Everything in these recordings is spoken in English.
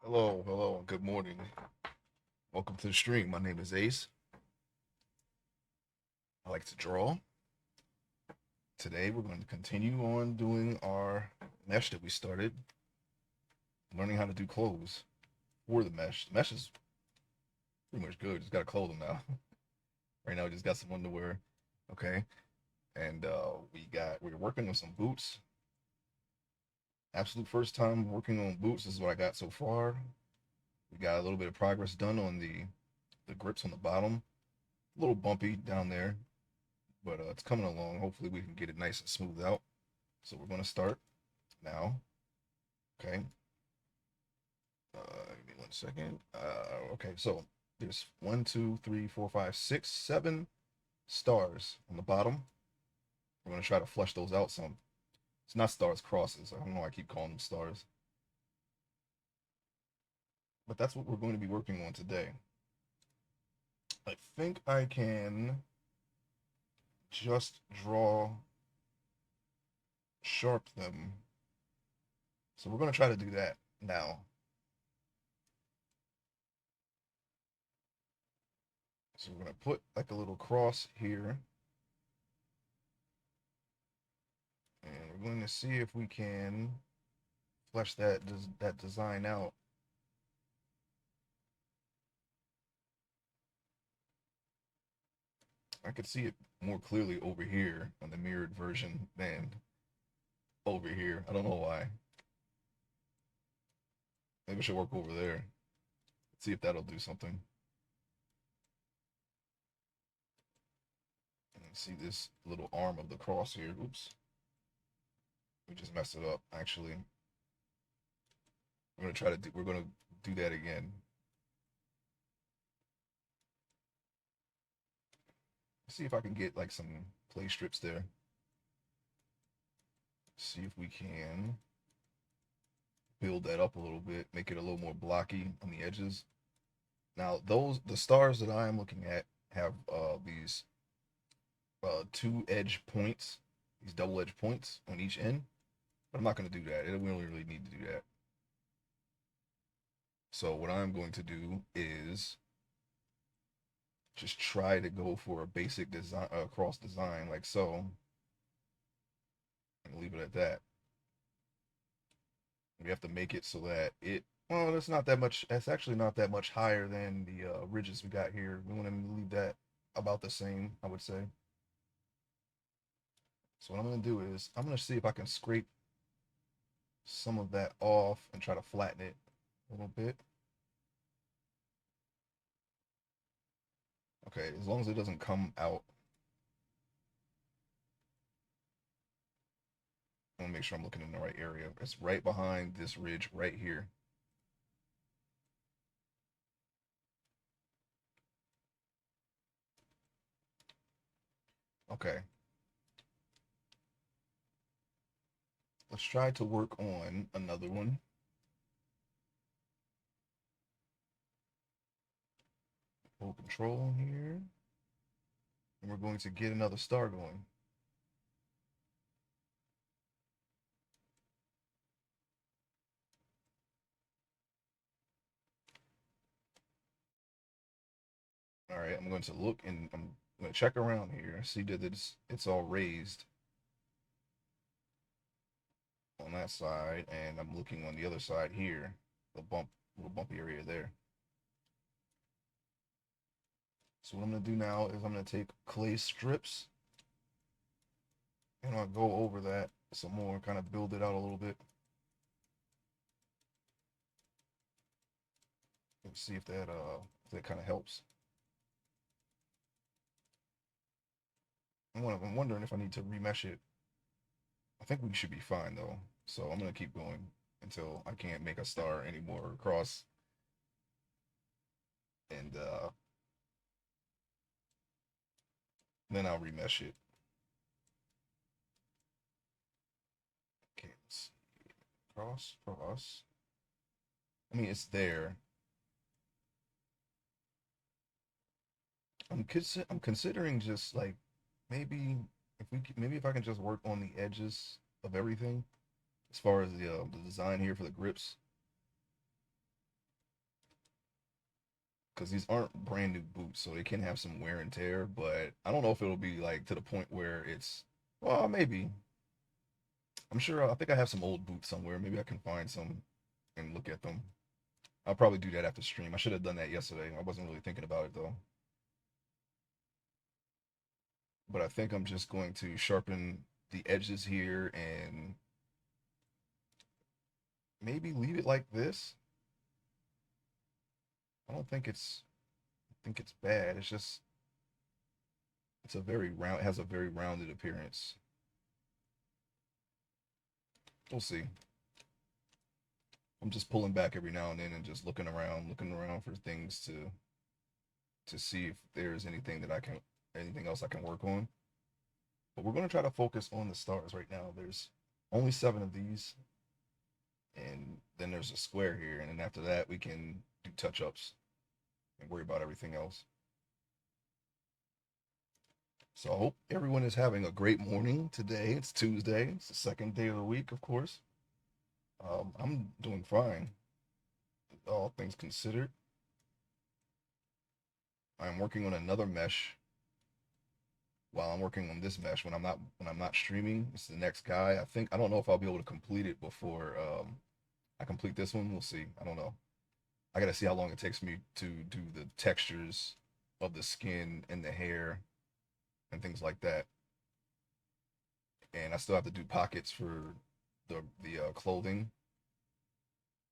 Hello, and good morning. Welcome to the stream. My name is Ace. I like to draw. Today we're going to continue on doing our mesh that we started, learning how to do clothes for the mesh. The mesh is pretty much good. Just got to clothe them now. Right now, we just got some underwear. Okay. And we're working on some boots. Absolute first time working on boots. This is what I got so far. We got a little bit of progress done on the grips on the bottom. A little bumpy down there, but it's coming along. Hopefully, we can get it nice and smooth out. So we're going to start now. Okay. Give me 1 second. Okay, so there's 1, 2, 3, 4, 5, 6, 7 stars on the bottom. We're going to try to flush those out some. It's not stars, crosses. I don't know why I keep calling them stars. But that's what we're going to be working on today. I think I can just sharp them. So we're going to try to do that now. So we're going to put like a little cross here. And we're going to see if we can flesh that design out. I could see it more clearly over here on the mirrored version than over here. I don't know why. Maybe I should work over there. Let's see if that'll do something. And see this little arm of the cross here. Oops. We just messed it up, actually. We're gonna do that again. See if I can get like some play strips there. See if we can build that up a little bit, make it a little more blocky on the edges. Now, the stars that I am looking at have these two edge points, these double edge points on each end. But I'm not going to do that. We don't really need to do that. So what I'm going to do is just try to go for a basic design, cross design like so, and leave it at that. We have to make it so that well, that's not that much. That's actually not that much higher than the ridges we got here. We want to leave that about the same, I would say. So what I'm going to do is I'm going to see if I can scrape some of that off and try to flatten it a little bit. Okay, as long as it doesn't come out. I want to make sure I'm looking in the right area. It's right behind this ridge right here. Okay. Let's try to work on another one. Full control here. And we're going to get another star going. All right, I'm going to look and I'm going to check around here, see that it's all raised on that side, and I'm looking on the other side here, the little bumpy area there. So what I'm going to do now is I'm going to take clay strips and I'll go over that some more, kind of build it out a little bit. Let's see if that kind of helps. I'm wondering if I need to remesh it. I think we should be fine though. So I'm gonna keep going until I can't make a star anymore across. And then I'll remesh it. Okay, let's see. Cross. I mean, it's there. I'm considering just like maybe if I can just work on the edges of everything as far as the design here for the grips. because these aren't brand new boots, so they can have some wear and tear. But I don't know if it'll be like to the point where it's, well, maybe. I'm sure. I think I have some old boots somewhere. Maybe I can find some and look at them. I'll probably do that after stream. I should have done that yesterday. I wasn't really thinking about it though. But I think I'm just going to sharpen the edges here and maybe leave it like this. I don't think it's bad. It's just it's a very round, it has a very rounded appearance. We'll see. I'm just pulling back every now and then and just looking around for things to see if there's anything else I can work on. But we're going to try to focus on the stars right now. There's only 7 of these, and then there's a square here, and then after that we can do touch-ups and worry about everything else. So I hope everyone is having a great morning today. It's Tuesday. It's the second day of the week, of course. I'm doing fine, all things considered. I'm working on another mesh while I'm working on this mesh when I'm not streaming. It's the next guy. I don't know if I'll be able to complete it before I complete this one. We'll see. I don't know. I gotta see how long it takes me to do the textures of the skin and the hair and things like that. And I still have to do pockets for the clothing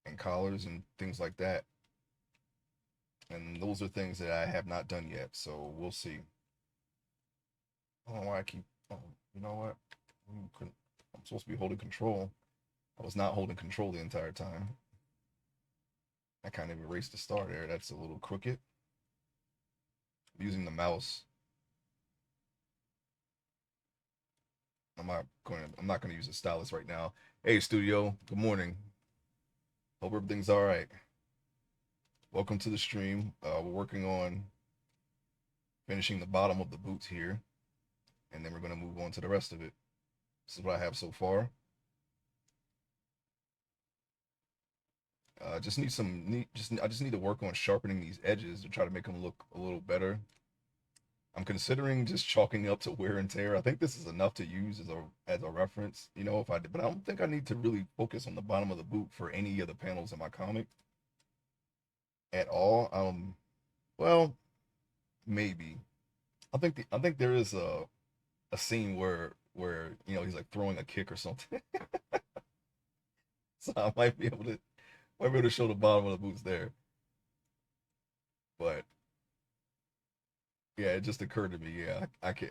and collars and things like that. And those are things that I have not done yet. So we'll see. I don't know why I keep. Oh, you know what? I'm supposed to be holding control. I was not holding control the entire time. I kind of erased the star there. That's a little crooked. I'm using the mouse. I'm not gonna use a stylus right now. Hey studio, good morning. Hope everything's all right. Welcome to the stream. We're working on finishing the bottom of the boots here, and then we're gonna move on to the rest of it. This is what I have so far. Just need some I just need to work on sharpening these edges to try to make them look a little better. I'm considering just chalking up to wear and tear. I think this is enough to use as a reference, you know, if I did, but I don't think I need to really focus on the bottom of the boot for any of the panels in my comic at all. Well, maybe. I think there is a scene where you know he's like throwing a kick or something, so I might be able to show the bottom of the boots there. But yeah, it just occurred to me. Yeah, I can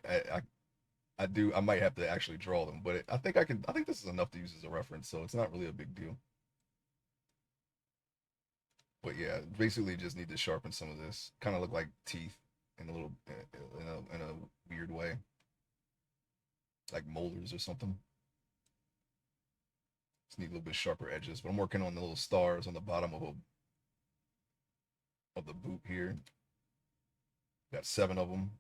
I do. I might have to actually draw them, but I think I can. I think this is enough to use as a reference, so it's not really a big deal. But yeah, basically just need to sharpen some of this. Kind of look like teeth in a little in a weird way, like molars or something. Just need a little bit sharper edges. But I'm working on the little stars on the bottom of the boot here. Got 7 of them.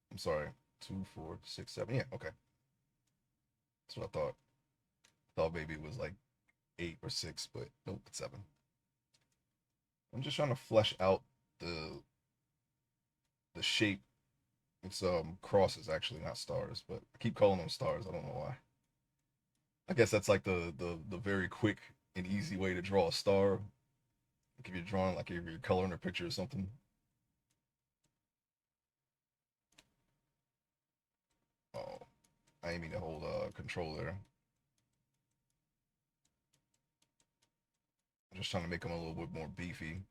I'm sorry, 2, 4, 6, 7. Yeah, okay. That's what I thought. Thought maybe it was like 8 or 6, but nope, it's 7. I'm just trying to flesh out the shape. It's crosses actually, not stars, but I keep calling them stars. I don't know why. I guess that's like the very quick and easy way to draw a star. Like if you're drawing, like if you're coloring a picture or something. Oh, I didn't mean to hold control there. I'm just trying to make them a little bit more beefy.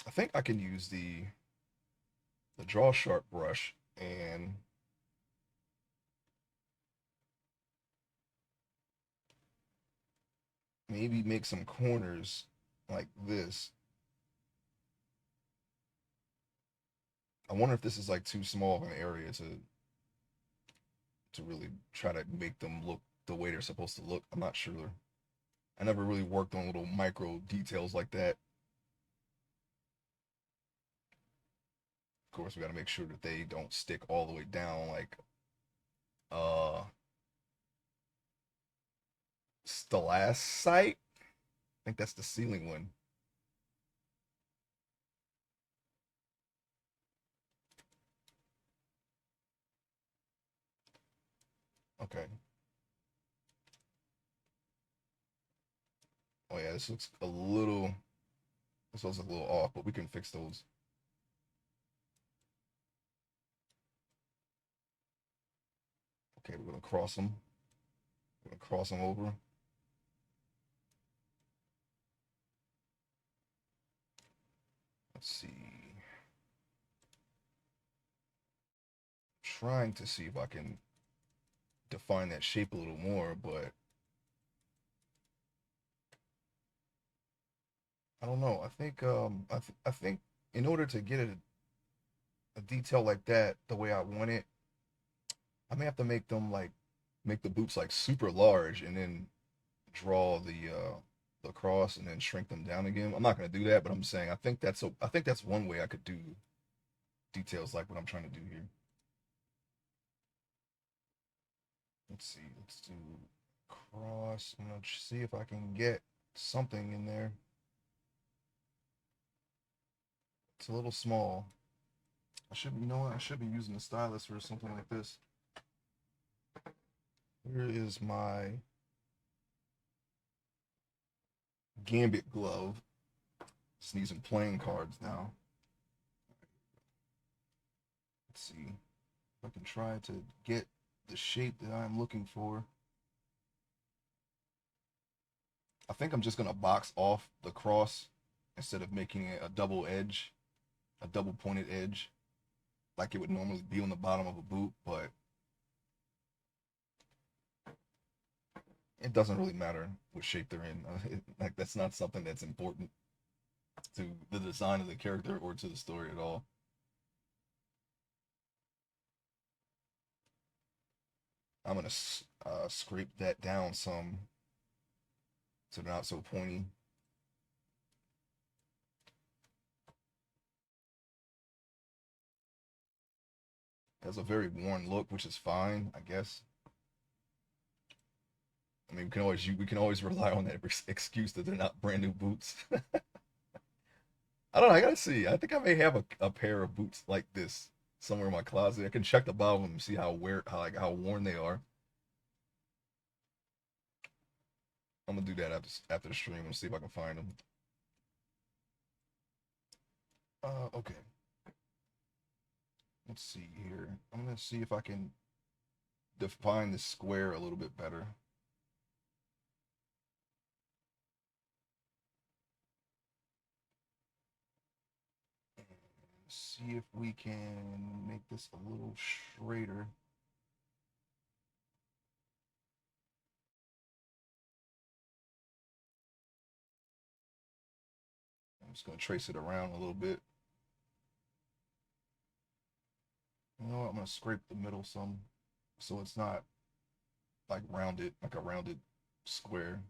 I think I can use the draw sharp brush and maybe make some corners like this. I wonder if this is like too small of an area to really try to make them look the way they're supposed to look. I'm not sure. I never really worked on little micro details like that. Of course, we got to make sure that they don't stick all the way down like uh Stalactite. I think that's the ceiling one. Okay. Oh yeah, this looks a little. This looks a little off, but we can fix those. Okay, we're gonna cross them. We're gonna cross them over. Let's see. Trying to see if I can define that shape a little more, but I don't know. I think in order to get a detail like that the way I want it, I may have to make them like make the boots like super large and then draw the cross and then shrink them down again. I'm not gonna do that, but I'm saying I think that's one way I could do details like what I'm trying to do here. Let's see. Let's do cross. I'm gonna see if I can get something in there. It's a little small. You know what? I should be using a stylus for something like this. Here is my Gambit glove. Just need some playing cards now. Let's see if I can try to get the shape that I'm looking for. I think I'm just gonna box off the cross instead of making it a double edge, a double pointed edge, like it would normally be on the bottom of a boot, but it doesn't really matter what shape they're in. Like that's not something that's important to the design of the character or to the story at all. I'm gonna scrape that down some so they're not so pointy. It has a very worn look, which is fine, I guess. I mean, we can always rely on that excuse that they're not brand new boots. I don't know. I gotta see. I think I may have a pair of boots like this somewhere in my closet. I can check the bottom and see how worn they are. I'm gonna do that after the stream and see if I can find them. Okay. Let's see here. I'm gonna see if I can define the square a little bit better. See if we can make this a little straighter. I'm just gonna trace it around a little bit. You know what? I'm gonna scrape the middle some so it's not like rounded, like a rounded square.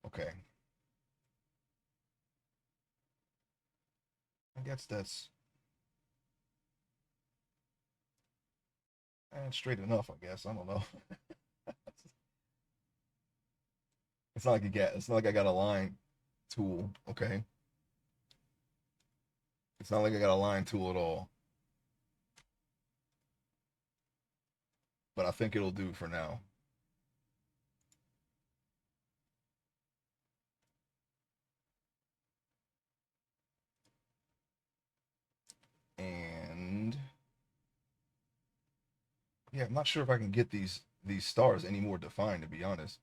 Okay. I guess that's straight enough, I guess. I don't know. It's not like I got a line tool, okay? It's not like I got a line tool at all. But I think it'll do for now. And yeah, I'm not sure if I can get these stars any more defined, to be honest.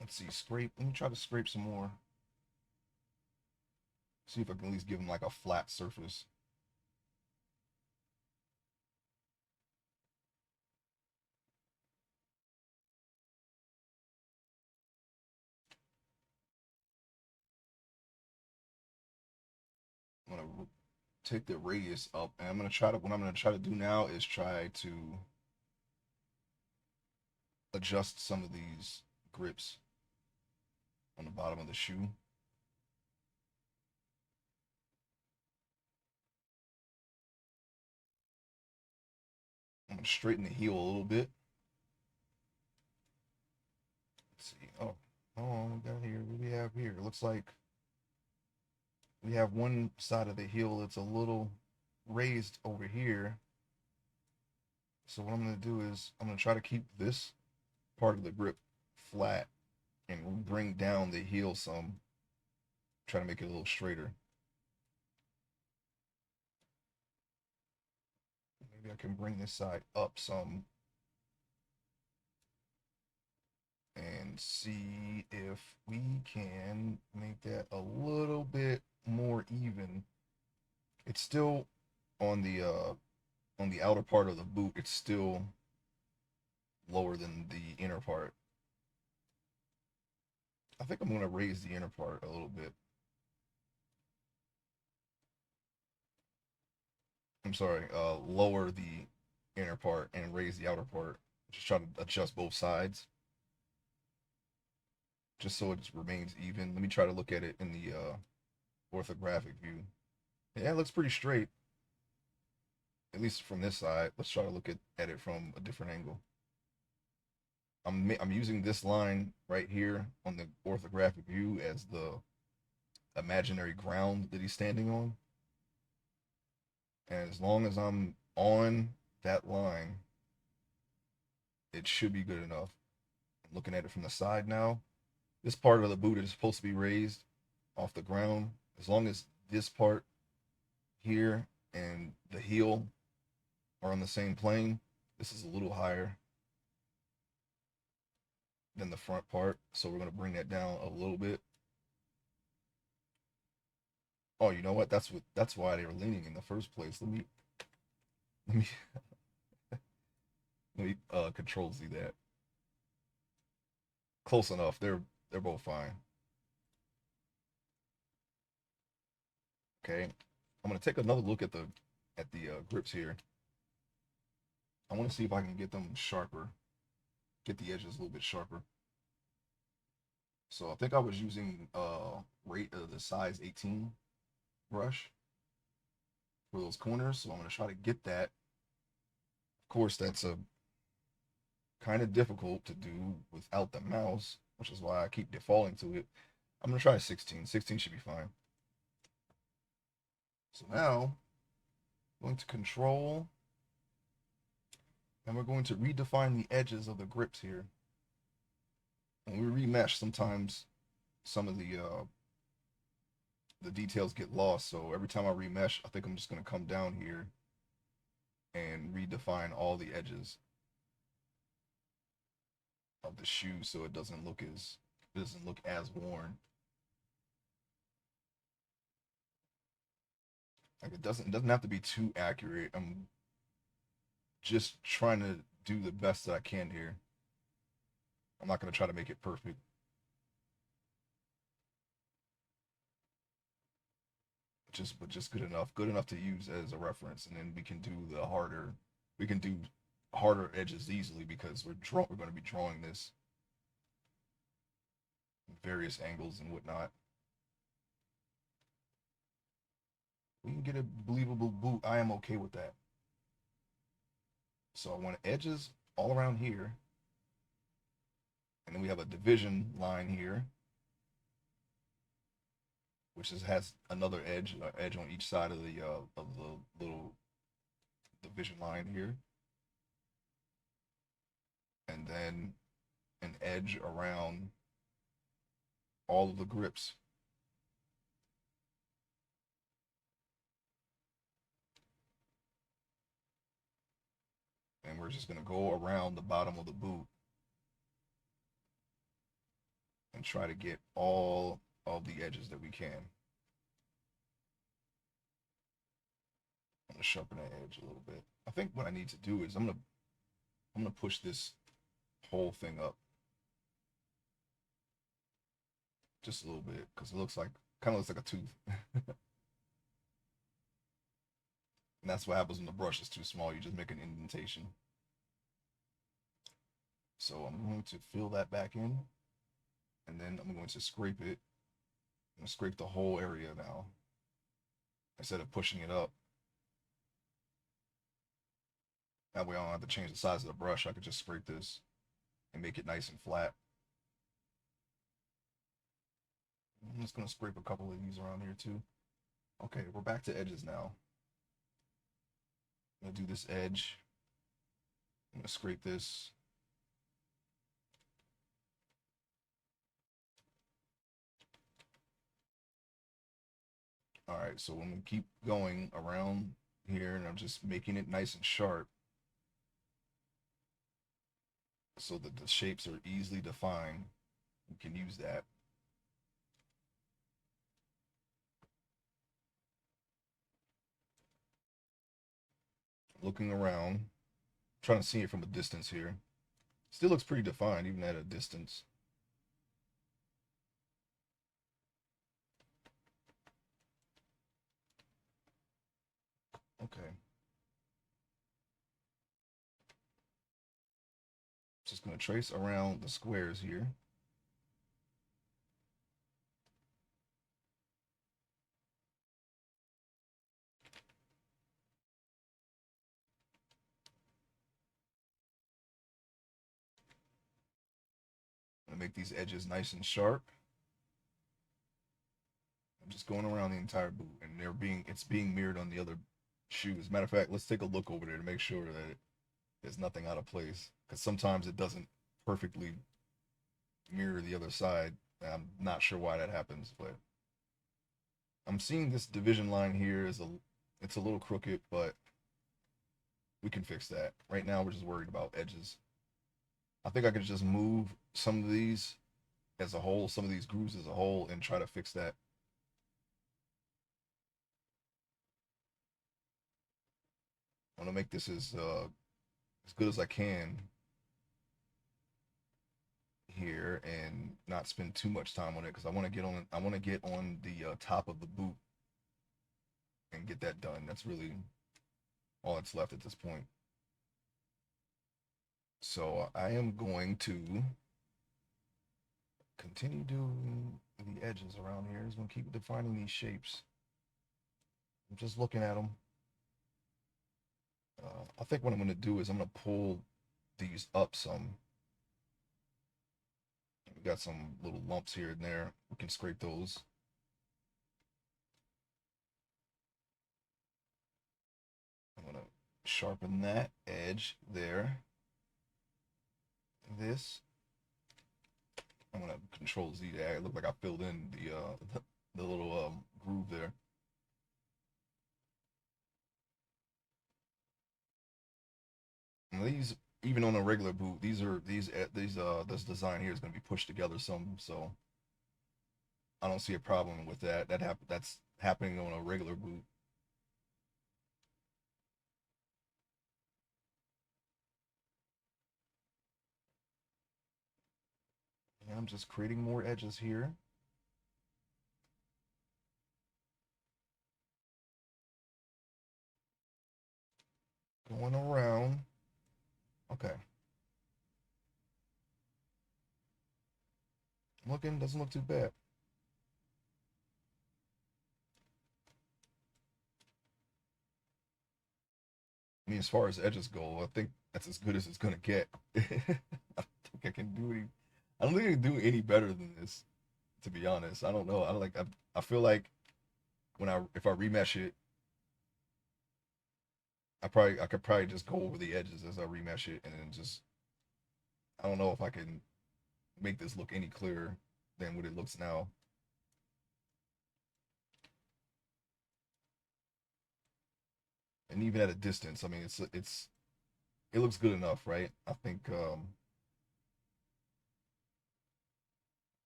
Let's see, scrape. Let me try to scrape some more. See if I can at least give them like a flat surface. I'm gonna take the radius up, and what I'm gonna try to do now is try to adjust some of these grips on the bottom of the shoe. straighten the heel a little bit. Let's see. Oh, we got here. What do we have here? It looks like we have one side of the heel that's a little raised over here. So what I'm going to do is I'm going to try to keep this part of the grip flat and bring down the heel some. Try to make it a little straighter. Maybe I can bring this side up some and see if we can make that a little bit more even. It's still on the outer part of the boot. It's still lower than the inner part. I think I'm going to raise the inner part a little bit. I'm sorry, lower the inner part and raise the outer part. Just try to adjust both sides, just so it just remains even. Let me try to look at it in the orthographic view. Yeah, it looks pretty straight, at least from this side. Let's try to look at it from a different angle. I'm using this line right here on the orthographic view as the imaginary ground that he's standing on. And as long as I'm on that line, it should be good enough. I'm looking at it from the side now. This part of the boot is supposed to be raised off the ground. As long as this part here and the heel are on the same plane, this is a little higher than the front part. So we're going to bring that down a little bit. Oh, you know what? That's why they were leaning in the first place. Let me let me control Z that. Close enough. They're both fine. Okay. I'm gonna take another look at the grips here. I want to see if I can get them sharper, get the edges a little bit sharper. So I think I was using the size 18 brush for those corners. So I'm gonna try to get that. Of course, that's a kind of difficult to do without the mouse, which is why I keep defaulting to it. I'm gonna try 16. 16 should be fine. So now I'm going to control, and we're going to redefine the edges of the grips here. When we remesh, sometimes some of the details get lost. So every time I remesh, I think I'm just going to come down here and redefine all the edges of the shoe so it doesn't look as worn. Like it doesn't have to be too accurate. I'm just trying to do the best that I can here. I'm not going to try to make it perfect. Just good enough to use as a reference, and then we can do harder edges easily because we're going to be drawing this in various angles and whatnot. We can get a believable boot. I am okay with that. So I want edges all around here, and then we have a division line here, which has another edge on each side of the little division line here, and then an edge around all of the grips. And we're just going to go around the bottom of the boot and try to get all of the edges that we can. I'm going to sharpen that edge a little bit. I think what I need to do is I'm going to push this whole thing up just a little bit because it kind of looks like a tooth. And that's what happens when the brush is too small. You just make an indentation. So I'm going to fill that back in, and then I'm going to scrape it. I'm going to scrape the whole area now instead of pushing it up. That way I don't have to change the size of the brush. I could just scrape this and make it nice and flat. I'm just gonna scrape a couple of these around here too. Okay, we're back to edges now. I'm gonna do this edge. I'm gonna scrape this. All right, so I'm gonna keep going around here, and I'm just making it nice and sharp so that the shapes are easily defined. We can use that. Looking around, trying to see it from a distance here. Still looks pretty defined, even at a distance. Okay. Just gonna trace around the squares here. I'm gonna make these edges nice and sharp. I'm just going around the entire boot, and it's being mirrored on the other shoes. Matter of fact, let's take a look over there to make sure that there's nothing out of place, because sometimes it doesn't perfectly mirror the other side. I'm not sure why that happens, but I'm seeing this division line here it's a little crooked, but we can fix that. Right now, we're just worried about edges. I think I could just move some of these as a whole, some of these grooves as a whole, and try to fix that. I want to make this as good as I can here and not spend too much time on it, because I want to get on the top of the boot and get that done. That's really all that's left at this point. So I am going to continue doing the edges around here. I'm going to keep defining these shapes. I'm just looking at them. I think what I'm going to do is I'm going to pull these up some. We got some little lumps here and there. We can scrape those. I'm going to sharpen that edge there. This. I'm going to Control Z to it look like I filled in the little groove there. And these, even on a regular boot, this design here is going to be pushed together some, so I don't see a problem with that. That's happening on a regular boot. And I'm just creating more edges here. Going around. Okay. Doesn't look too bad. I mean, as far as edges go, I think that's as good as it's gonna get. I think I can do any. I don't think I can do any better than this, to be honest. I don't know. I feel like if I remesh it, I could probably just go over the edges as I remesh it, and then just I don't know if I can make this look any clearer than what it looks now. And even at a distance, I mean, it looks good enough, right? I think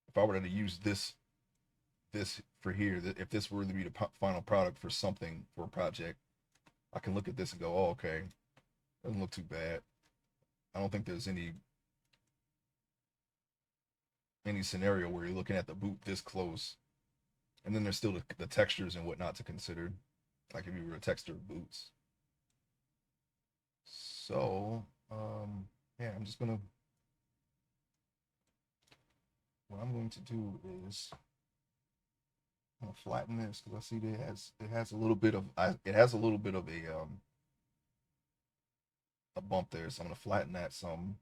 if I were to use this for here, if this were to be the final product for something for a project, I can look at this and go, oh, okay, doesn't look too bad. I don't think there's any scenario where you're looking at the boot this close, and then there's still the textures and whatnot to consider, like if you were a texture of boots. So, yeah, what I'm going to do is I'm gonna flatten this because I see it has a little bit of a a bump there, so I'm gonna flatten that some.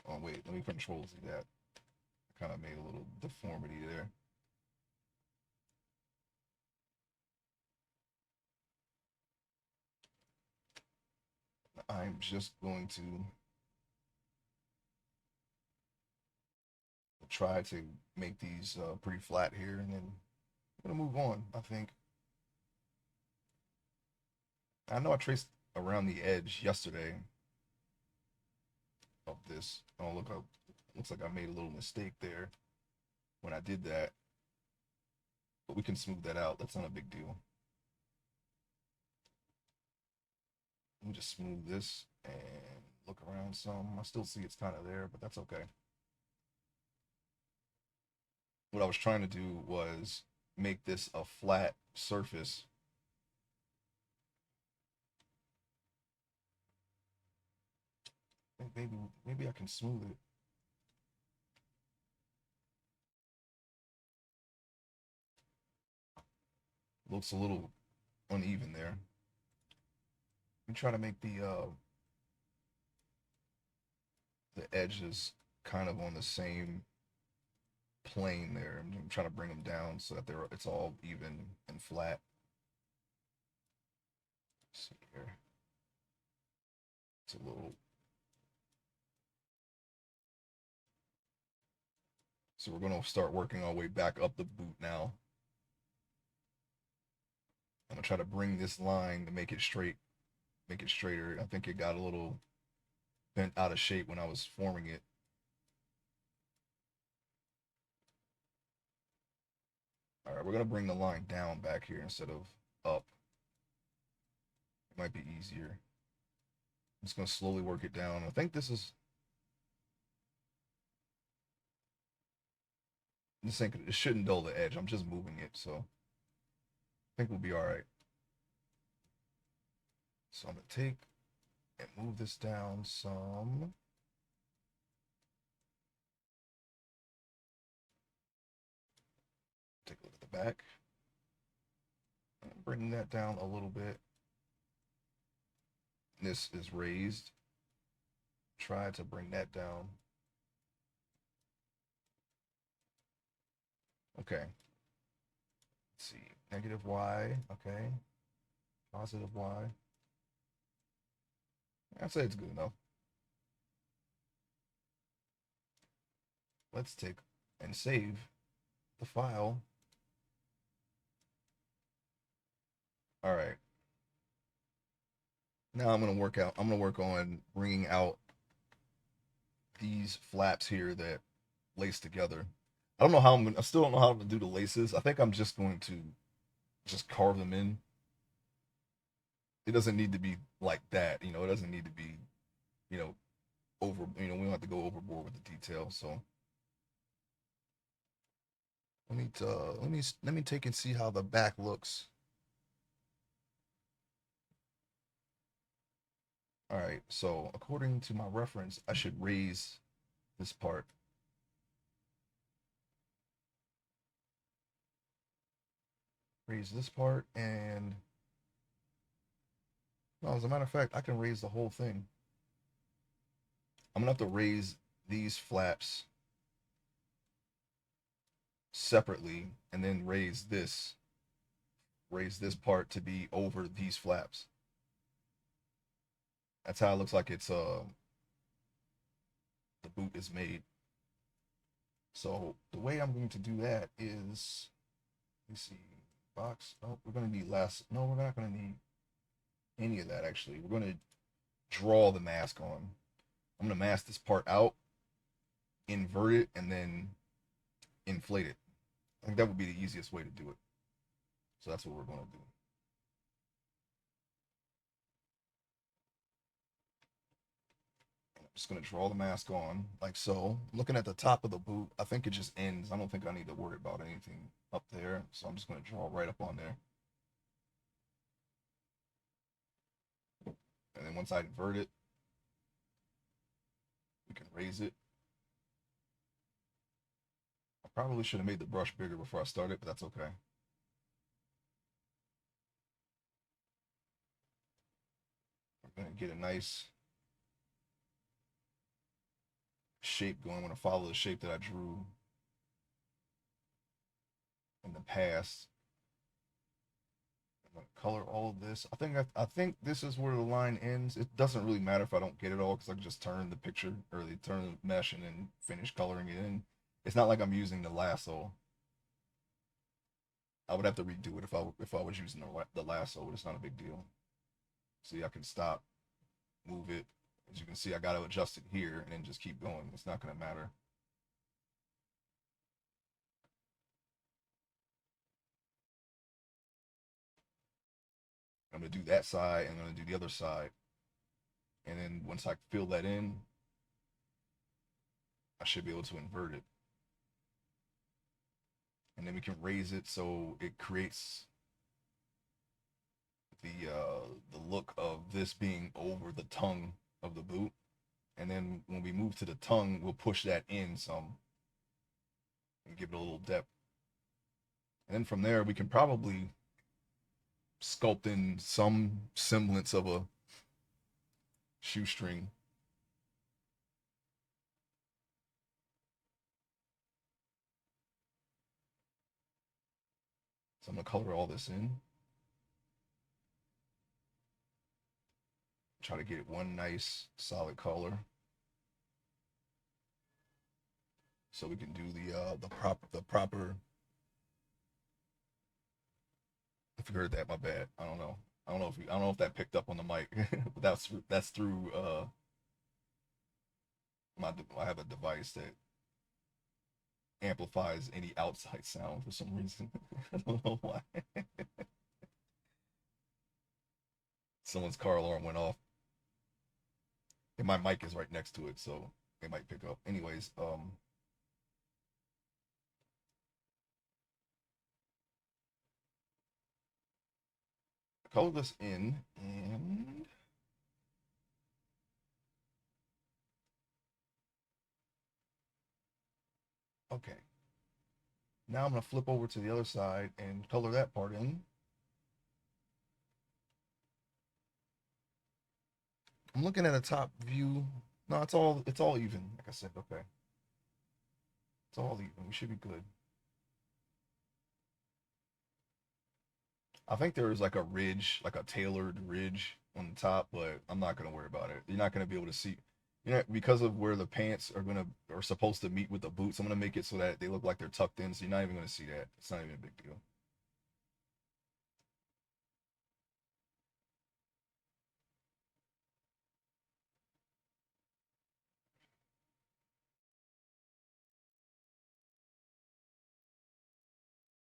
Oh wait, let me control Z that. I kind of made a little deformity there. I'm just going to try to make these pretty flat here, and then I'm gonna move on. I think I know I traced around the edge yesterday of this. Oh look, looks like I made a little mistake there when I did that, but we can smooth that out. That's not a big deal. Let me just smooth this and look around some. I still see it's kind of there, but that's okay. What I was trying to do was make this a flat surface. Maybe I can smooth it. Looks a little uneven there. I'm trying to make the edges kind of on the same plane there. I'm trying to bring them down so that it's all even and flat. Let's see here. It's a little. So we're going to start working our way back up the boot now. I'm going to try to bring this line to make it straight, make it straighter. I think it got a little bent out of shape when I was forming it. All right, we're going to bring the line down back here instead of up. It might be easier. I'm just going to slowly work it down. I think this it shouldn't dull the edge. I'm just moving it, so I think we'll be all right. So I'm going to take and move this down some. Take a look at the back. And bring that down a little bit. This is raised. Try to bring that down. Okay. Let's see. Negative Y. Okay. Positive Y. I'd say it's good enough. Let's take and save the file. All right. Now I'm gonna work on bringing out these flaps here that lace together. I don't know how I still don't know how to do the laces. I think I'm just going to just carve them in. It doesn't need to be like that, you know. It doesn't need to be, you know, we don't have to go overboard with the detail. So let me take and see how the back looks. All right, so according to my reference, I should raise this part. Raise this part, and well, as a matter of fact, I can raise the whole thing. I'm gonna have to raise these flaps separately and then raise this part to be over these flaps. That's how it looks like it's the boot is made. So the way I'm going to do that is, let me see, box. Oh, we're going to need less. No, we're not going to need any of that actually. We're going to draw the mask on. I'm going to mask this part out, invert it, and then inflate it. I think that would be the easiest way to do it. So that's what we're going to do. I'm just going to draw the mask on like so. Looking at the top of the boot, I think it just ends. I don't think I need to worry about anything up there. So I'm just going to draw right up on there. And then once I invert it, we can raise it. Probably should have made the brush bigger before I started, but that's okay. I'm gonna get a nice shape going. I'm gonna follow the shape that I drew in the past. I'm gonna color all of this. I think this is where the line ends. It doesn't really matter if I don't get it all because I can just turn the picture or turn the mesh and then finish coloring it in. It's not like I'm using the lasso. I would have to redo it if I was using the lasso, but it's not a big deal. See, I can stop, move it. As you can see, I got to adjust it here and then just keep going. It's not going to matter. I'm going to do that side and I'm going to do the other side. And then once I fill that in, I should be able to invert it. And then we can raise it so it creates the look of this being over the tongue of the boot. And then when we move to the tongue, we'll push that in some and give it a little depth. And then from there, we can probably sculpt in some semblance of a shoestring. So I'm gonna color all this in. Try to get one nice solid color. So we can do the proper. If you heard that, my bad. I don't know. I don't know if that picked up on the mic. But that's through I have a device that amplifies any outside sound for some reason. I don't know why. Someone's car alarm went off. And my mic is right next to it, so it might pick up. Anyways, color this in and okay. Now I'm gonna flip over to the other side and color that part in. I'm looking at a top view. No, it's all even. Like I said, okay. It's all even. We should be good. I think there is like a ridge, like a tailored ridge on the top, but I'm not gonna worry about it. You're not gonna be able to see, because of where the pants are supposed to meet with the boots. I'm gonna make it so that they look like they're tucked in, so you're not even gonna see that. It's not even a big deal.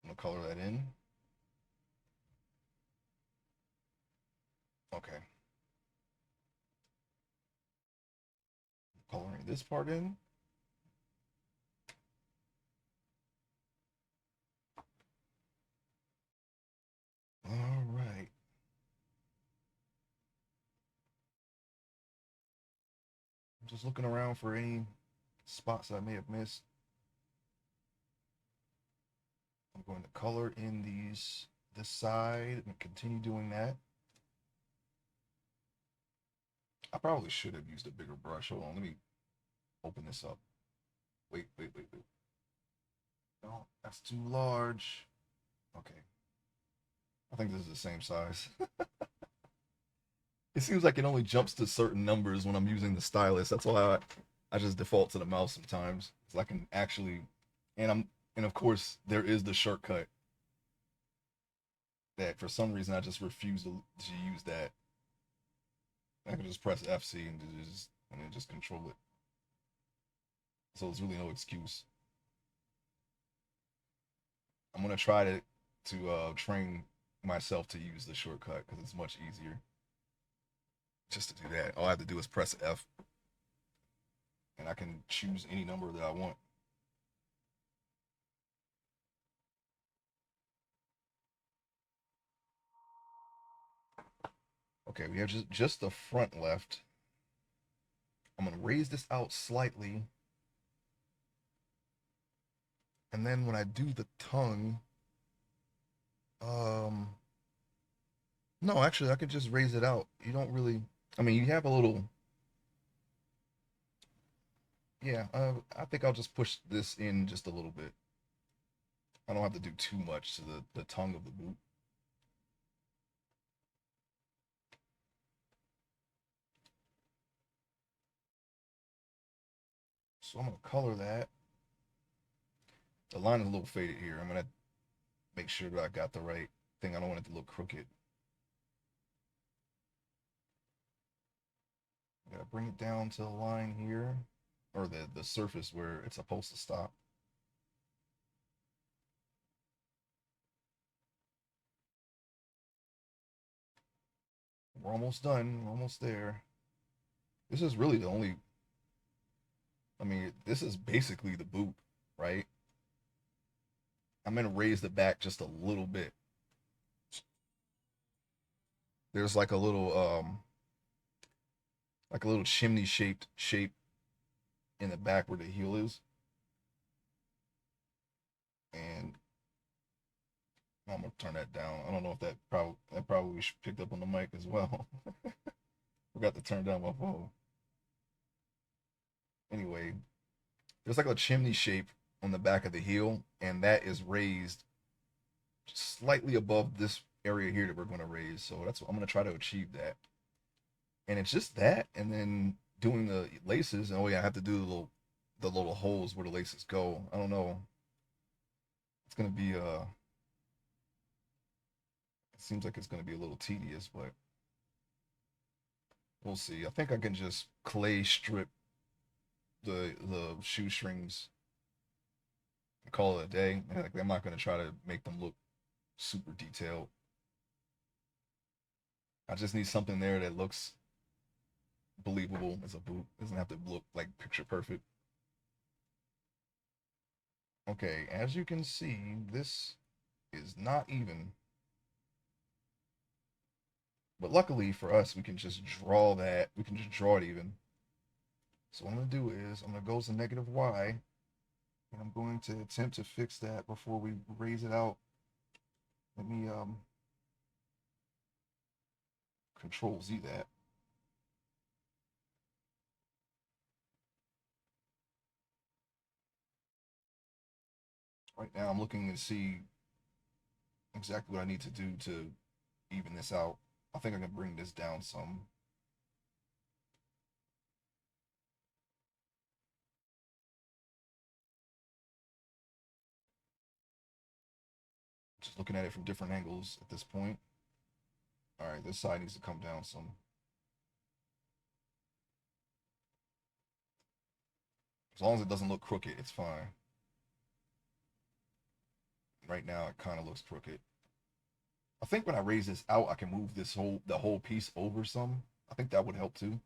I'm gonna color that in. Okay. Coloring this part in. All right. I'm just looking around for any spots I may have missed. I'm going to color in this side and continue doing that. I probably should have used a bigger brush. Hold on, let me open this up. Wait. No, that's too large. Okay. I think this is the same size. It seems like it only jumps to certain numbers when I'm using the stylus. That's why I just default to the mouse sometimes. So I can actually, and of course there is the shortcut that for some reason I just refuse to use that. I can just press FC and then just control it. So there's really no excuse. I'm gonna try to train myself to use the shortcut because it's much easier. Just to do that, all I have to do is press F, and I can choose any number that I want. Okay, we have just the front left. I'm gonna raise this out slightly And then when I do the tongue, um, no, actually, I could just raise it out. You don't really, I mean, you have a little, yeah, I think I'll just push this in just a little bit. I don't have to do too much to the tongue of the boot. So I'm gonna color that. The line is a little faded here. I'm gonna make sure that I got the right thing. I don't want it to look crooked. I gotta bring it down to the line here, or the surface where it's supposed to stop. We're almost done. We're almost there. This is really the only. I mean, this is basically the boot, right? I'm gonna raise the back just a little bit. There's like a little chimney shaped shape in the back where the heel is, and I'm gonna turn that down. I don't know if that probably picked up on the mic as well. Forgot to turn down my phone. Anyway, there's like a chimney shape on the back of the heel, and that is raised slightly above this area here that we're going to raise. So that's what I'm going to try to achieve that. And it's just that, and then doing the laces. Oh yeah, I have to do the little holes where the laces go. I don't know. It's going to be it seems like it's going to be a little tedious, but we'll see. I think I can just clay strip the shoestrings and call it a day. Like, I'm not going to try to make them look super detailed. I just need something there that looks believable as a boot. It doesn't have to look like picture perfect. Okay, as you can see, this is not even. But luckily for us, we can just draw that. We can just draw it even. So what I'm going to do is I'm going to go to negative y, and I'm going to attempt to fix that before we raise it out. Let me control Z that. Right now I'm looking to see exactly what I need to do to even this out. I think I can bring this down some. Just looking at it from different angles at this point. All right, this side needs to come down some. As long as it doesn't look crooked, it's fine. Right now, it kind of looks crooked. I think when I raise this out, I can move the whole piece over some. I think that would help too.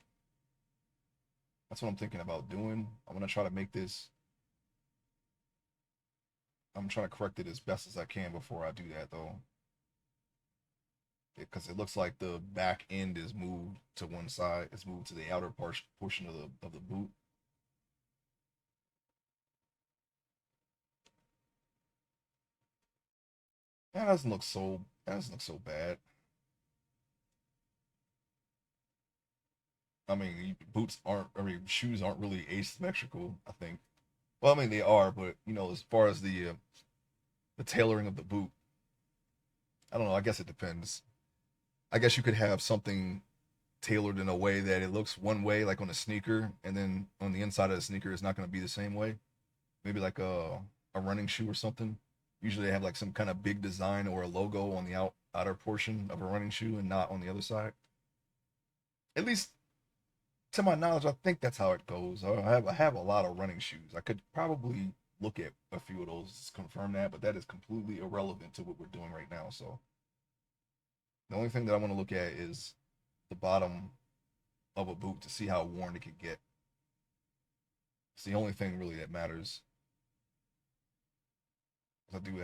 That's what I'm thinking about doing. I'm gonna try to make this. I'm trying to correct it as best as I can before I do that though, because it looks like the back end is moved to one side. It's moved to the outer portion of the boot. That doesn't look so bad. I mean, boots aren't. I mean, shoes aren't really asymmetrical. I think. Well, I mean they are, but as far as the tailoring of the boot, I don't know. I guess it depends. I guess you could have something tailored in a way that it looks one way, like on a sneaker, and then on the inside of the sneaker, it's not going to be the same way. Maybe like a running shoe or something. Usually they have like some kind of big design or a logo on the outer portion of a running shoe and not on the other side. At least to my knowledge, I think that's how it goes. I have a lot of running shoes. I could probably look at a few of those to confirm that, but that is completely irrelevant to what we're doing right now. So the only thing that I want to look at is the bottom of a boot to see how worn it could get. It's the only thing really that matters. I think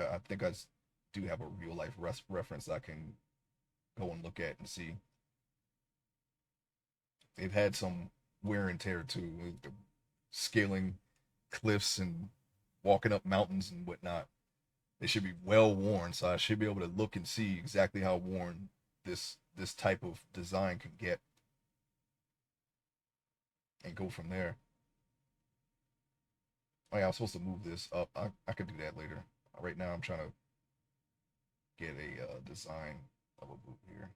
do have a real life reference I can go and look at and see. They've had some wear and tear too, scaling cliffs and walking up mountains and whatnot. They should be well worn, so I should be able to look and see exactly how worn this type of design can get and go from there. Oh yeah, I was supposed to move this up. I could do that later. Right now, I'm trying to get a design of a boot here.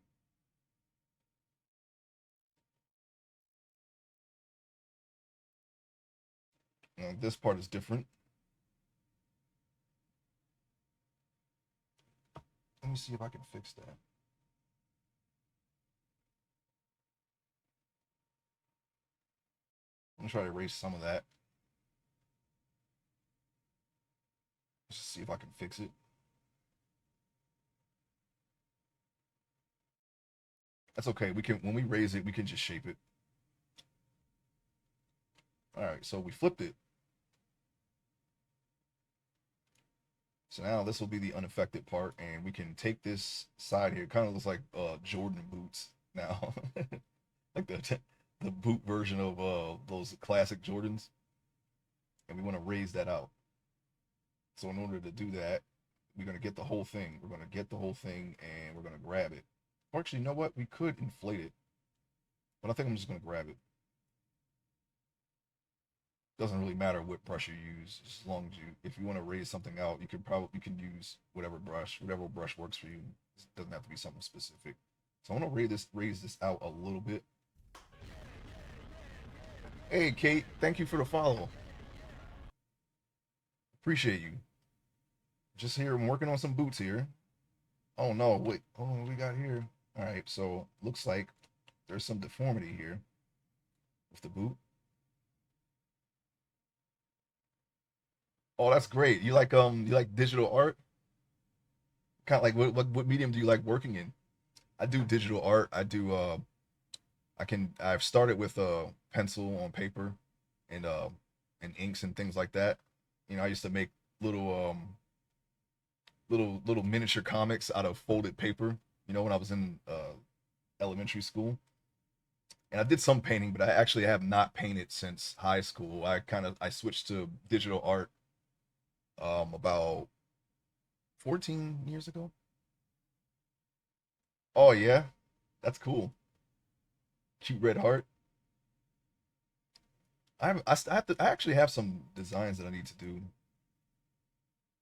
Now, this part is different. Let me see if I can fix that. I'm gonna try to erase some of that. Let's just see if I can fix it. That's okay. We can when we raise it, we can just shape it. All right, so we flipped it. So now this will be the unaffected part, and we can take this side here. It kind of looks like Jordan boots now, like the boot version of those classic Jordans, and we want to raise that out. So in order to do that, we're gonna get the whole thing. We're gonna get the whole thing, and we're gonna grab it. Or actually, you know what? We could inflate it, but I think I'm just gonna grab it. Doesn't really matter what brush you use, as long as if you want to raise something out, you can use whatever brush works for you. It doesn't have to be something specific. So I want to raise this out a little bit. Hey Kate, thank you for the follow. Appreciate you. Just here, I'm working on some boots here. Oh no, wait, oh what we got here. All right, so looks like there's some deformity here with the boot. Oh, that's great. You like digital art? Kind of like what medium do you like working in? I do digital art. I've started with pencil on paper and inks and things like that. You know, I used to make little little miniature comics out of folded paper, you know, when I was in elementary school. And I did some painting, but I actually have not painted since high school. I switched to digital art about 14 years ago. Oh yeah, that's cool. Cute red heart. I actually have some designs that I need to do.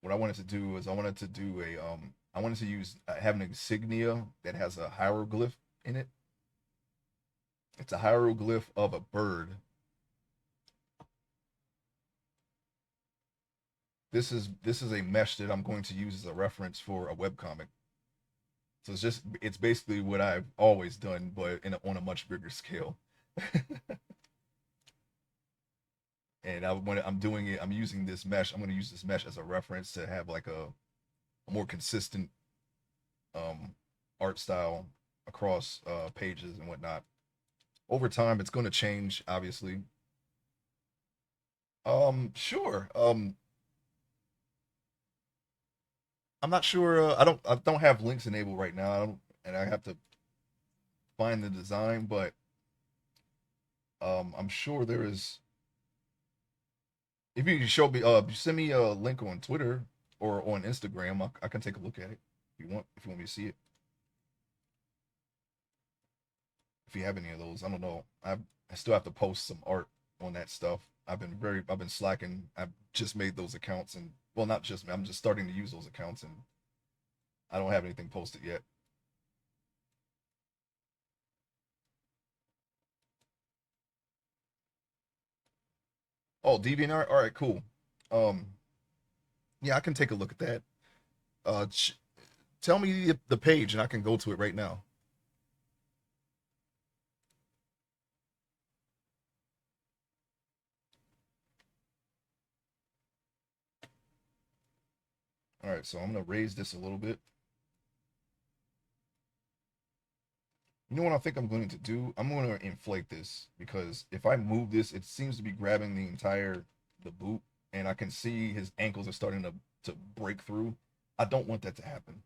What I wanted to do is I wanted to use have an insignia that has a hieroglyph in it. It's a hieroglyph of a bird. This is a mesh that I'm going to use as a reference for a webcomic. So it's basically what I've always done, but on a much bigger scale. And I'm doing it. I'm using this mesh. I'm going to use this mesh as a reference to have like a more consistent um, art style across pages and whatnot. Over time, it's going to change, obviously. Sure. I'm not sure. I don't have links enabled right now. And I have to find the design, but I'm sure there is. If you can show me, send me a link on Twitter or on Instagram, I can take a look at it if you want. If you want me to see it, if you have any of those, I don't know. I still have to post some art on that stuff. I've been slacking. I've just made those accounts and well, not just I'm just starting to use those accounts and I don't have anything posted yet. Oh, DeviantArt. All right, cool. Um, yeah, I can take a look at that. Uh, ch- Tell me the page and I can go to it right now. All right, so I'm gonna raise this a little bit. You know what I think I'm going to do? I'm going to inflate this because if I move this, it seems to be grabbing the boot, and I can see his ankles are starting to break through. I don't want that to happen.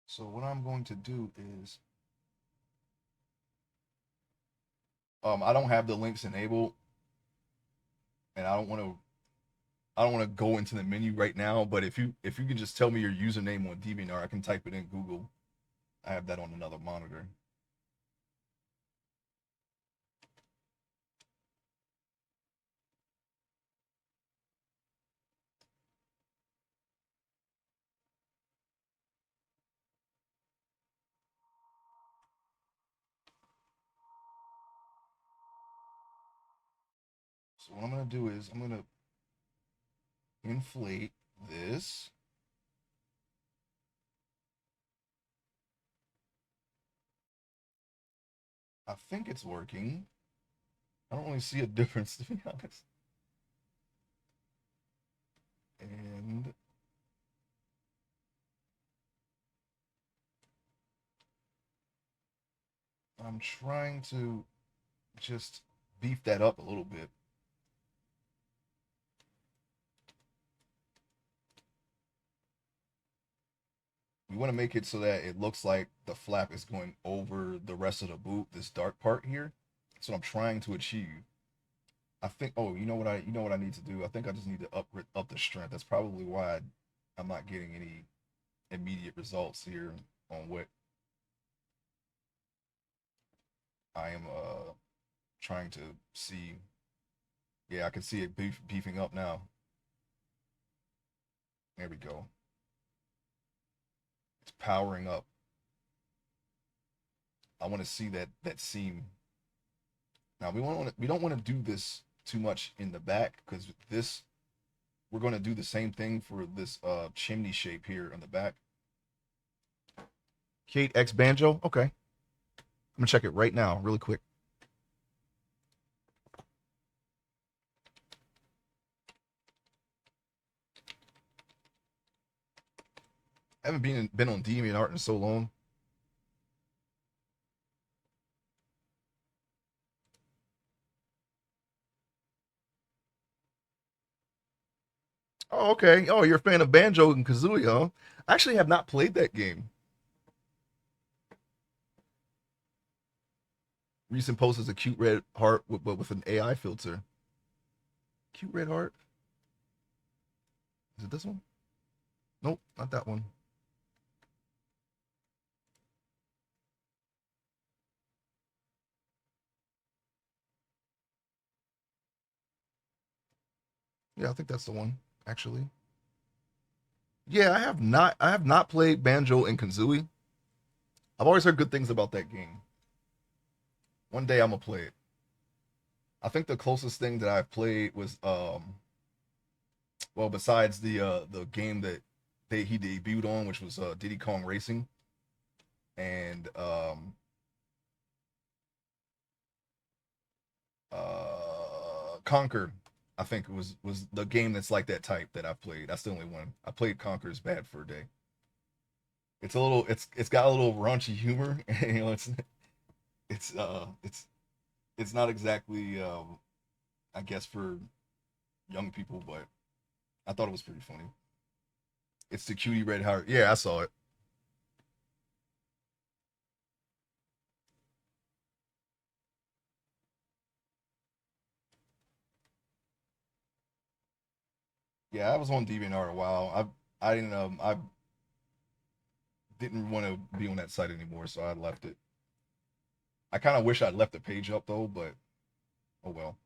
So what I'm going to do is, I don't have the links enabled, and I don't want to go into the menu right now. But if you can just tell me your username on DeviantArt, I can type it in Google. I have that on another monitor. So what I'm gonna do is I'm gonna inflate this. I think it's working. I don't really see a difference, to be honest. And I'm trying to just beef that up a little bit. We want to make it so that it looks like the flap is going over the rest of the boot, this dark part here. That's what I'm trying to achieve. I think. Oh, you know what I need to do. I think I just need to up the strength. That's probably why I'm not getting any immediate results here on what I am trying to see. Yeah, I can see it beefing up now. There we go. It's powering up. I want to see that seam. Now we don't want to do this too much in the back because this we're going to do the same thing for this chimney shape here on the back. Kate X Banjo. Okay, I'm gonna check it right now, really quick. I haven't been on DeviantArt in so long. Oh, okay. Oh, you're a fan of Banjo and Kazooie, huh? I actually have not played that game. Recent post is a cute red heart with an AI filter. Cute red heart. Is it this one? Nope, not that one. Yeah, I think that's the one, actually. Yeah, I have not played Banjo and Kazooie. I've always heard good things about that game. One day I'm gonna play it. I think the closest thing that I've played was well, besides the game that he debuted on, which was Diddy Kong Racing, and Conquer. I think it was the game that's like that type that I've played. That's the only one I played. Conquer's bad for a day. It's a little it's got a little raunchy humor. You know, it's it's not exactly I guess for young people, but I thought it was pretty funny. It's the cutie red heart. Yeah, I saw it. Yeah, I was on DeviantArt a while. I didn't want to be on that site anymore, so I left it. I kind of wish I'd left the page up though, but oh well.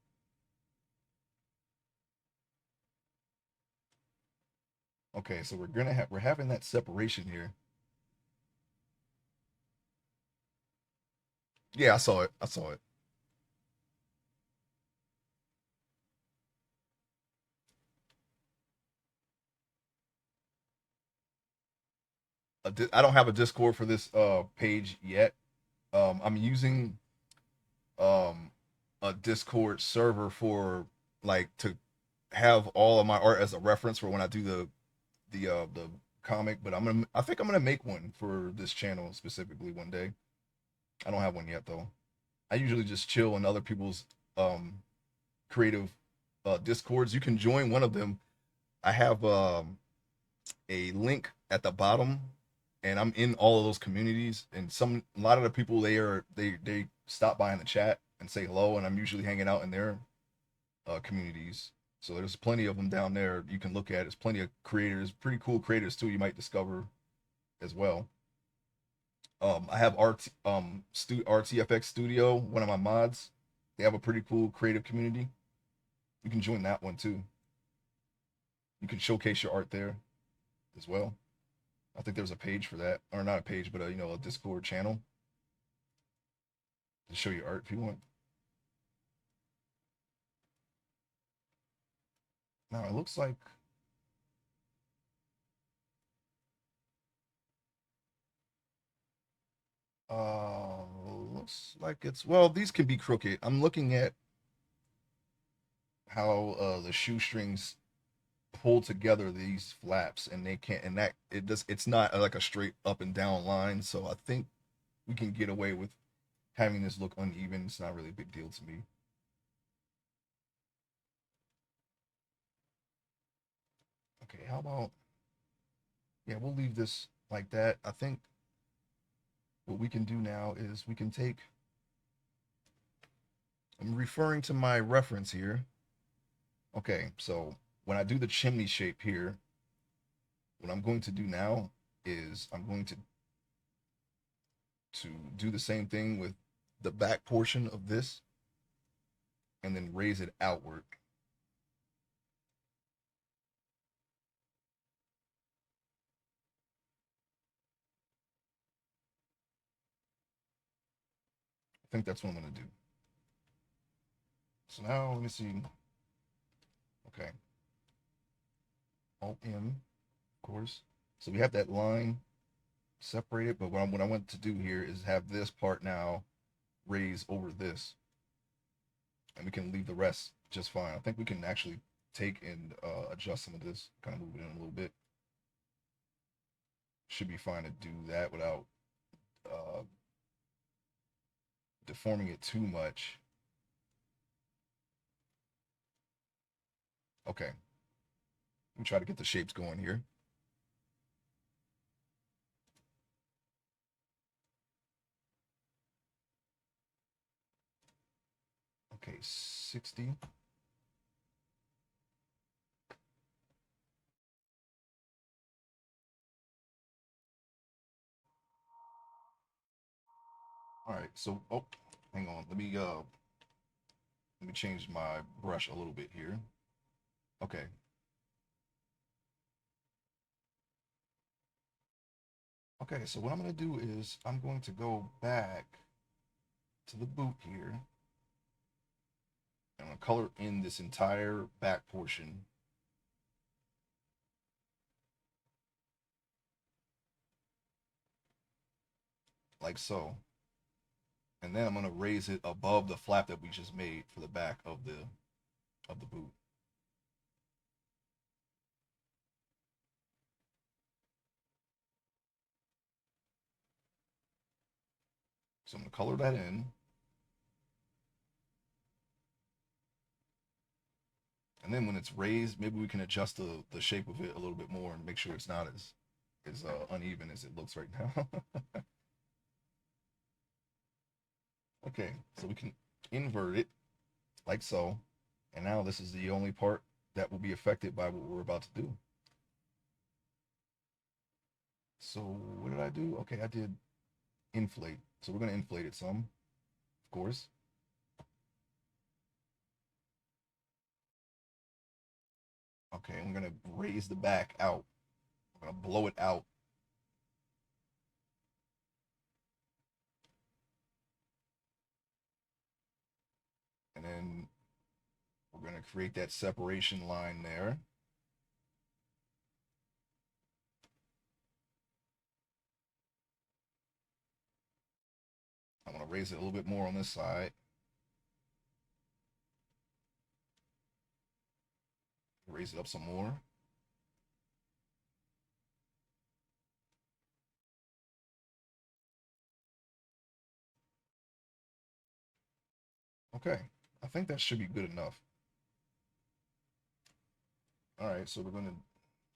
Okay, so we're having that separation here. Yeah, I saw it. I saw it. I don't have a Discord for this page yet. I'm using um a Discord server for like to have all of my art as a reference for when I do the comic, but I think I'm gonna make one for this channel specifically one day. I don't have one yet though. I usually just chill in other people's um creative discords. You can join one of them. I have a link at the bottom and I'm in all of those communities. And a lot of the people they stop by in the chat and say hello, and I'm usually hanging out in their communities. So there's plenty of them down there you can look at. There's plenty of creators, pretty cool creators too. You might discover as well. I have RTFX Studio, one of my mods. They have a pretty cool creative community. You can join that one too. You can showcase your art there as well. I think there's a page for that, or not a page, but a Discord channel to show your art if you want. Now it looks like looks like it's, well, these can be crooked. I'm looking at how the shoestrings pull together these flaps, and they can't, and that it's not like a straight up and down line. So I think we can get away with having this look uneven. It's not really a big deal to me. Okay, how about, yeah, we'll leave this like that. I think what we can do now is we can take, I'm referring to my reference here. Okay, so when I do the chimney shape here, what I'm going to do now is I'm going to do the same thing with the back portion of this and then raise it outward. I think that's what I'm going to do. So now let me see. Okay. Alt M, of course. So we have that line separated, but what I want to do here is have this part now raise over this, and we can leave the rest just fine. I think we can actually take and adjust some of this, kind of move it in a little bit. Should be fine to do that without uh, deforming it too much. Okay, let me try to get the shapes going here. Okay, 60. All right, so hang on. Let me change my brush a little bit here. Okay. Okay, so what I'm going to do is I'm going to go back to the boot here. I'm going to color in this entire back portion. Like so. And then I'm going to raise it above the flap that we just made for the back of the boot. So I'm going to color that in. And then when it's raised, maybe we can adjust the shape of it a little bit more and make sure it's not as uneven as it looks right now. Okay, so we can invert it like so. And now this is the only part that will be affected by what we're about to do. So what did I do? Okay, I did inflate. So we're going to inflate it some, of course. Okay, I'm going to raise the back out. I'm going to blow it out. And then we're going to create that separation line there. I'm going to raise it a little bit more on this side. Raise it up some more. Okay, I think that should be good enough. All right, so we're going to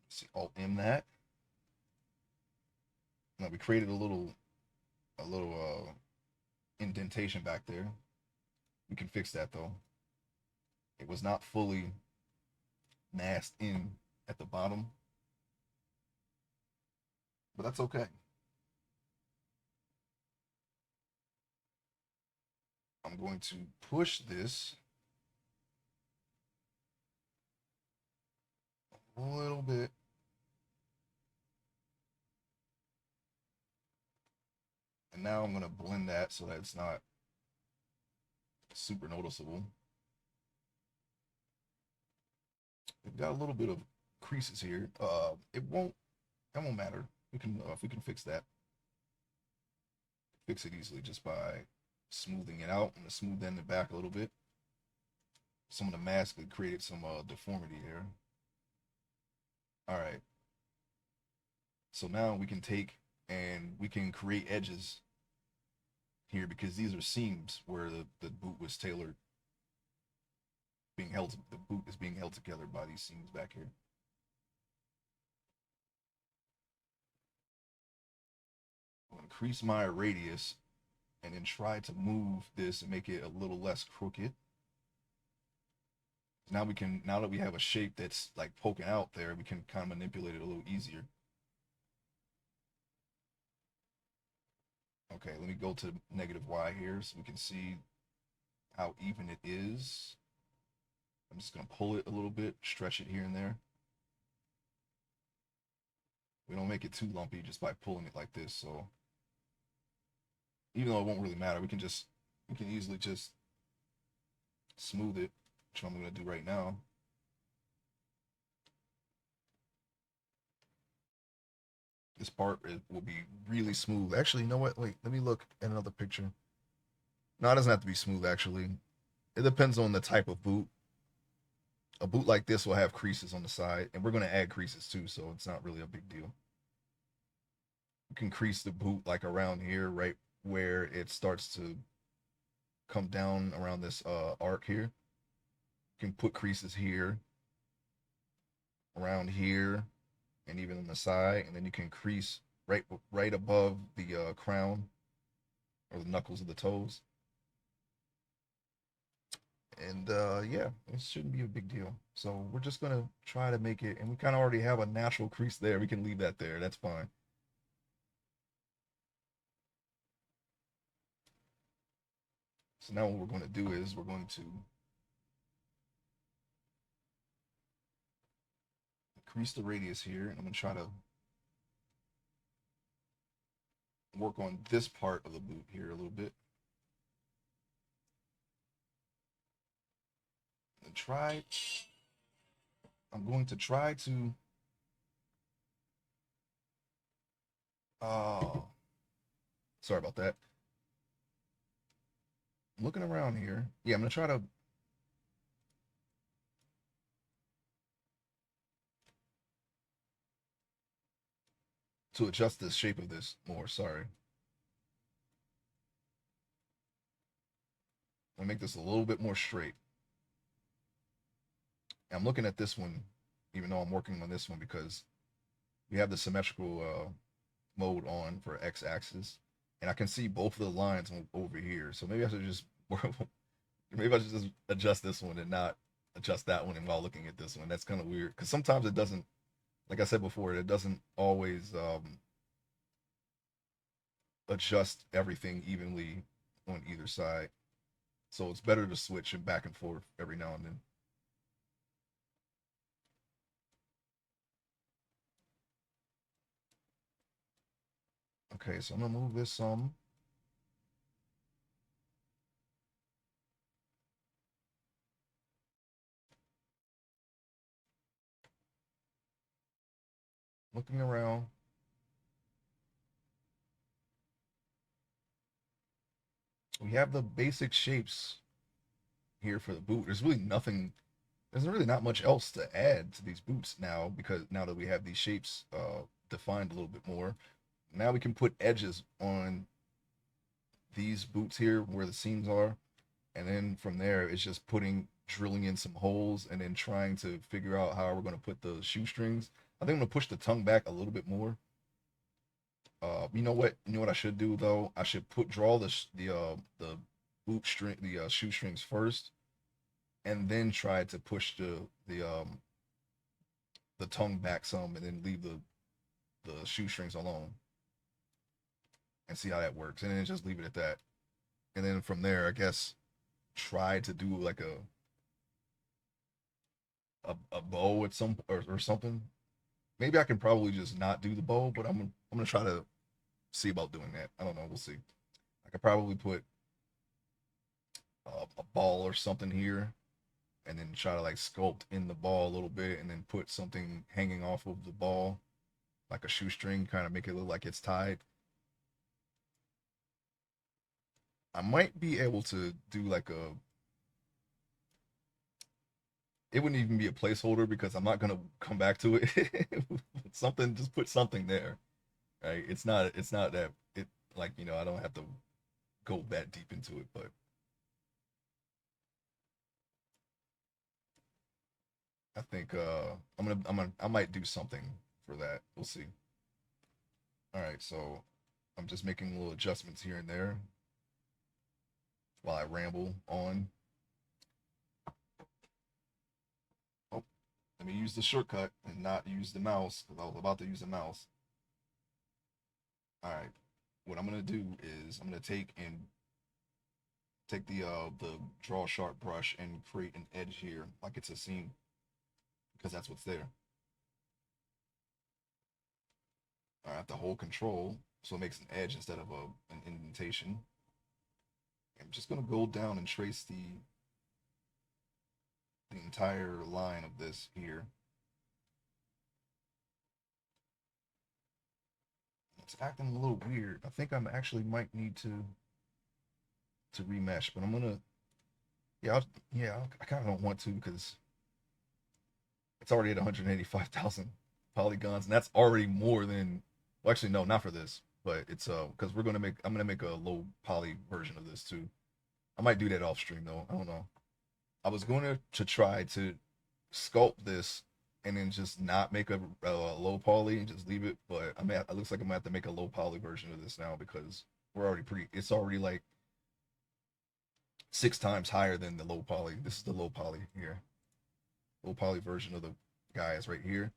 see Alt M that. Now we created a little indentation back there. We can fix that though. It was not fully masked in at the bottom, but that's okay. I'm going to push this a little bit. And now I'm going to blend that so that it's not super noticeable. We've got a little bit of creases here. That won't matter. We can if we can fix that. Fix it easily just by smoothing it out. I'm going to smooth that in the back a little bit. Some of the mask had created some deformity there. All right. So now we can take and we can create edges here because these are seams where the boot was tailored, being held. The boot is being held together by these seams back here. I'll increase my radius and then try to move this and make it a little less crooked. Now now that we have a shape that's like poking out there, we can kind of manipulate it a little easier. Okay, let me go to negative Y here so we can see how even it is. I'm just gonna pull it a little bit, stretch it here and there. We don't make it too lumpy just by pulling it like this, so even though it won't really matter, we can easily just smooth it, which I'm gonna do right now. This part will be really smooth. Actually, you know what? Wait, let me look at another picture. No, it doesn't have to be smooth, actually. It depends on the type of boot. A boot like this will have creases on the side, and we're going to add creases too, so it's not really a big deal. You can crease the boot like around here, right where it starts to come down around this arc here. You can put creases here, around here, and even on the side, and then you can crease right above the crown or the knuckles of the toes. And yeah, it shouldn't be a big deal. So we're just gonna try to make it, and we kind of already have a natural crease there. We can leave that there. That's fine. So now what we're going to do is we're going to increase the radius here, and I'm going to try to work on this part of the boot here a little bit. And I'm going to try to, oh, sorry about that. I'm looking around here. Yeah, I'm going to try to adjust the shape of this more. Sorry. I'm going to make this a little bit more straight. I'm looking at this one, even though I'm working on this one, because we have the symmetrical mode on for x-axis, and I can see both of the lines over here. So maybe I should just maybe I should just adjust this one and not adjust that one and while looking at this one. That's kind of weird because sometimes it doesn't, like I said before, it doesn't always adjust everything evenly on either side. So it's better to switch it back and forth every now and then. Okay, so I'm gonna move this some. Looking around. We have the basic shapes here for the boot. There's really not much else to add to these boots now because now that we have these shapes defined a little bit more, now we can put edges on these boots here where the seams are, and then from there it's just drilling in some holes and then trying to figure out how we're going to put the shoestrings. I think I'm going to push the tongue back a little bit more You know what? You know what I should do though? I should draw the boot string, the shoestrings first, and then try to push the tongue back some, and then leave the shoestrings alone, and see how that works, and then just leave it at that. And then from there, I guess try to do like a bow at some or something. Maybe I can probably just not do the bow, but I'm gonna try to see about doing that. I don't know. We'll see. I could probably put a ball or something here, and then try to like sculpt in the ball a little bit, and then put something hanging off of the ball, like a shoestring, kind of make it look like it's tied. I might be able to do like a. It wouldn't even be a placeholder because I'm not gonna come back to it. Something, just put something there, right? It's not that it like I don't have to go that deep into it, but I think I might do something for that. We'll see. All right, so I'm just making little adjustments here and there while I ramble on. Oh, let me use the shortcut and not use the mouse because I was about to use the mouse. All right, what I'm gonna do is I'm gonna take the draw sharp brush and create an edge here like it's a seam because that's what's there. I have to hold control so it makes an edge instead of an indentation. I'm just gonna go down and trace the entire line of this here. It's acting a little weird. I think I'm actually might need to remesh, but I'm gonna I kind of don't want to because it's already at 185,000 polygons, and that's already more than. Well, actually, no, not for this, but it's because I'm gonna make a low poly version of this too. I might do that off stream though. I don't know. I was going to try to sculpt this and then just not make a low poly and just leave it, but it looks like I'm gonna have to make a low poly version of this now because we're already pretty. It's already like 6 times higher than the low poly. This is the low poly here. Low poly version of the guy is right here.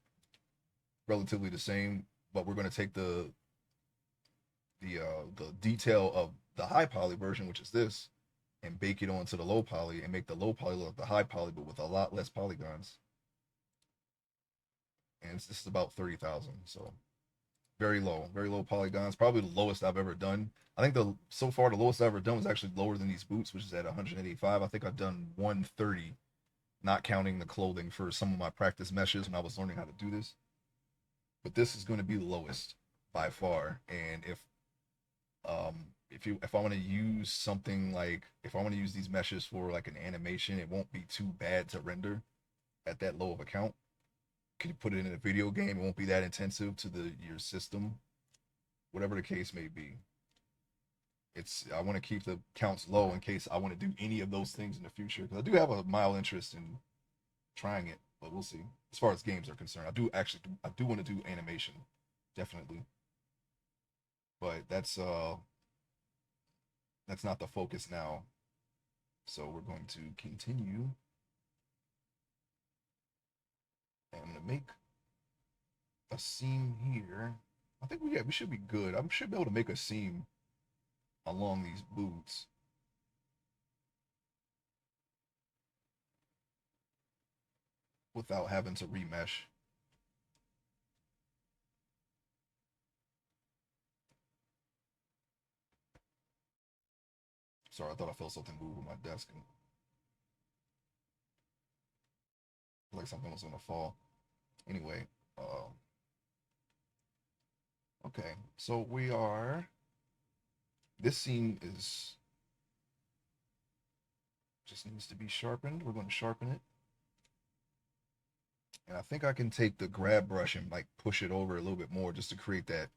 Relatively the same, but we're going to take the detail of the high poly version, which is this, and bake it onto the low poly and make the low poly look like the high poly, but with a lot less polygons. And this is about 30,000, so very low polygons. Probably the lowest I've ever done. I think the so far the lowest I've ever done was actually lower than these boots, which is at 185. I think I've done 130, not counting the clothing for some of my practice meshes when I was learning how to do this. But this is going to be the lowest by far. And if I want to use something like if I want to use these meshes for like an animation, it won't be too bad to render at that low of a count. Can you put it in a video game? It won't be that intensive to the your system, whatever the case may be. It's I want to keep the counts low in case I want to do any of those things in the future because I do have a mild interest in trying it, but we'll see. As far as games are concerned, I do want to do animation, definitely, but that's not the focus now. So we're going to continue, and I'm gonna make a seam here. I think we should be good. I should be able to make a seam along these boots without having to remesh. Sorry, I thought I felt something move on my desk and like something was gonna fall. Anyway, okay, so we are. This seam is just needs to be sharpened. We're going to sharpen it, and I think I can take the grab brush and like push it over a little bit more just to create that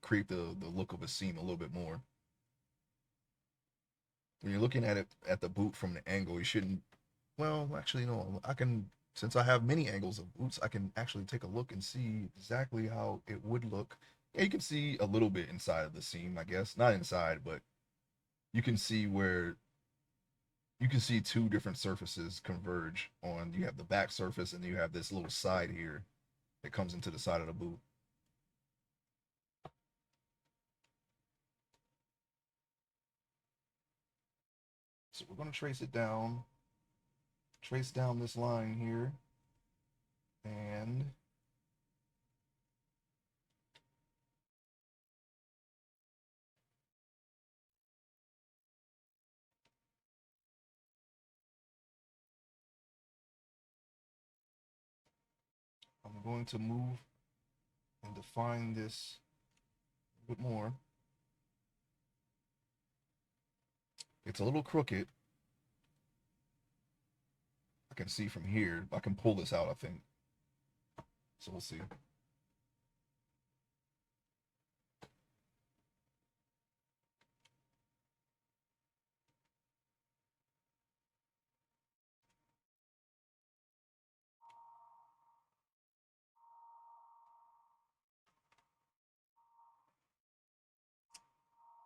create the look of a seam a little bit more. When you're looking at it at the boot from the angle, you shouldn't. Well, actually, no. I can since I have many angles of boots, I can actually take a look and see exactly how it would look. Yeah, you can see a little bit inside of the seam, I guess. Not inside, but you can see where you can see two different surfaces converge on. You have the back surface and you have this little side here that comes into the side of the boot. So we're going to trace down this line here, and I'm going to move and define this a bit more. It's a little crooked. I can see from here. I can pull this out, I think. So we'll see. I'm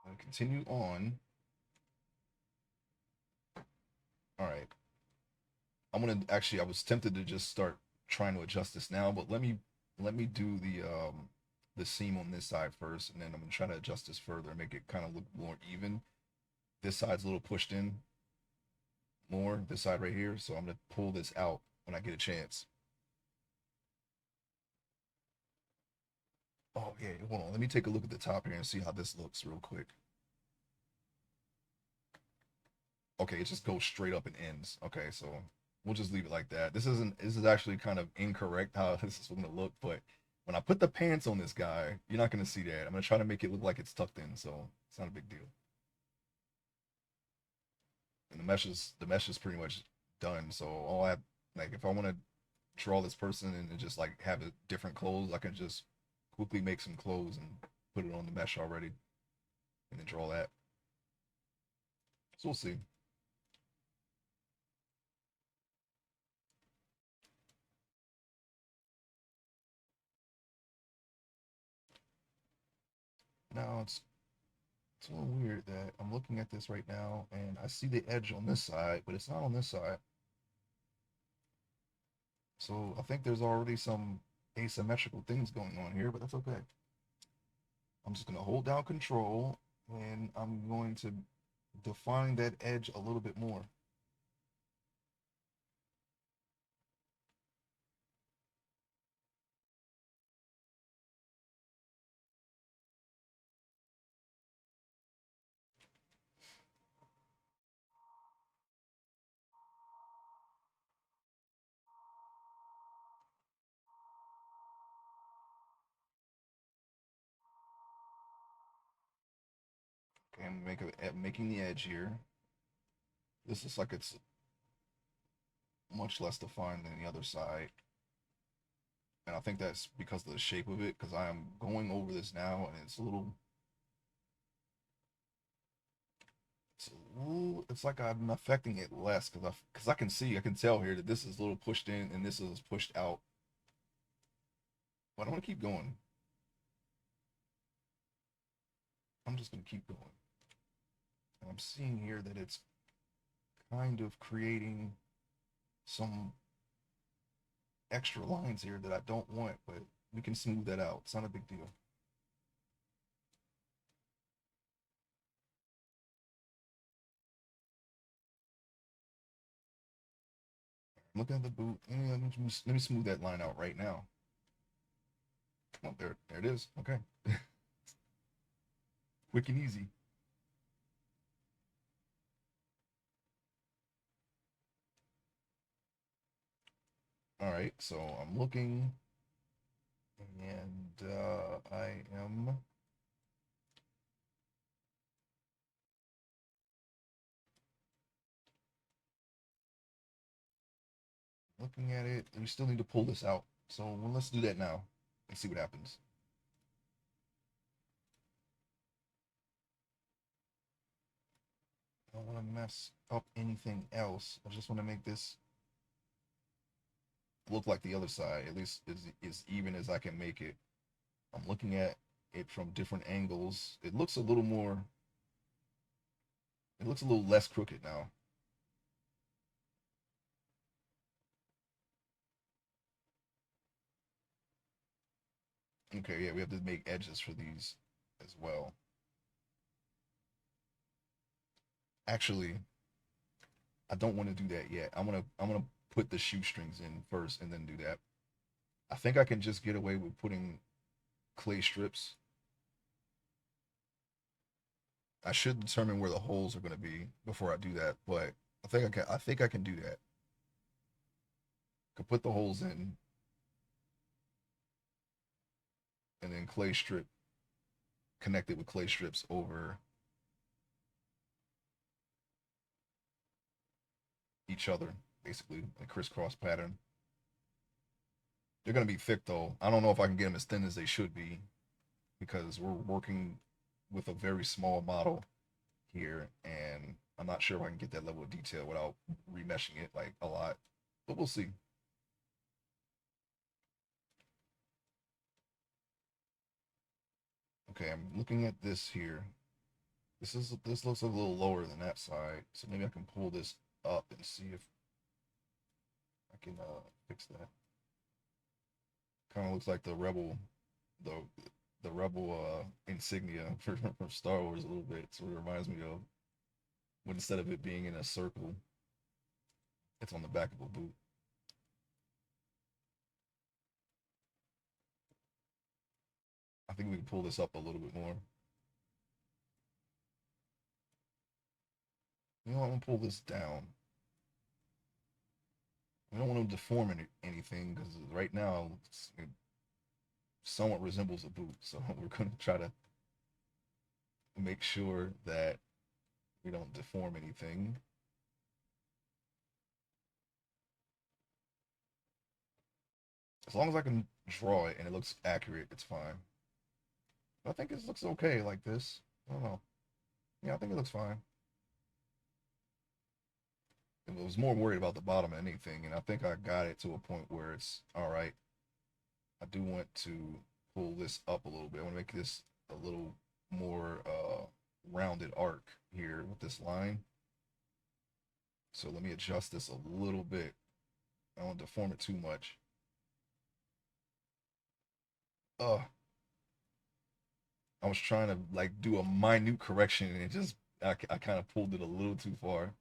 going to continue on. All right. I'm gonna actually. I was tempted to just start trying to adjust this now, but let me do the seam on this side first, and then I'm gonna try to adjust this further and make it kind of look more even. This side's a little pushed in more. This side right here, so I'm gonna pull this out when I get a chance. Oh yeah, hold on. Let me take a look at the top here and see how this looks real quick. Okay, it just goes straight up and ends. Okay, so we'll just leave it like that. This is actually kind of incorrect how this is going to look, but when I put the pants on this guy, you're not going to see that. I'm going to try to make it look like it's tucked in, so it's not a big deal. And the mesh is pretty much done. So all I have, like, if I want to draw this person and just like have a different clothes, I can just quickly make some clothes and put it on the mesh already, and then draw that. So we'll see. Now it's a little weird that I'm looking at this right now and I see the edge on this side, but it's not on this side. So I think there's already some asymmetrical things going on here, but that's okay. I'm just going to hold down control and I'm going to define that edge a little bit more. Okay, making the edge here. This looks like it's much less defined than the other side. And I think that's because of the shape of it, because I am going over this now and it's like I'm affecting it less because I can tell here that this is a little pushed in and this is pushed out. But I want to keep going. I'm just going to keep going. And I'm seeing here that it's kind of creating some extra lines here that I don't want, but we can smooth that out. It's not a big deal. I'm looking at the boot. Let me smooth that line out right now. Oh, there it is. Okay. Quick and easy. All right, so I'm looking, and I am looking at it. We still need to pull this out. So well, let's do that now and see what happens. I don't want to mess up anything else. I just want to make this look like the other side, at least as even as I can make it. I'm looking at it from different angles. It looks a little more, it looks a little less crooked now. Okay, yeah, we have to make edges for these as well. Actually, I don't want to do that yet. I'm gonna put the shoestrings in first and then do that. I think I can just get away with putting clay strips. I should determine where the holes are going to be before I do that, but I think I can. I think I can do that. Could put the holes in and then clay strip connected with clay strips over each other, basically a crisscross pattern. They're going to be thick though. I don't know if I can get them as thin as they should be because we're working with a very small model here, and I'm not sure if I can get that level of detail without remeshing it like a lot, but we'll see. Okay, I'm looking at this here. This looks a little lower than that side, so maybe I can pull this up and see if I can fix that. Kind of looks like the the rebel insignia from Star Wars a little bit. So it reminds me of, but instead of it being in a circle, it's on the back of a boot. I think we can pull this up a little bit more. You know, I'm gonna pull this down. We don't want to deform anything because right now it somewhat resembles a boot. So we're gonna try to make sure that we don't deform anything. As long as I can draw it and it looks accurate, it's fine. But I think it looks okay like this. I don't know. Yeah, I think it looks fine. I was more worried about the bottom than anything, and I think I got it to a point where it's all right. I do want to pull this up a little bit. I want to make this a little more rounded arc here with this line. So let me adjust this a little bit. I don't deform it too much. Uh, I was trying to like do a minute correction, and it just I kind of pulled it a little too far.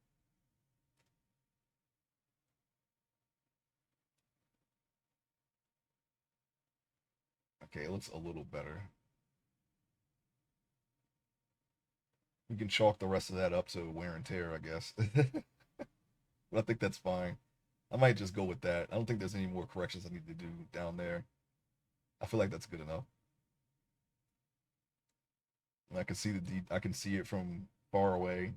Okay, it looks a little better. We can chalk the rest of that up to wear and tear, I guess. But I think that's fine. I might just go with that. I don't think there's any more corrections I need to do down there. I feel like that's good enough. And I can see I can see it from far away.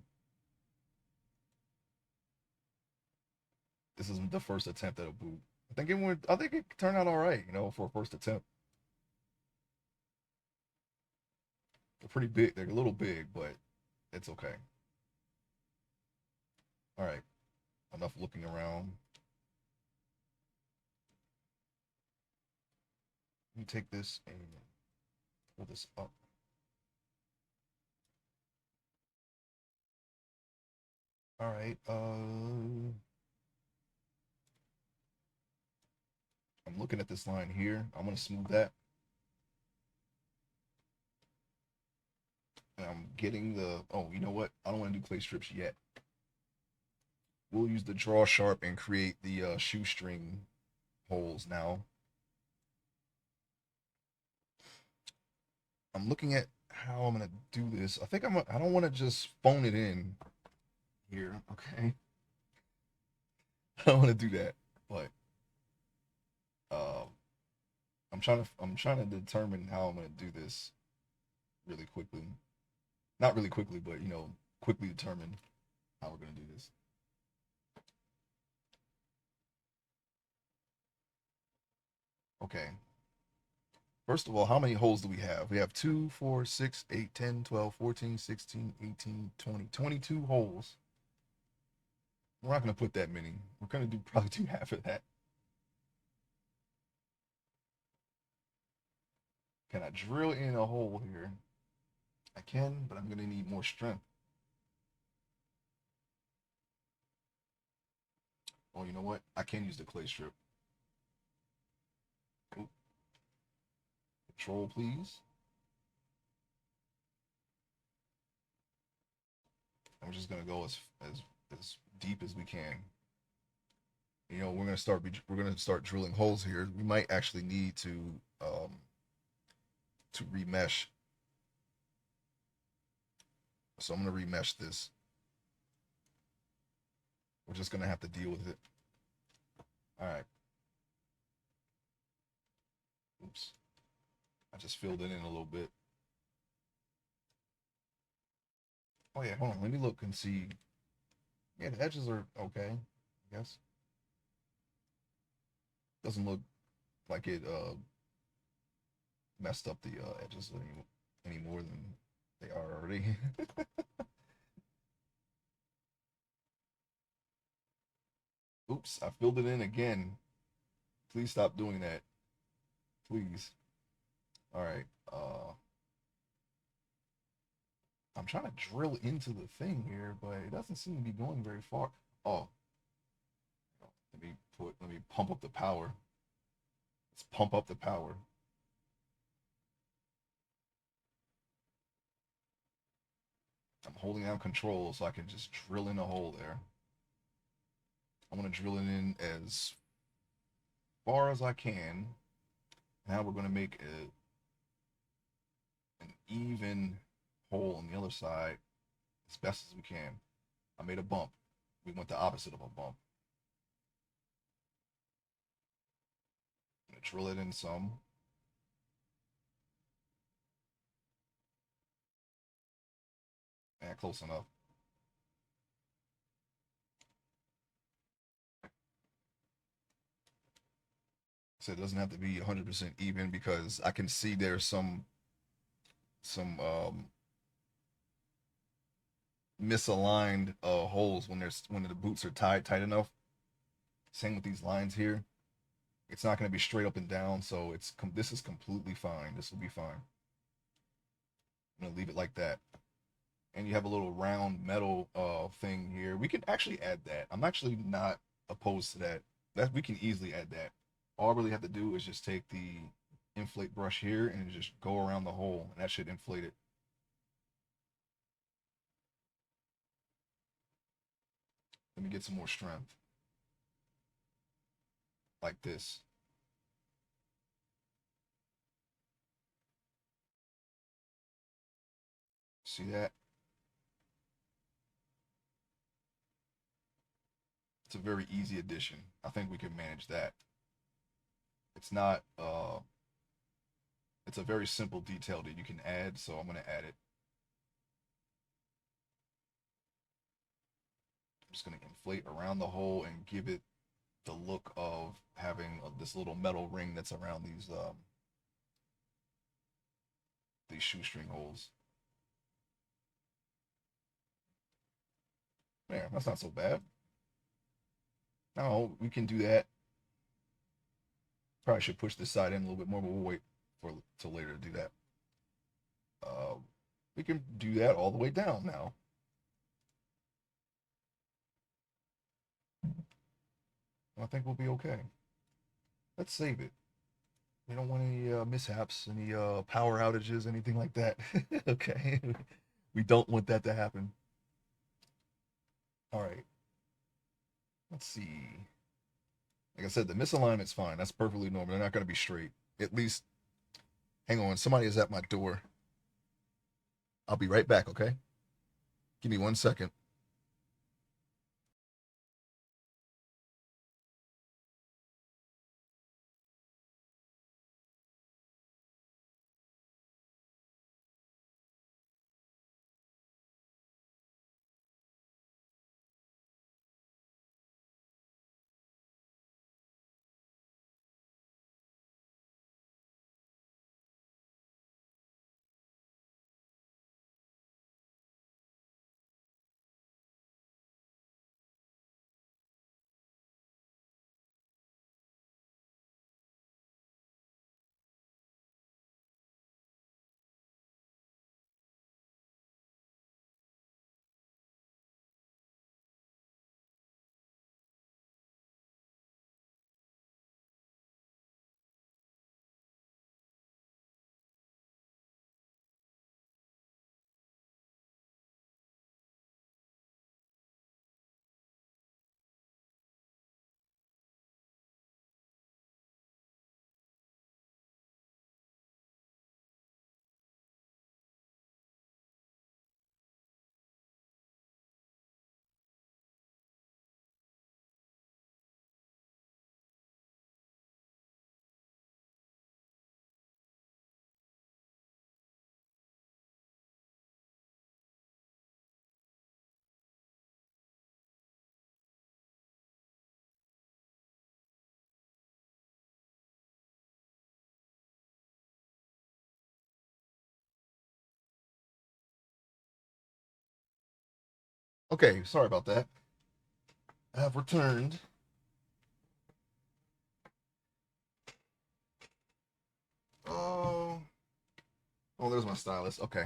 This is the first attempt at a boot. I think it turned out all right, for a first attempt. They're pretty big. They're a little big, but it's okay. All right. Enough looking around. Let me take this and pull this up. All right. I'm looking at this line here. I'm gonna smooth that. And I'm getting the. Oh, you know what? I don't want to do clay strips yet. We'll use the draw sharp and create the shoestring holes now. I'm looking at how I'm gonna do this. I think I don't want to just phone it in here. Okay. I don't want to do that, but um, I'm trying to determine how I'm gonna do this really quickly. Not really quickly, but quickly determine how we're gonna do this. Okay. First of all, how many holes do we have? We have 2, 4, 6, 8, 10, 12, 14, 16, 18, 20, 22 holes. We're not going to put that many. We're going to do probably do half of that. Can I drill in a hole here? I can, but I'm gonna need more strength. Oh, you know what? I can use the clay strip. Oop. Control, please. I'm just gonna go as deep as we can. You know, we're gonna start drilling holes here. We might actually need to remesh. So I'm gonna remesh this. We're just gonna have to deal with it. All right. Oops. I just filled it in a little bit. Oh yeah, hold on. Let me look and see. Yeah, the edges are okay, I guess. Doesn't look like it messed up the edges any more than they are already. Oops, I filled it in again. Please stop doing that. Please. All right. I'm trying to drill into the thing here, but it doesn't seem to be going very far. Oh, let me pump up the power. Let's pump up the power. I'm holding down control so I can just drill in a hole there. I want to drill it in as far as I can. Now we're going to make an even hole on the other side as best as we can. I made a bump. We went the opposite of a bump. I'm going to drill it in some. And close enough. So it doesn't have to be 100% even because I can see there's some misaligned holes when the boots are tight enough. Same with these lines here. It's not going to be straight up and down, so this is completely fine. This will be fine. I'm gonna leave it like that. And you have a little round metal thing here. We can actually add that. I'm actually not opposed to that. That we can easily add that. All I really have to do is just take the inflate brush here and just go around the hole, and that should inflate it. Let me get some more strength. Like this. See that? It's a very easy addition. I think we can manage that. It's not it's a very simple detail that you can add, so I'm gonna add it. I'm just gonna inflate around the hole and give it the look of having this little metal ring that's around these shoestring holes. Yeah, that's not so bad. No, we can do that. Probably should push this side in a little bit more, but we'll wait for till later to do that. Uh, we can do that all the way down now. I think we'll be okay. Let's save it. We don't want any mishaps, any power outages, anything like that. Okay. We don't want that to happen. All right. Let's see. Like I said, the misalignment's fine. That's perfectly normal. They're not going to be straight. At least, hang on. Somebody is at my door. I'll be right back, okay? Give me 1 second. Okay, sorry about that. I have returned. Oh, oh, there's my stylus. Okay.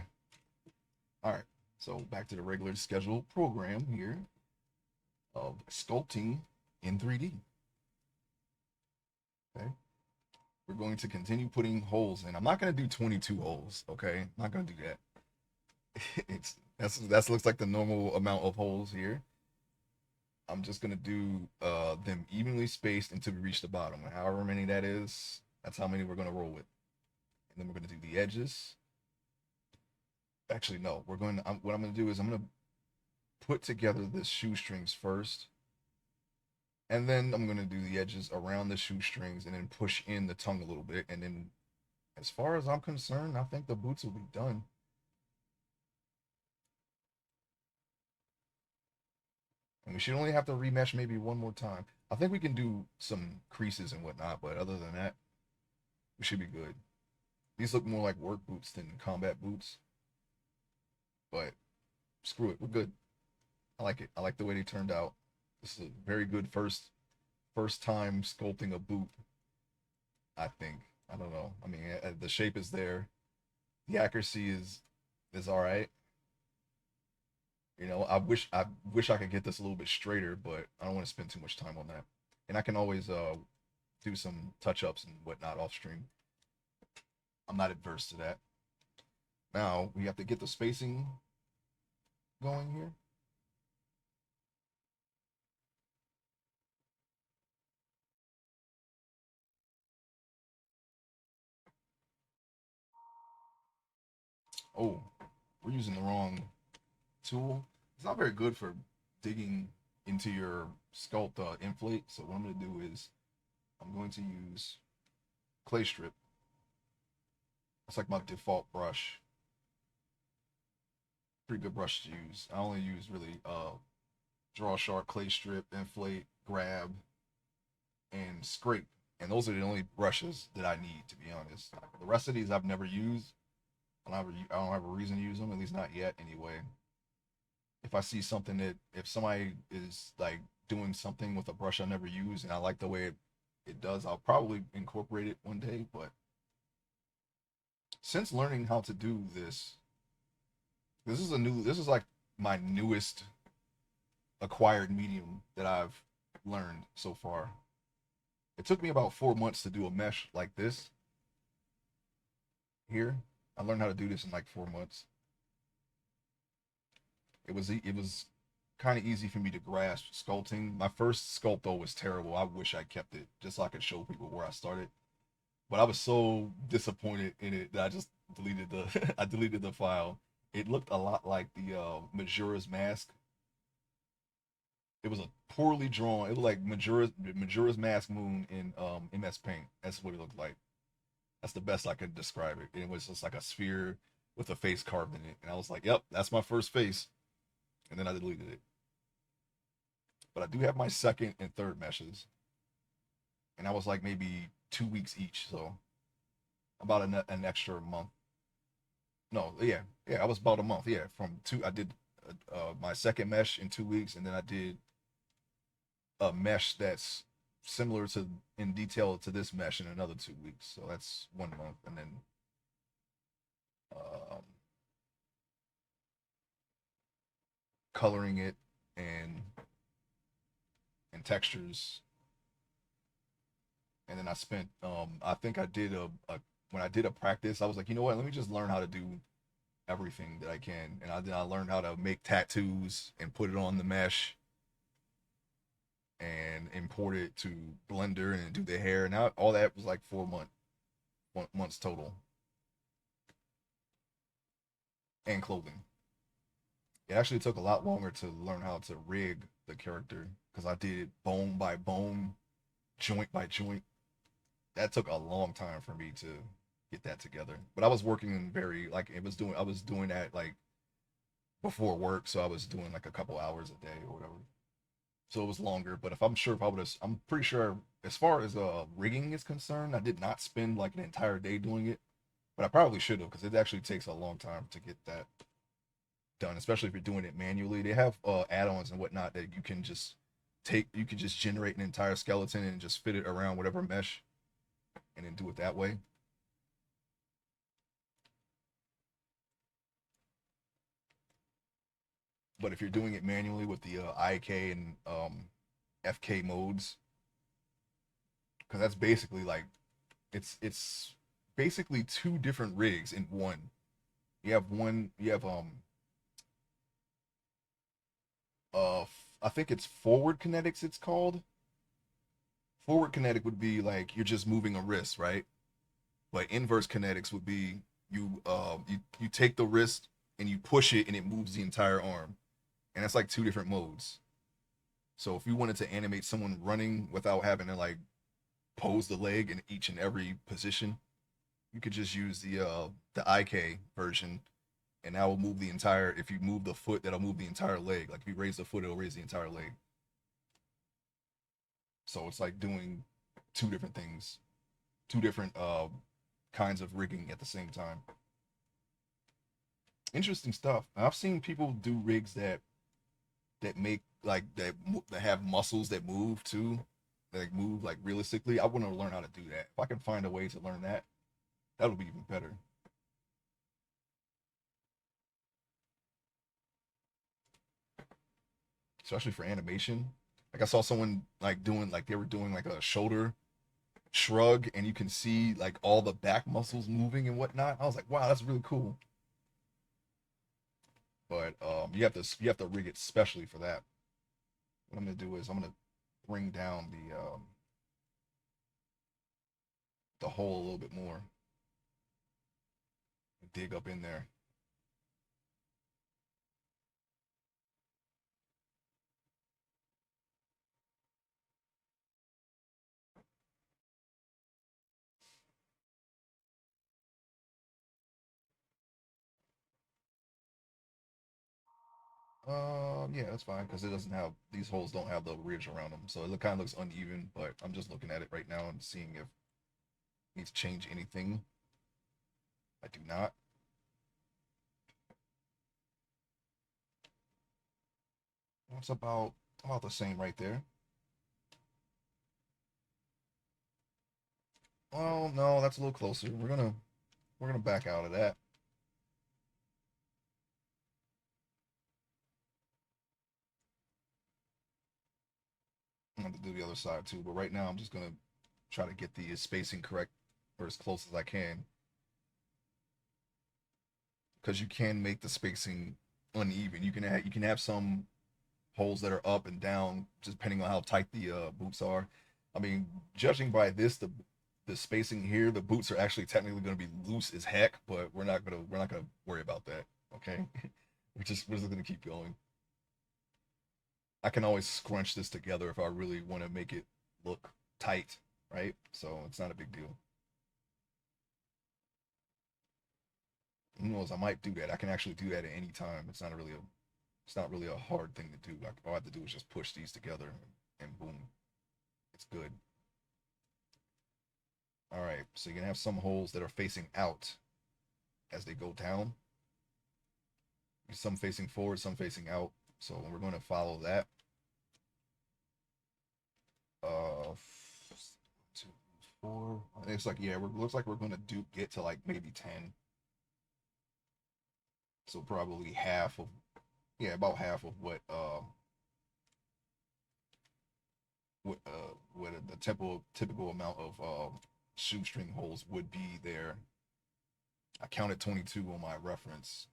All right. So back to the regular scheduled program here of sculpting in 3D. Okay. We're going to continue putting holes in. I'm not going to do 22 holes. Okay. I'm not going to do that. That looks like the normal amount of holes here. I'm just gonna do them evenly spaced until we reach the bottom. However many that is, that's how many we're gonna roll with. And then we're gonna do the edges. Actually, no. What I'm gonna do is I'm gonna put together the shoestrings first, and then I'm gonna do the edges around the shoestrings, and then push in the tongue a little bit. And then, as far as I'm concerned, I think the boots will be done. And we should only have to remesh maybe one more time. I think we can do some creases and whatnot, but other than that, we should be good. These look more like work boots than combat boots, but screw it, we're good. I like it. I like the way they turned out. This is a very good first time sculpting a boot. I think. I don't know. I mean, the shape is there. The accuracy is all right. You know, I wish I could get this a little bit straighter, but I don't want to spend too much time on that. And I can always do some touch ups and whatnot off stream. I'm not adverse to that. Now we have to get the spacing going here. Oh, we're using the wrong tool. It's not very good for digging into your sculpt inflate. So what I'm going to do is I'm going to use clay strip. It's like my default brush. Pretty good brush to use. I only use really draw sharp, clay strip, inflate, grab, and scrape. And those are the only brushes that I need, to be honest. The rest of these I've never used. I don't have a reason to use them, at least not yet anyway. If I see something that if somebody is like doing something with a brush I never used and I like the way it does, I'll probably incorporate it one day. But since learning how to do this, this is like my newest acquired medium that I've learned so far. It took me about 4 months to do a mesh like this here. I learned how to do this in like 4 months. It was kind of easy for me to grasp sculpting. My first sculpt though was terrible. I wish I kept it just so I could show people where I started. But I was so disappointed in it that I just deleted the I deleted the file. It looked a lot like the Majora's Mask. It was a poorly drawn. It looked like Majora's Mask Moon in MS Paint. That's what it looked like. That's the best I could describe it. And it was just like a sphere with a face carved in it. And I was like, "Yep, that's my first face." And then I deleted it. But I do have my second and third meshes, and I was like maybe 2 weeks each, so about an extra month. No, yeah, yeah, I was about a month. Yeah, from two, I did my second mesh in 2 weeks, and then I did a mesh that's similar to in detail to this mesh in another 2 weeks. So that's 1 month, and then um, coloring it and textures, and then I spent I think I did a when I did a practice, I was like, you know what, let me just learn how to do everything that I can. And I learned how to make tattoos and put it on the mesh and import it to Blender and do the hair. Now all that was like 4 months total, and clothing. It actually took a lot longer to learn how to rig the character because I did bone by bone, joint by joint. That took a long time for me to get that together. But I was working in very like it was doing I was doing that like before work, so I was doing like a couple hours a day or whatever. So it was longer. But if I would have, I'm pretty sure as far as rigging is concerned, I did not spend like an entire day doing it, but I probably should have because it actually takes a long time to get that. done, especially if you're doing it manually. They have add-ons and whatnot that you can just take. You can just generate an entire skeleton and just fit it around whatever mesh, and then do it that way. But if you're doing it manually with the IK and FK modes, because that's basically like it's basically two different rigs in one. You have one. You have I think it's forward kinetics. It's called forward kinetic would be like you're just moving a wrist, right? But inverse kinetics would be you take the wrist and you push it and it moves the entire arm, and that's like two different modes. So if you wanted to animate someone running without having to like pose the leg in each and every position, you could just use the IK version, and that will move the entire. If you move the foot, that'll move the entire leg. Like if you raise the foot, it'll raise the entire leg. So it's like doing two different things, two different kinds of rigging at the same time. Interesting stuff. I've seen people do rigs that make like that have muscles that move too, that like move like realistically. I want to learn how to do that. If I can find a way to learn that, that'll be even better. Especially for animation. Like I saw someone like doing like they were doing like a shoulder shrug, and you can see like all the back muscles moving and whatnot. I was like, wow, that's really cool. But you have to rig it specially for that. What I'm gonna do is I'm gonna bring down the hole a little bit more, dig up in there. Yeah, that's fine because it doesn't have these holes don't have the ridge around them, so it kind of looks uneven. But I'm just looking at it right now and seeing if it needs to change anything. I do not. It's about the same right there. Oh no, that's a little closer. We're gonna back out of that. I'm gonna have to do the other side too, but right now I'm just gonna try to get the spacing correct or as close as I can because you can make the spacing uneven. You can have some holes that are up and down just depending on how tight the boots are. I mean, judging by this, the spacing here, the boots are actually technically going to be loose as heck, but we're not gonna worry about that. Okay, we're just gonna keep going. I can always scrunch this together if I really want to make it look tight, right? So it's not a big deal. Who knows? I might do that. I can actually do that at any time. It's not really a hard thing to do. Like all I have to do is just push these together, and boom, it's good. All right, so you're gonna have some holes that are facing out as they go down. Some facing forward, some facing out. So we're going to follow that. Two, four. It's like yeah, looks like we're gonna do get to like maybe 10. So probably half of yeah, about half of what the typical amount of shoestring holes would be there. I counted 22 on my reference.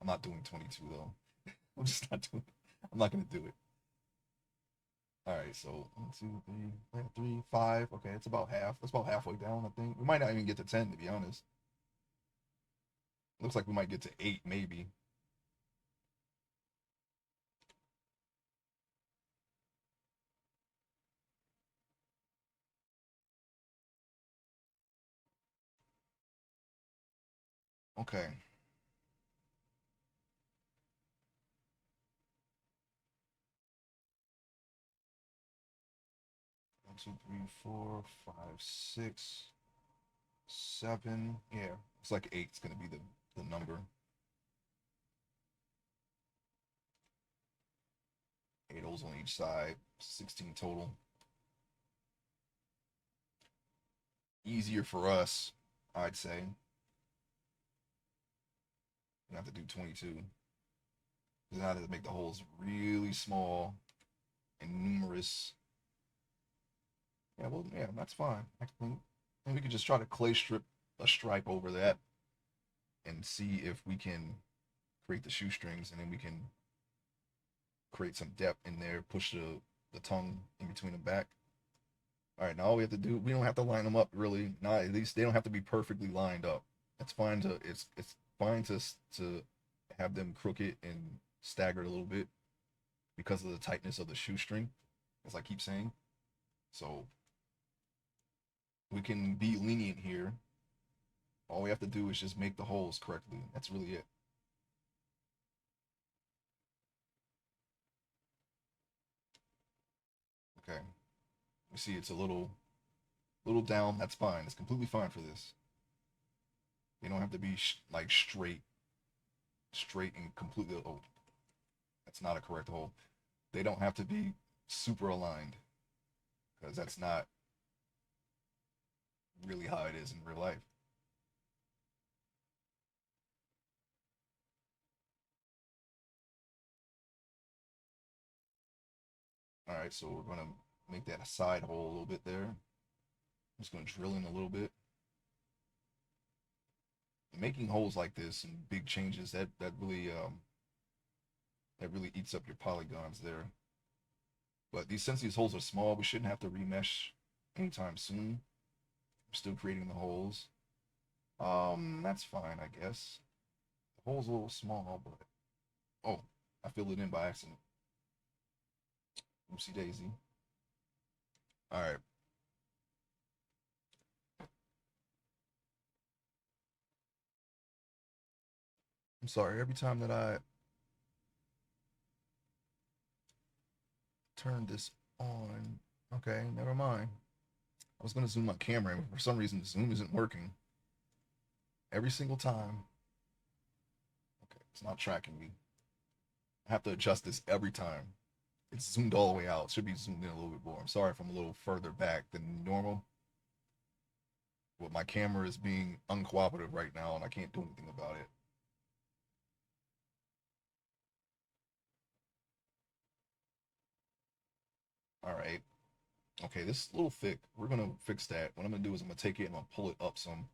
I'm not doing 22 though. I'm just not doing. I'm not gonna do it. All right, so one, two, three, 5. Okay, it's about half. That's about halfway down. I think we might not even get to 10 to be honest. Looks like we might get to 8 maybe. Okay. 1, 2, 3, 4, 5, 6, 7. Yeah, it's like 8's gonna be the number. 8 holes on each side, 16 total. Easier for us, I'd say. You have to do 22. Because now to make the holes really small and numerous. Yeah, well, yeah, that's fine. And we could just try to clay strip a stripe over that and see if we can create the shoestrings, and then we can create some depth in there, push the tongue in between the back. All right, now all we have to do, we don't have to line them up really. Not at least they don't have to be perfectly lined up. It's fine to it's fine to have them crooked and staggered a little bit because of the tightness of the shoestring, as I keep saying. So we can be lenient here. All we have to do is just make the holes correctly. That's really it. Okay. You see it's a little down. That's fine. It's completely fine for this. They don't have to be like straight and completely. Oh, that's not a correct hole. They don't have to be super aligned because that's not really how it is in real life. All right, so we're gonna make that a side hole a little bit there. I'm just gonna drill in a little bit. Making holes like this and big changes that really eats up your polygons there. But since these holes are small, we shouldn't have to remesh anytime soon. I'm still creating the holes. That's fine, I guess. The hole's a little small, but oh, I filled it in by accident. Oopsie daisy. All right. I'm sorry. Every time that I turn this on, okay, never mind. I was gonna zoom my camera, and for some reason, the zoom isn't working. Every single time. Okay, it's not tracking me. I have to adjust this every time. It's zoomed all the way out. It should be zoomed in a little bit more. I'm sorry if I'm a little further back than normal. But my camera is being uncooperative right now, and I can't do anything about it. All right. Okay, this is a little thick. We're gonna fix that. What I'm gonna do is I'm gonna take it and I'm gonna pull it up some.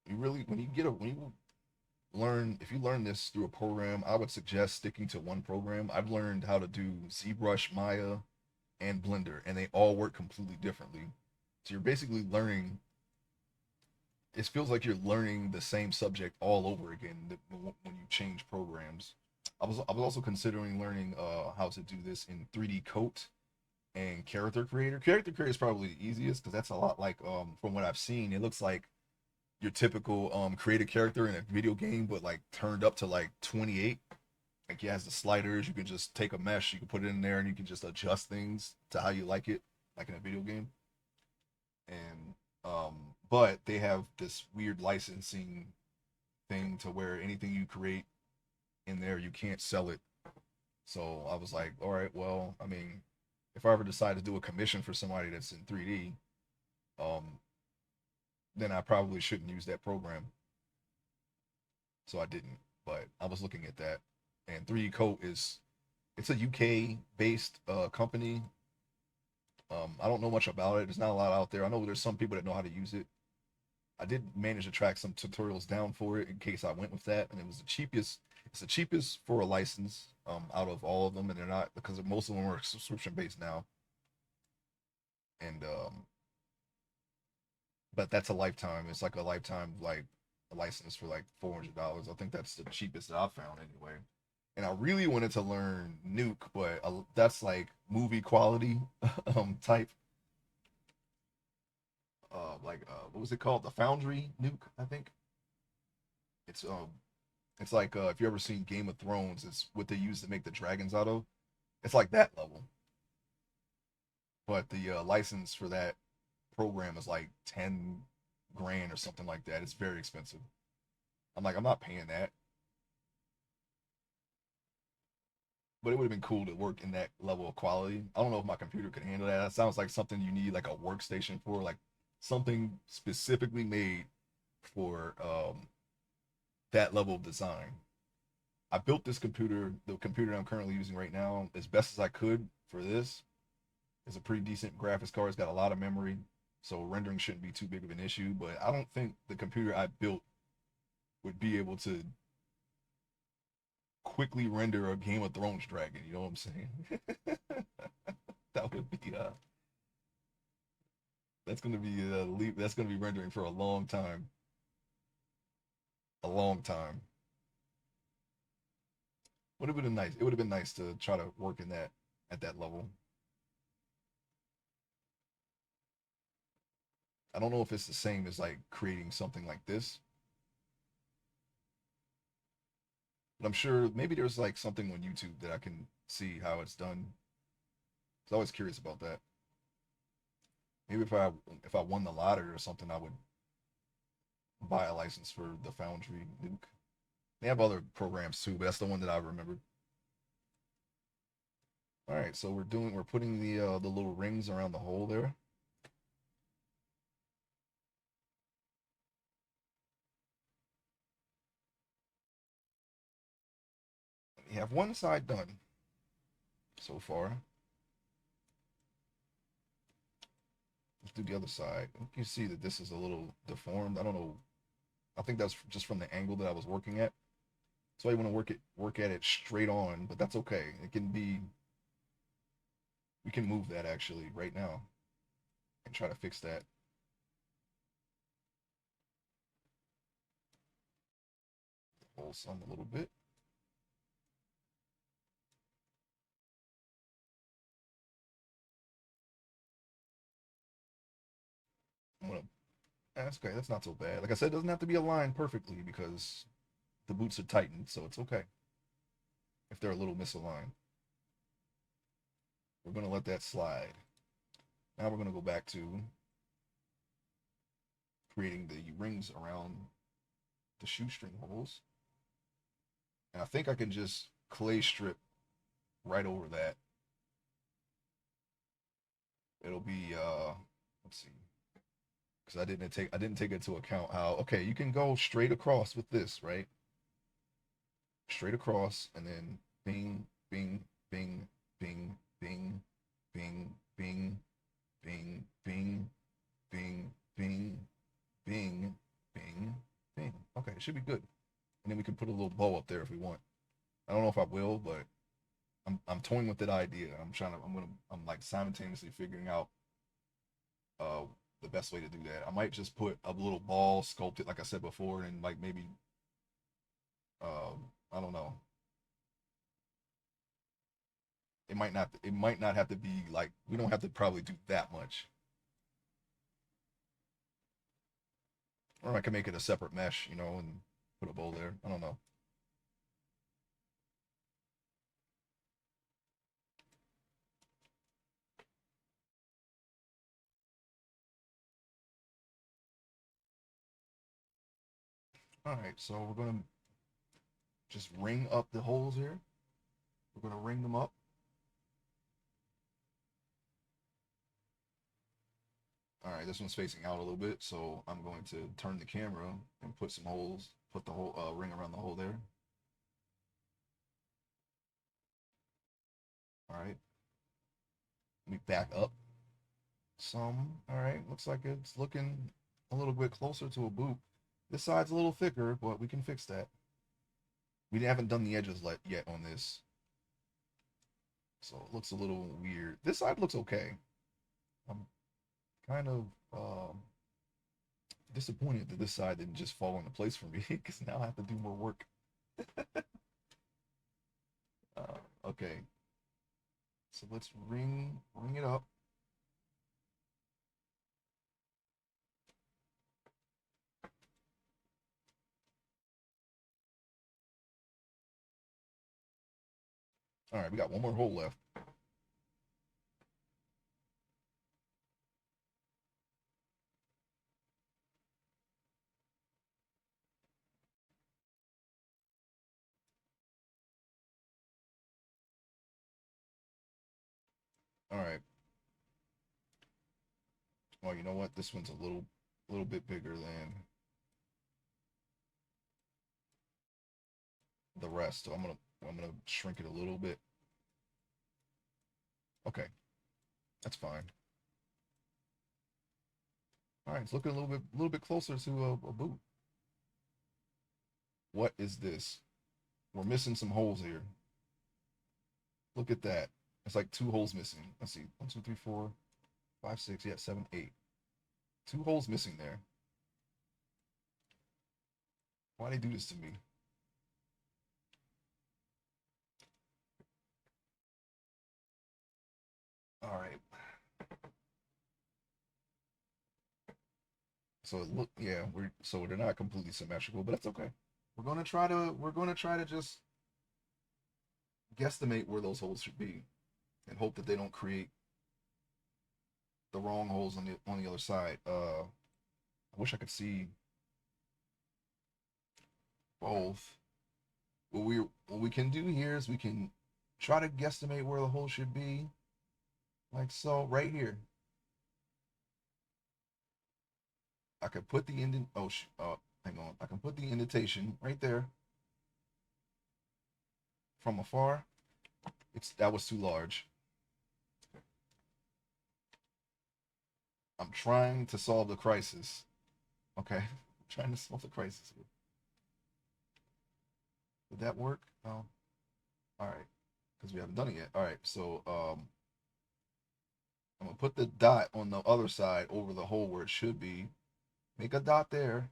You really, when you learn, if you learn this through a program, I would suggest sticking to one program. I've learned how to do ZBrush, Maya, and Blender, and they all work completely differently. So you're basically learning. It feels like you're learning the same subject all over again when you change programs. I was also considering learning how to do this in 3D Coat and Character Creator. Character Creator is probably the easiest because that's a lot like from what I've seen, it looks like your typical create a character in a video game, but like turned up to like 28. Like it has the sliders. You can just take a mesh, you can put it in there, and you can just adjust things to how you like it, like in a video game. And but they have this weird licensing thing to where anything you create in there, you can't sell it. So I was like, all right, well, I mean, if I ever decide to do a commission for somebody that's in 3D, um, then I probably shouldn't use that program. So I didn't. But I was looking at that, and 3D Coat is it's a UK based company. I don't know much about it. There's not a lot out there. I know there's some people that know how to use it. I did manage to track some tutorials down for it in case I went with that, and it was the cheapest. It's the cheapest for a license out of all of them, and they're not because most of them are subscription based now. And but that's a lifetime. It's like a lifetime like a license for like $400. I think that's the cheapest that I've found anyway. And I really wanted to learn Nuke, but that's like movie quality type. What was it called? The Foundry Nuke, I think. It's it's like if you ever seen Game of Thrones, it's what they use to make the dragons out of. It's like that level, but the license for that program is like 10 grand or something like that. It's very expensive. I'm like, I'm not paying that. But it would have been cool to work in that level of quality. I don't know if my computer could handle that. That sounds like something you need like a workstation for, like something specifically made for that level of design. I built this computer, the computer I'm currently using right now, as best as I could for this. It's a pretty decent graphics card. It's got a lot of memory, so rendering shouldn't be too big of an issue. But I don't think the computer I built would be able to quickly render a Game of Thrones dragon. You know what I'm saying? That would be that's gonna be that's gonna be rendering for a long time, a long time. Would have been nice. It would have been nice to try to work in that at that level. I don't know if it's the same as like creating something like this, but I'm sure maybe there's like something on YouTube that I can see how it's done. I was always curious about that. Maybe if I won the lottery or something, I would buy a license for the Foundry Nuke. They have other programs too, but that's the one that I remember. All right, so we're putting the little rings around the hole there. We have one side done so far. Let's do the other side. You can see that this is a little deformed. I don't know. I think that's just from the angle that I was working at. So I want to work at it straight on, but that's okay. It can be. We can move that actually right now and try to fix that. Hold some a little bit. I'm gonna. That's okay. That's not so bad. Like I said, it doesn't have to be aligned perfectly because the boots are tightened, so it's okay if they're a little misaligned. We're gonna let that slide. Now we're gonna go back to creating the rings around the shoestring holes. And I think I can just clay strip right over that. It'll be let's see. Because I didn't take into account how okay, you can go straight across with this, right? Straight across and then bing, bing, bing, bing, bing, bing, bing, bing, bing, bing, bing, bing, bing, bing. Okay, it should be good. And then we can put a little bow up there if we want. I don't know if I will, but I'm toying with that idea. I'm like simultaneously figuring out uh the best way to do that. I might just put a little ball sculpted, like I said before, and like maybe I don't know. It might not have to be like we don't have to probably do that much. Or I can make it a separate mesh, and put a bow there. I don't know. All right, so we're gonna just ring up the holes here. We're gonna ring them up. All right, this one's facing out a little bit, so I'm going to turn the camera and put some holes, put the whole ring around the hole there. All right, let me back up some. All right, looks like it's looking a little bit closer to a boot. This side's a little thicker, but we can fix that. We haven't done the edges yet on this, so it looks a little weird. This side looks okay. I'm kind of disappointed that this side didn't just fall into place for me because now I have to do more work. Okay, so let's ring it up. All right, we got one more hole left. All right. Well, you know what? This one's a little bit bigger than the rest. So I'm gonna shrink it a little bit. Okay, that's fine. All right, it's looking a little bit closer to a boot. What is this? We're missing some holes here. Look at that. It's like two holes missing. Let's see. One, two, three, four, five, six. Yeah, seven, eight. Two holes missing there. Why they do this to me? All right. So it look, yeah, they're not completely symmetrical, but that's okay. We're gonna try to just guesstimate where those holes should be, and hope that they don't create the wrong holes on the other side. I wish I could see both. What we can do here is we can try to guesstimate where the hole should be, like so, right here. I could put the indent. Hang on. I can put the indentation right there from afar. That was too large. I'm trying to solve the crisis. Okay, I'm trying to solve the crisis here. Did that work? No. All right, because we haven't done it yet. All right, so I'm gonna put the dot on the other side over the hole where it should be. Make a dot there.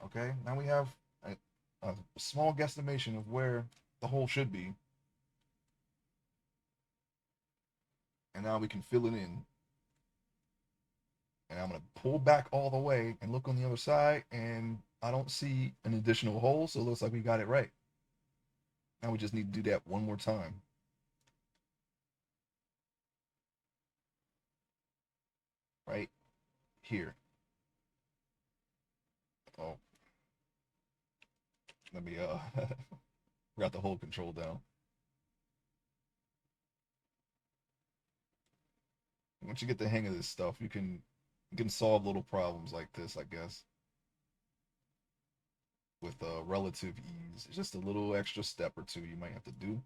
Okay, now we have a small guesstimation of where the hole should be. And now we can fill it in. And I'm going to pull back all the way and look on the other side, and I don't see an additional hole, so it looks like we got it right. Now we just need to do that one more time. Right here. Oh, let me got the hole control down. Once you get the hang of this stuff, you can solve little problems like this, I guess, with relative ease. It's just a little extra step or two you might have to do.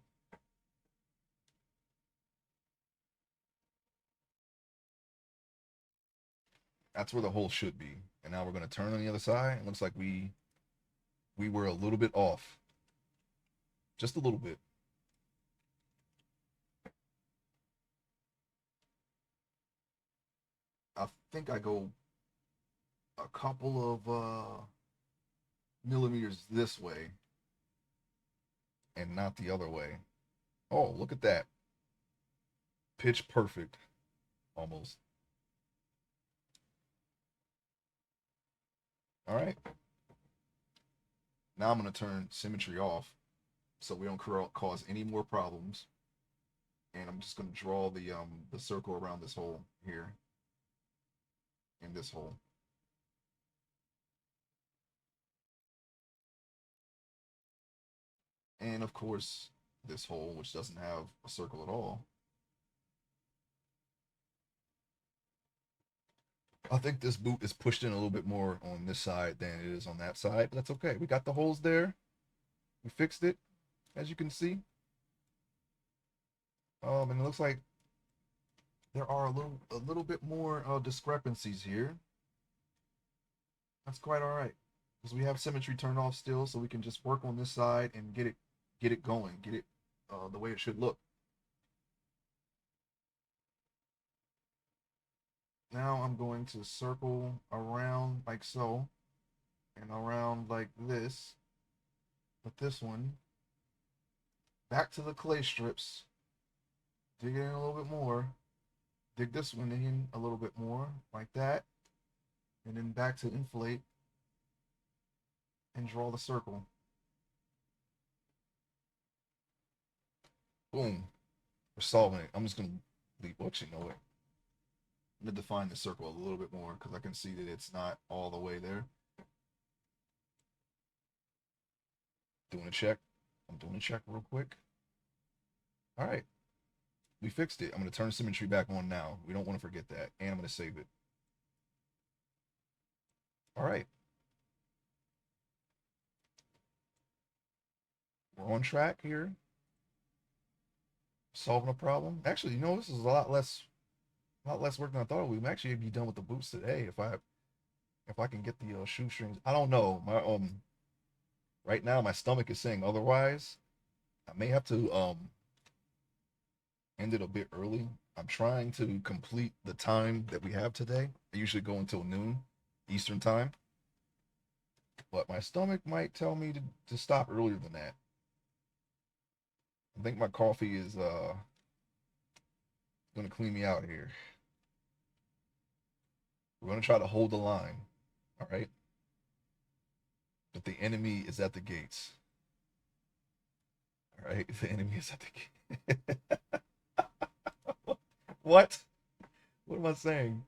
That's where the hole should be. And now we're going to turn on the other side. It looks like we were a little bit off. Just a little bit. I think I go a couple of millimeters this way and not the other way. Oh, look at that. Pitch perfect. Almost. All right. Now I'm going to turn symmetry off so we don't cause any more problems. And I'm just going to draw the circle around this hole here in this hole. And of course, this hole, which doesn't have a circle at all. I think this boot is pushed in a little bit more on this side than it is on that side, but that's okay. We got the holes there. We fixed it, as you can see. And it looks like there are a little bit more discrepancies here. That's quite all right, because we have symmetry turned off still, so we can just work on this side and get it going, get it the way it should look. Now I'm going to circle around like so, and around like this. But this one, back to the clay strips. Dig it in a little bit more. Dig this one in a little bit more, like that. And then back to inflate and draw the circle. Boom. We're solving it. I'm just going to leave. What you know it. I'm going to define the circle a little bit more because I can see that it's not all the way there. Doing a check. I'm doing a check real quick. All right, we fixed it. I'm going to turn symmetry back on now. We don't want to forget that. And I'm going to save it. All right. We're on track here. Solving a problem. Actually, this is a lot less work than I thought. We might actually be done with the boots today if I can get the shoestrings. I don't know. My right now my stomach is saying otherwise. I may have to end it a bit early. I'm trying to complete the time that we have today. I usually go until noon Eastern time, but my stomach might tell me to stop earlier than that. I think my coffee is gonna clean me out here. We're gonna try to hold the line, all right? But the enemy is at the gates. All right, the enemy is at the gate. What? What am I saying?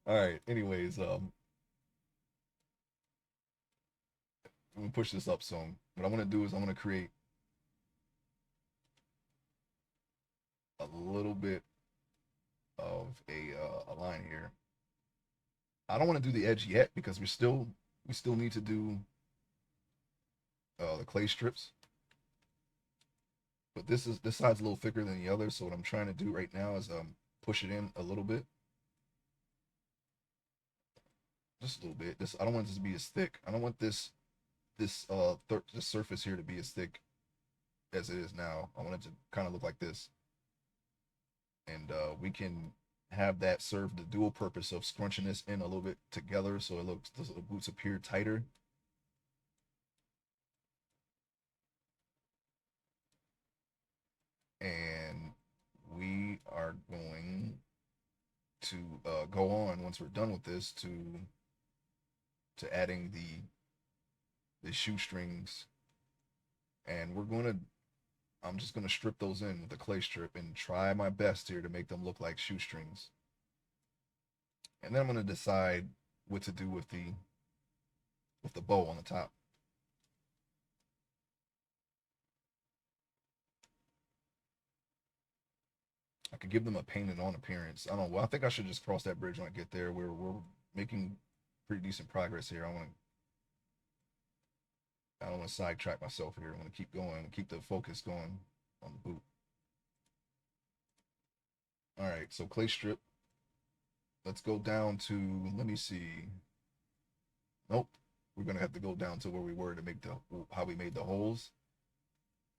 All right. Anyways, I'm gonna push this up some. What I'm gonna do is I'm gonna create a little bit of a line here. I don't want to do the edge yet because we still need to do the clay strips. But this side's a little thicker than the other, so what I'm trying to do right now is push it in a little bit. Just a little bit. I don't want this to be as thick. I don't want this surface here to be as thick as it is now. I want it to kind of look like this. And we can have that serve the dual purpose of scrunching this in a little bit together so the boots appear tighter. And we are going to go on once we're done with this to adding the shoestrings, and I'm just gonna strip those in with the clay strip and try my best here to make them look like shoestrings. And then I'm gonna decide what to do with the bow on the top. I could give them a painted on appearance. I don't know. Well, I think I should just cross that bridge when I get there. We're making pretty decent progress here. I don't want to sidetrack myself here. I want to keep going, keep the focus going on the boot. All right, so clay strip. Let's go down to, let me see. Nope. We're gonna have to go down to where we were to make how we made the holes,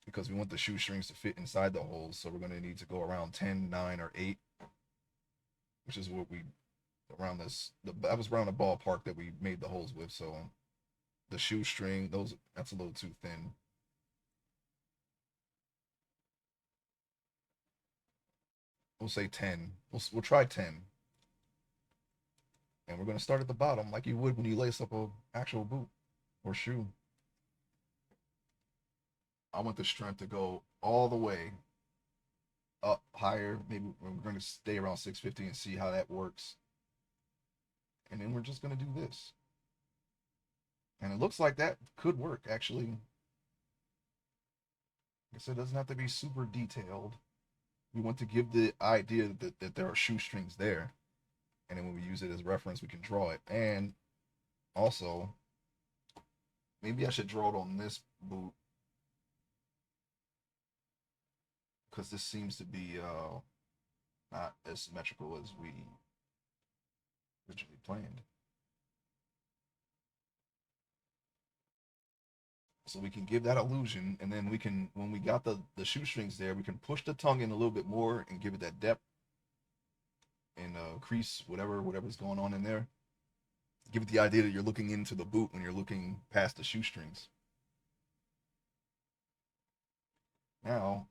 because we want the shoestrings to fit inside the holes. So we're gonna need to go around 10, 9, or 8, which is what around that was around the ballpark that we made the holes with. So the shoestring, that's a little too thin. We'll say 10. We'll try 10. And we're gonna start at the bottom like you would when you lace up a actual boot or shoe. I want the strength to go all the way up higher. Maybe we're going to stay around 650 and see how that works. And then we're just going to do this. And it looks like that could work, actually. I guess it doesn't have to be super detailed. We want to give the idea that there are shoestrings there. And then when we use it as reference, we can draw it. And also, maybe I should draw it on this boot, because this seems to be not as symmetrical as we originally planned. So we can give that illusion, and then we can, when we got the shoestrings there, we can push the tongue in a little bit more and give it that depth and crease whatever's going on in there. Give it the idea that you're looking into the boot when you're looking past the shoestrings. Now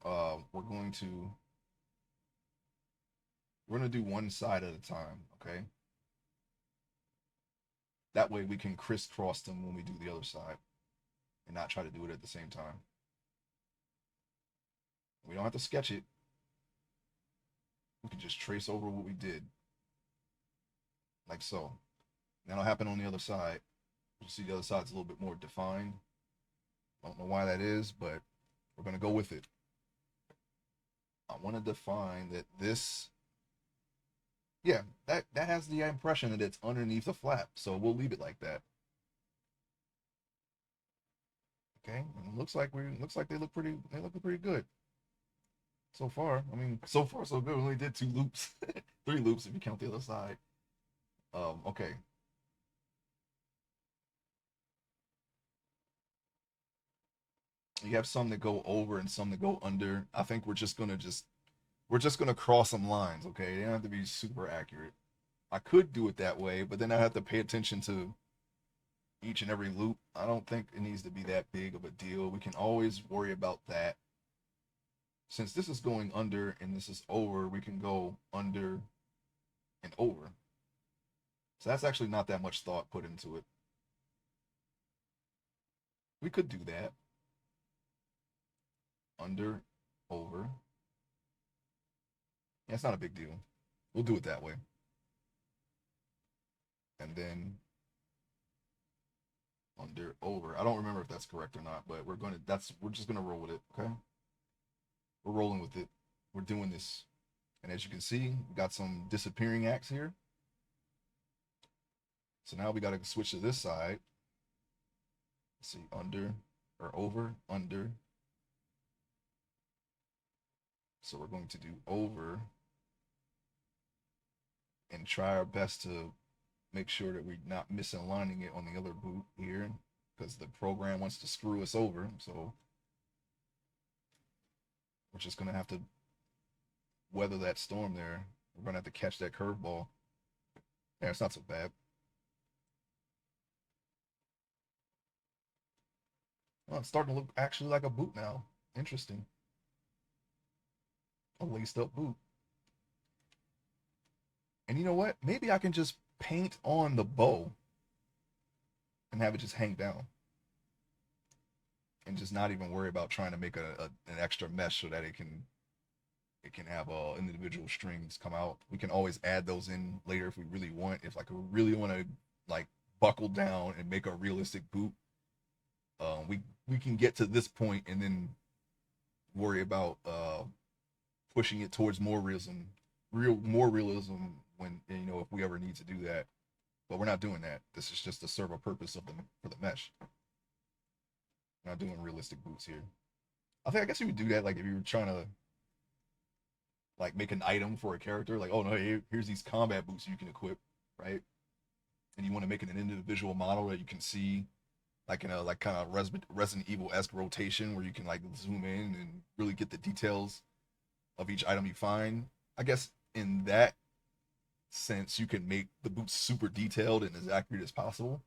we're going to do one side at a time, okay? That way we can crisscross them when we do the other side and not try to do it at the same time. We don't have to sketch it. We can just trace over what we did, like so. That'll happen on the other side. You'll see the other side's a little bit more defined. I don't know why that is, but we're going to go with it. I want to define that this, yeah, that has the impression that it's underneath the flap. So we'll leave it like that. Okay, and it looks like they look pretty good so far. I mean, so far so good. We only did 2 loops, 3 loops if you count the other side. Okay. You have some that go over and some that go under. I think we're just gonna cross some lines, okay? They don't have to be super accurate. I could do it that way, but then I have to pay attention to each and every loop. I don't think it needs to be that big of a deal. We can always worry about that. Since this is going under and this is over, we can go under and over. So that's actually not that much thought put into it. We could do that. Under, over. Yeah, it's not a big deal. We'll do it that way. And then under, over. I don't remember if that's correct or not, but we're just gonna roll with it, okay? We're rolling with it. We're doing this. And as you can see, we got some disappearing acts here. So now we got to switch to this side. Let's see, under or over, under. So we're going to do over and try our best to make sure that we're not misaligning it on the other boot here because the program wants to screw us over. So we're just going to have to weather that storm there. We're going to have to catch that curveball. Yeah, it's not so bad. Well, it's starting to look actually like a boot now. Interesting. A laced up boot. And you know what? Maybe I can just paint on the bow and have it just hang down. And just not even worry about trying to make an extra mesh so that it can have individual strings come out. We can always add those in later if we really want. If like we really want to like buckle down and make a realistic boot, we can get to this point and then worry about pushing it towards more realism when if we ever need to do that. But we're not doing that. This is just to serve a purpose for the mesh. We're not doing realistic boots here. I guess you would do that like if you were trying to like make an item for a character, like oh no, here's these combat boots you can equip, right? And you want to make it an individual model that you can see like in a like kind of Resident Evil-esque rotation where you can like zoom in and really get the details of each item you find. I guess in that sense you can make the boots super detailed and as accurate as possible.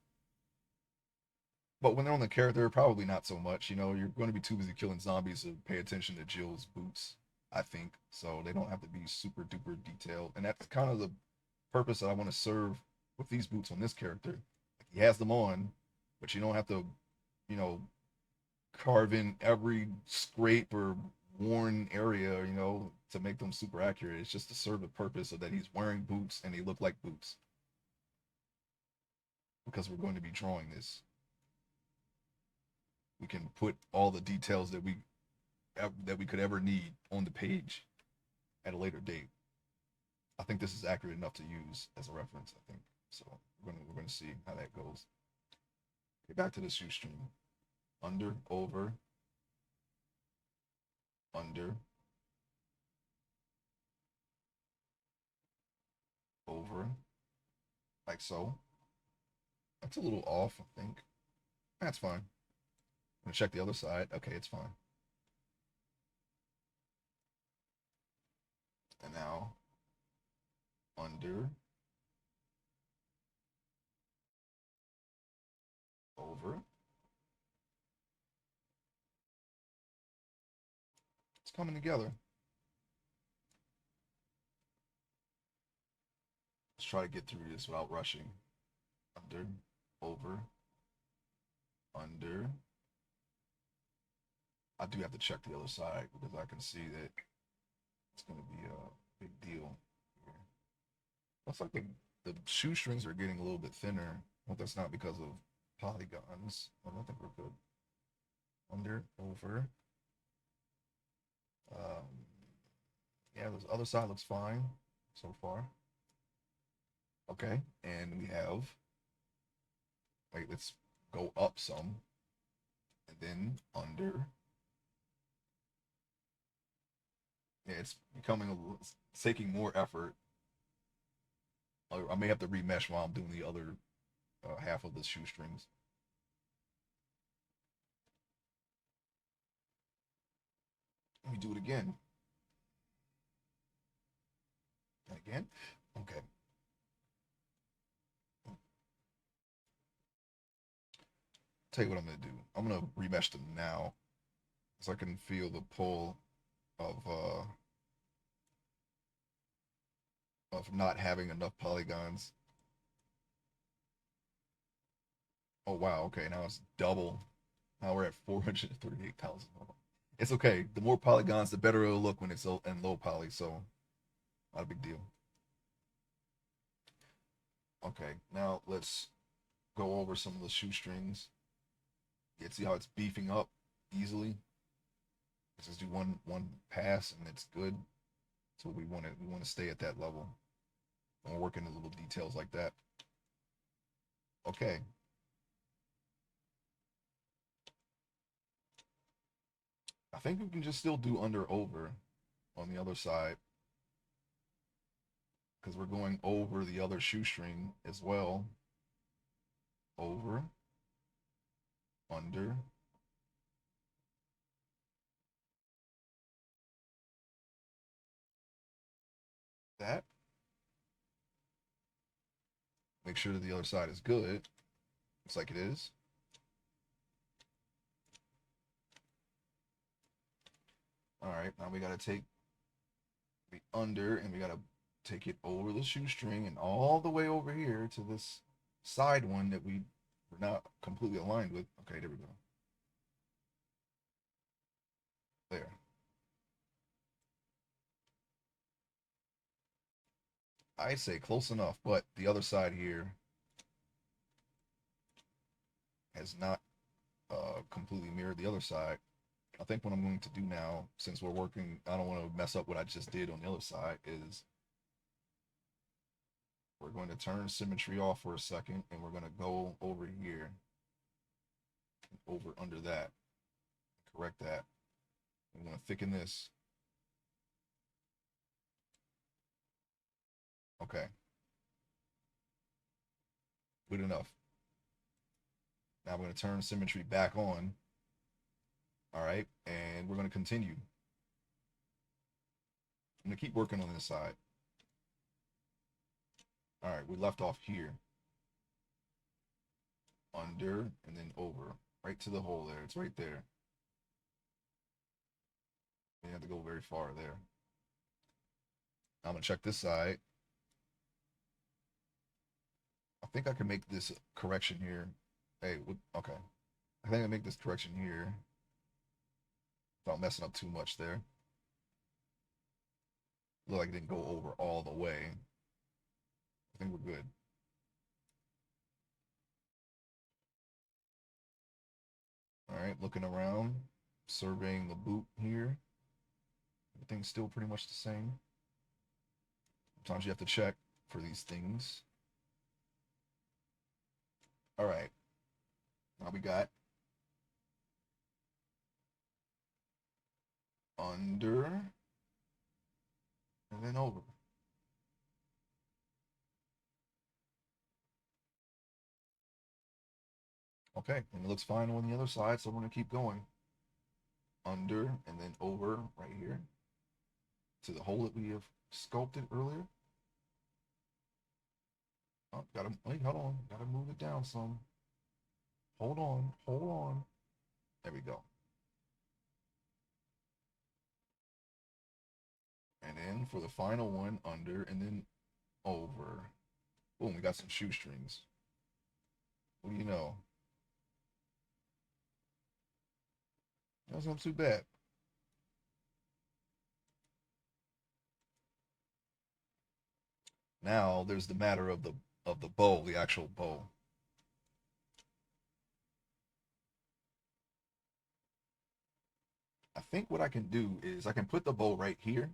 But when they're on the character, probably not so much. You're going to be too busy killing zombies to pay attention to Jill's boots, I think. So they don't have to be super duper detailed. And that's kind of the purpose that I want to serve with these boots on this character. He has them on, but you don't have to, you know, carve in every scrape or worn area, to make them super accurate. It's just to serve the purpose of that he's wearing boots and they look like boots. Because we're going to be drawing this. We can put all the details that we could ever need on the page at a later date. I think this is accurate enough to use as a reference, I think. So we're gonna see how that goes. Get back to the shoestring. Under, over, under, over, like so. That's a little off, I think. That's fine. I'm gonna check the other side. Okay, it's fine. And now under, over. It's coming together. Let's try to get through this without rushing. Under, over, under. I do have to check the other side because I can see that it's going to be a big deal here. Looks like the shoestrings are getting a little bit thinner. Well, that's not because of polygons. I don't think we're good. Under, over. Yeah, the other side looks fine so far. Okay, and we have, wait, let's go up some and then under. Yeah, it's becoming it's taking more effort. I may have to remesh while I'm doing the other half of the shoestrings. Let me do it again. And again. Okay. Tell you what I'm gonna do. I'm gonna remesh them now, so I can feel the pull of not having enough polygons. Oh wow. Okay, now it's double. Now we're at 438,000. It's okay. The more polygons, the better it'll look when it's in low poly. So not a big deal. Okay, now let's go over some of the shoestrings. You can see how it's beefing up easily. Let's just do one pass and it's good. So we want to stay at that level. And we're working the little details like that. Okay. I think we can just still do under over on the other side because we're going over the other shoestring as well. Over, under, that. Make sure that the other side is good. Looks like it is. All right, now we got to take the under and we got to take it over the shoestring and all the way over here to this side one that we're not completely aligned with. Okay, there we go. There. I'd say close enough, but the other side here has not completely mirrored the other side. I think what I'm going to do now, since we're working, I don't want to mess up what I just did on the other side, is we're going to turn symmetry off for a second and we're going to go over here, over under that, correct that. I'm going to thicken this. Okay, good enough. Now I'm going to turn symmetry back on. All right, and we're going to continue. I'm going to keep working on this side. All right, we left off here. Under and then over, right to the hole there. It's right there. You have to go very far there. I'm going to check this side. I think I can make this correction here. Hey, okay. I think I make this correction here without messing up too much there. Look like it didn't go over all the way. I think we're good. All right, looking around, surveying the boot here. Everything's still pretty much the same. Sometimes you have to check for these things. All right, now we got under and then over. Okay, and it looks fine on the other side, so we're gonna keep going. Under and then over right here to the hole that we have sculpted earlier. Oh, gotta wait, hold on, gotta move it down some. Hold on, hold on. There we go. And then for the final one, under and then over. Boom, we got some shoestrings. What do you know? That's not too bad. Now there's the matter of the bow, the actual bow. I think what I can do is I can put the bow right here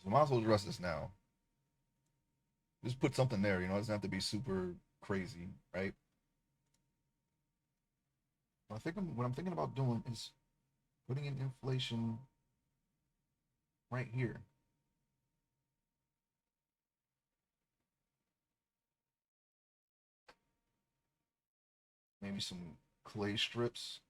So might as well address this now. Just put something there, you know, it doesn't have to be super crazy, right? What I'm thinking about doing is putting in inflation right here. Maybe some clay strips.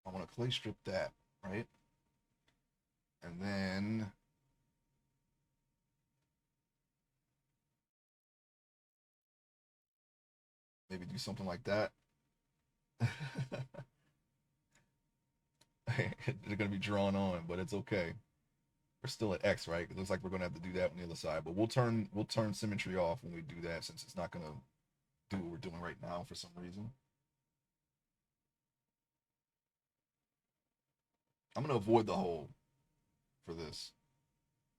I want to clay strip that, right? And then maybe do something like that. They're gonna be drawn on, but it's okay. We're still at X, right? It looks like we're gonna have to do that on the other side, but we'll turn symmetry off when we do that since it's not gonna do what we're doing right now for some reason. I'm gonna avoid the hole for this.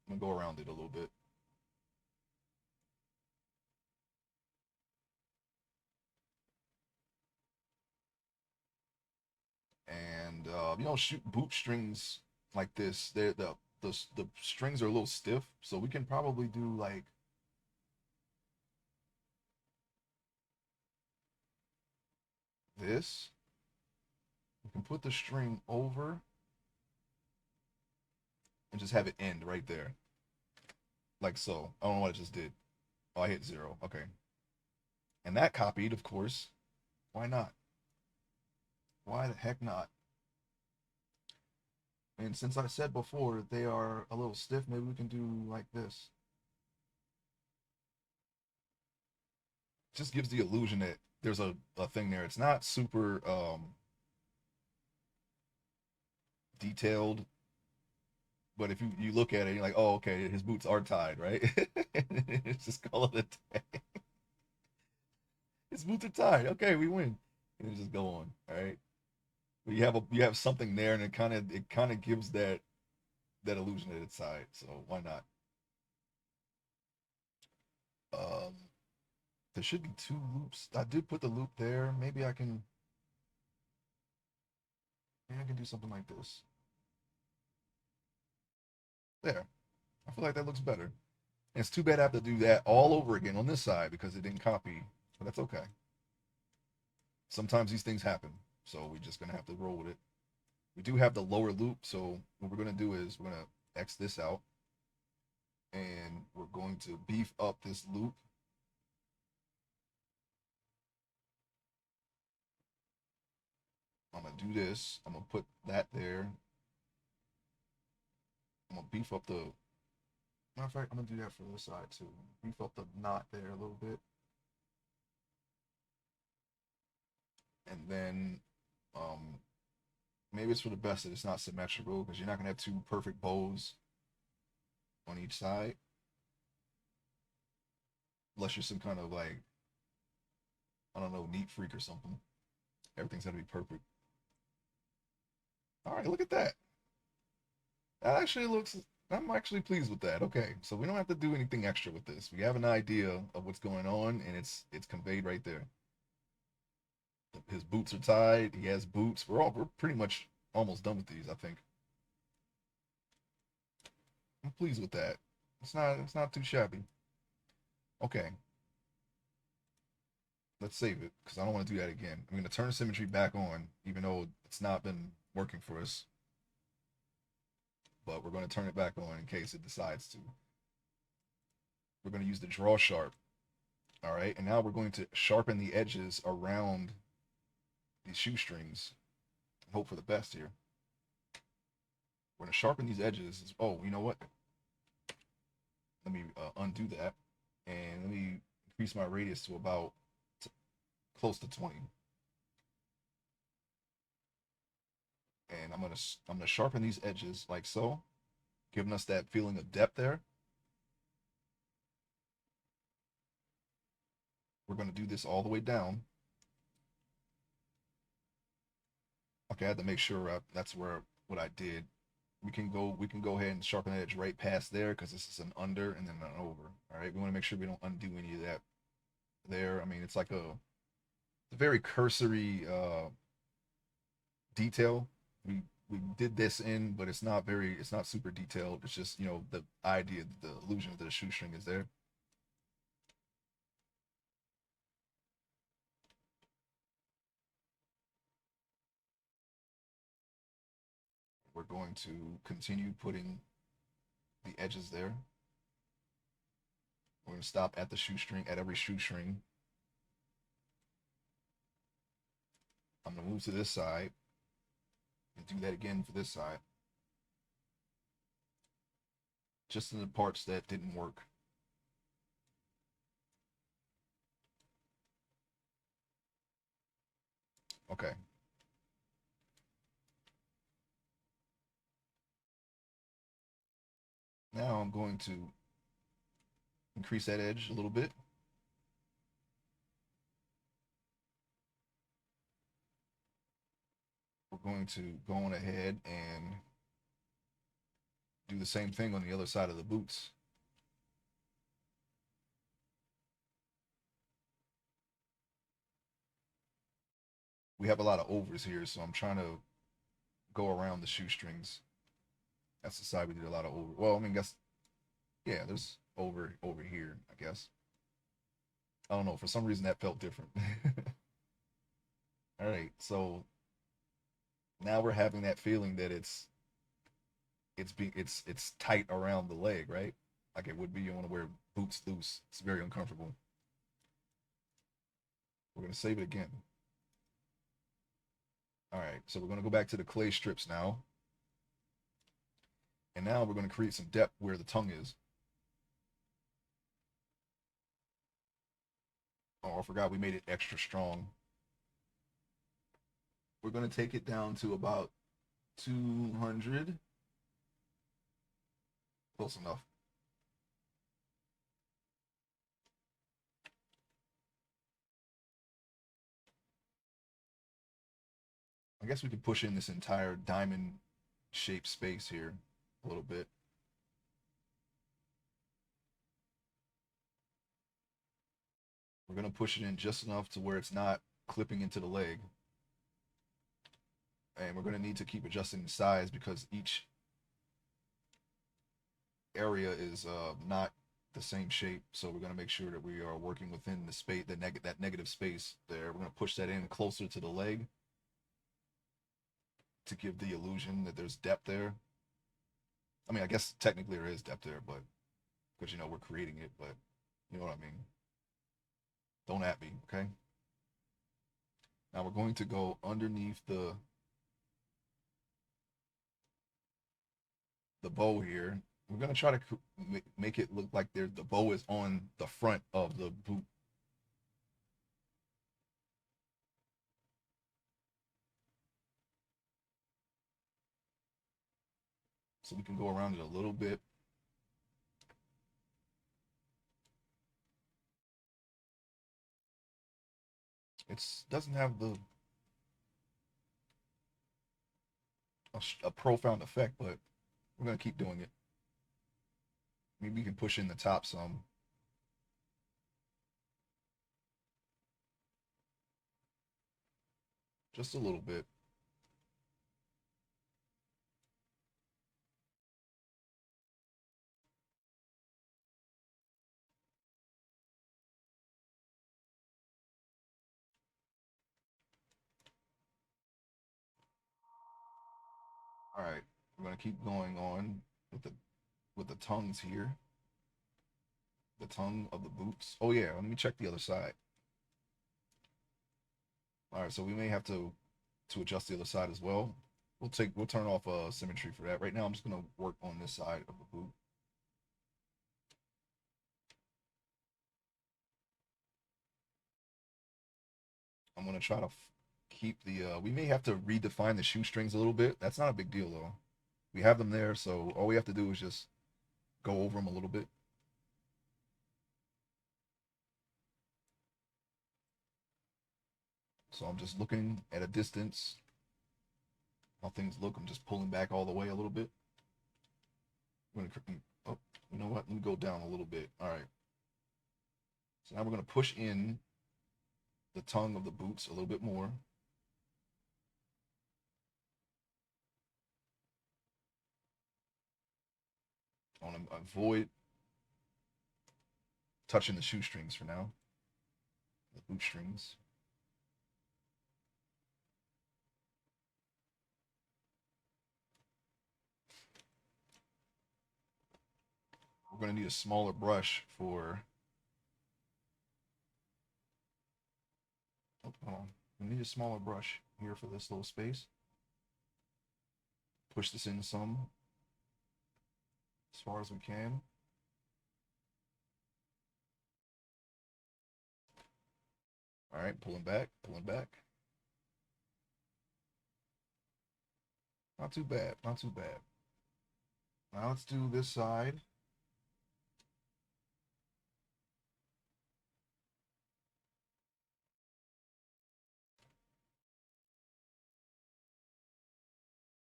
I'm gonna go around it a little bit. And you know, shoot boot strings like this. They're the strings are a little stiff, so we can probably do like this. We can put the string over and just have it end right there, like so. I don't know what I just did. Oh, I hit 0. Okay, and that copied, of course. Why not? Why the heck not? And since I said before they are a little stiff, maybe we can do like this. Just gives the illusion that there's a thing there. It's not super detailed, but if you look at it, you're like, oh, okay, his boots are tied, right? It's just call it a day. His boots are tied. Okay, we win. And just go on. All right. But you have something there, and it kind of gives that illusion that it's tied. So why not? Um, there should be 2 loops. I did put the loop there. Maybe I can do something like this. There. I feel like that looks better. And it's too bad I have to do that all over again on this side because it didn't copy. But that's okay. Sometimes these things happen. So we're just gonna have to roll with it. We do have the lower loop, so what we're gonna do is we're gonna X this out and we're going to beef up this loop. I'm gonna do this. I'm gonna put that there. I'm gonna beef up the matter of fact, I'm gonna do that for this side too. Beef up the knot there a little bit. And then maybe it's for the best that it's not symmetrical because you're not gonna have 2 perfect bows on each side. Unless you're some kind of like, I don't know, neat freak or something. Everything's gonna be perfect. All right, look at that. That actually looks. I'm actually pleased with that. Okay, so we don't have to do anything extra with this. We have an idea of what's going on, and it's conveyed right there. His boots are tied. He has boots. We're pretty much almost done with these. I think. I'm pleased with that. It's not too shabby. Okay, let's save it because I don't want to do that again. I'm gonna turn symmetry back on, even though it's not been working for us. But we're gonna turn it back on in case it decides to. We're gonna use the draw sharp. All right, and now we're going to sharpen the edges around these shoestrings. Hope for the best here. We're gonna sharpen these edges. Oh, you know what? Let me undo that, and let me increase my radius to about close to 20. And I'm gonna sharpen these edges like so, giving us that feeling of depth there. We're gonna do this all the way down. Okay, I had to make sure that's where what I did. We can go ahead and sharpen the edge right past there because this is an under and then an over. All right, we want to make sure we don't undo any of that there. I mean, it's like a very cursory detail. We did this in, but it's not super detailed. It's just, you know, the idea, the illusion that the shoestring is there. We're going to continue putting the edges there. We're going to stop at the shoestring, at every shoestring. I'm going to move to this side and do that again for this side. Just in the parts that didn't work. Okay. Now I'm going to increase that edge a little bit. We're going to go on ahead and do the same thing on the other side of the boots. We have a lot of overs here, so I'm trying to go around the shoestrings. That's the side we did a lot of over. Well, I mean, guess, yeah, there's over here, I guess. I don't know. For some reason, that felt different. All right, so now we're having that feeling that it's tight around the leg, right? Like it would be you want to wear boots loose. It's very uncomfortable. We're gonna save it again. All right, so we're gonna go back to the clay strips now, and now we're gonna create some depth where the tongue is. Oh, I forgot we made it extra strong. We're gonna take it down to about 200. Close enough. I guess we could push in this entire diamond shaped space here a little bit. We're going to push it in just enough to where it's not clipping into the leg. And we're going to need to keep adjusting the size because each area is not the same shape. So we're going to make sure that we are working within the space, that negative space there. We're going to push that in closer to the leg to give the illusion that there's depth there. I mean, I guess technically there is depth there, but because, you know, we're creating it, but you know what I mean. Don't at me, okay? Now we're going to go underneath the bow here. We're going to try to make it look like the bow is on the front of the boot. So we can go around it a little bit. It doesn't have a profound effect, but we're going to keep doing it. Maybe we can push in the top some. Just a little bit. All right, we're going to keep going on with the tongues here. The tongue of the boots. Oh yeah, let me check the other side. All right, so we may have to adjust the other side as well. We'll turn off symmetry for that. Right now I'm just gonna work on this side of the boot. I'm gonna try to keep the we may have to redefine the shoestrings a little bit. That's not a big deal though. We have them there, so all we have to do is just go over them a little bit. So I'm just looking at a distance how things look. I'm just pulling back all the way a little bit. I'm gonna, oh, you know what? Let me go down a little bit. All right. So now we're gonna push in the tongue of the boots a little bit more. I want to avoid touching the shoestrings for now, the boot strings. We're going to need a smaller brush for. Oh, hold on. We need a smaller brush here for this little space. Push this in some as far as we can. All right, pulling back, pulling back. Not too bad, not too bad. Now let's do this side.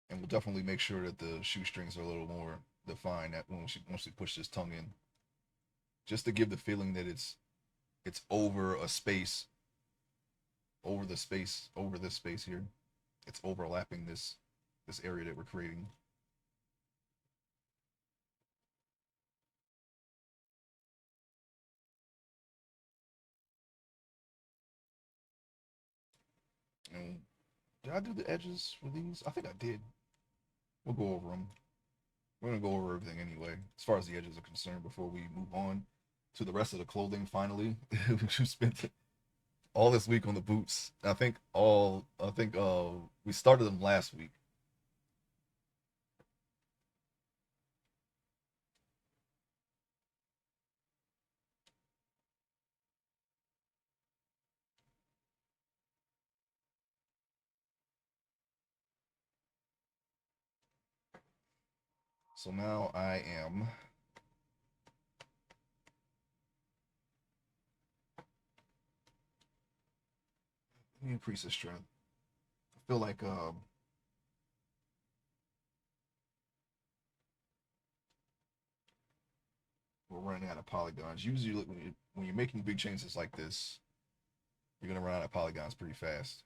And we'll definitely make sure that the shoestrings are a little more defined at once we push this tongue in. Just to give the feeling that it's over a space, over the space, over this space here. It's overlapping this area that we're creating. And did I do the edges for these? I think I did. We'll go over them. We're gonna go over everything anyway, as far as the edges are concerned, before we move on to the rest of the clothing. Finally, we spent all this week on the boots. I think we started them last week. So now I am. Let me increase the strength. I feel like we're running out of polygons. Usually, when you're making big changes like this, you're gonna run out of polygons pretty fast.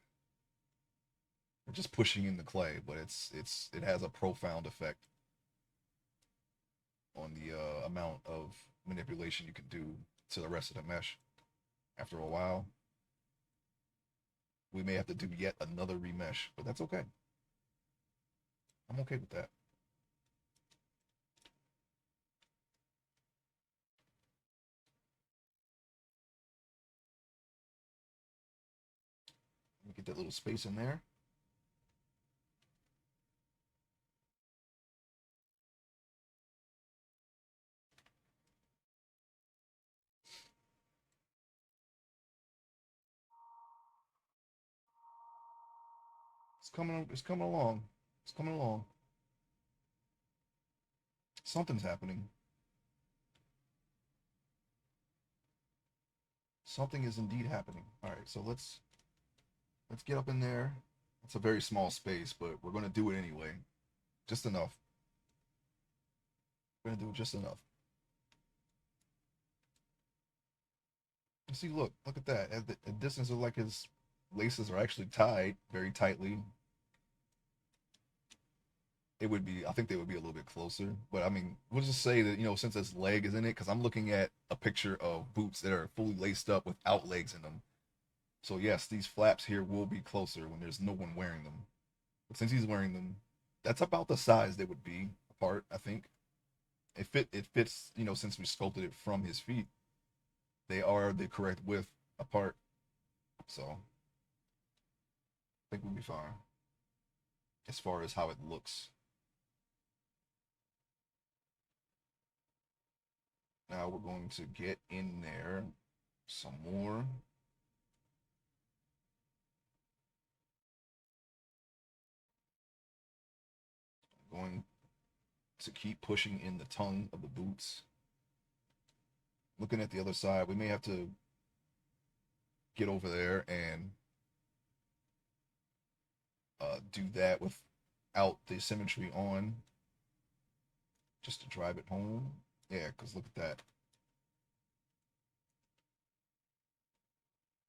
We're just pushing in the clay, but it has a profound effect on the amount of manipulation you can do to the rest of the mesh. After a while, we may have to do yet another remesh, but that's okay. I'm okay with that. Let me get that little space in there. It's coming. It's coming along. It's coming along. Something's happening. Something is indeed happening. All right, so let's get up in there. It's a very small space, but we're gonna do it anyway. Just enough. We're gonna do just enough. You see, look at that. At the distance of like his laces are actually tied very tightly. It would be, I think they would be a little bit closer. But I mean, we'll just say that, since his leg is in it, because I'm looking at a picture of boots that are fully laced up without legs in them. So yes, these flaps here will be closer when there's no one wearing them. But since he's wearing them, that's about the size they would be apart, I think. It fits, since we sculpted it from his feet, they are the correct width apart. So I think we'll be fine as far as how it looks. Now we're going to get in there some more. I'm going to keep pushing in the tongue of the boots. Looking at the other side, we may have to get over there and do that without the symmetry on, just to drive it home. Yeah, because look at that.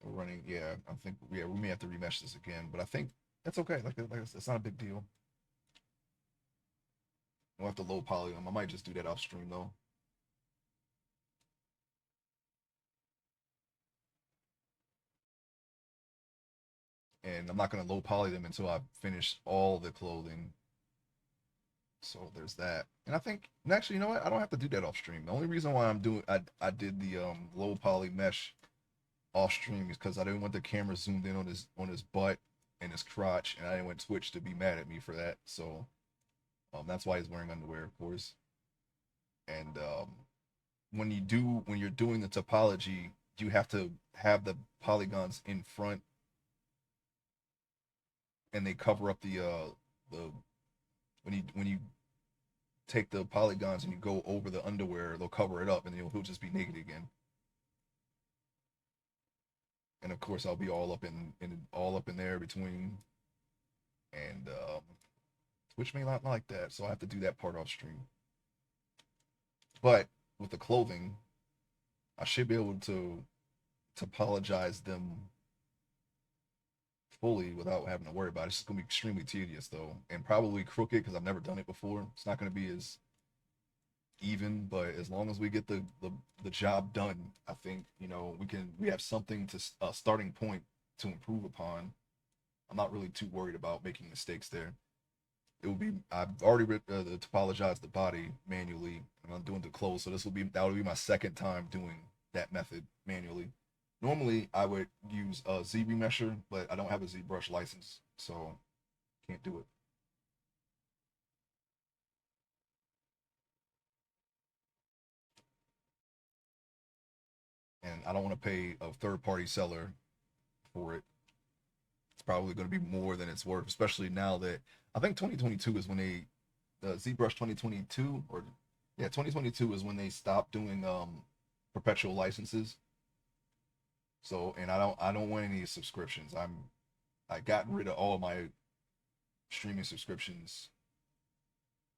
We're running. Yeah, I think. Yeah, we may have to remesh this again, but I think that's okay. Like it's not a big deal. I'll have to low poly them. I might just do that off stream though. And I'm not gonna low poly them until I finish all the clothing. So there's that. And I think actually, you know what? I don't have to do that off stream. The only reason why I did the low poly mesh off stream is because I didn't want the camera zoomed in on his butt and his crotch, and I didn't want Twitch to be mad at me for that. So that's why he's wearing underwear, of course. And when you're doing the topology, you have to have the polygons in front, and they cover up the when you take the polygons and you go over the underwear, they'll cover it up, and he'll just be naked again. And of course, I'll be all up in there between, and which may not like that, so I have to do that part off stream. But with the clothing, I should be able to topologize them fully without having to worry about it. It's just gonna be extremely tedious though, and probably crooked because I've never done it before. It's not gonna be as even, but as long as we get the job done, I think we have something to a starting point to improve upon. I'm not really too worried about making mistakes there. It will be I've already topologized the body manually, and I'm doing the clothes, so that will be my second time doing that method manually. Normally, I would use a Z remesher, but I don't have a ZBrush license, so can't do it. And I don't want to pay a third-party seller for it. It's probably going to be more than it's worth, especially now that I think 2022 is when ZBrush 2022 or yeah 2022 is when they stopped doing perpetual licenses. So and I don't want any subscriptions. I gotten rid of all my streaming subscriptions.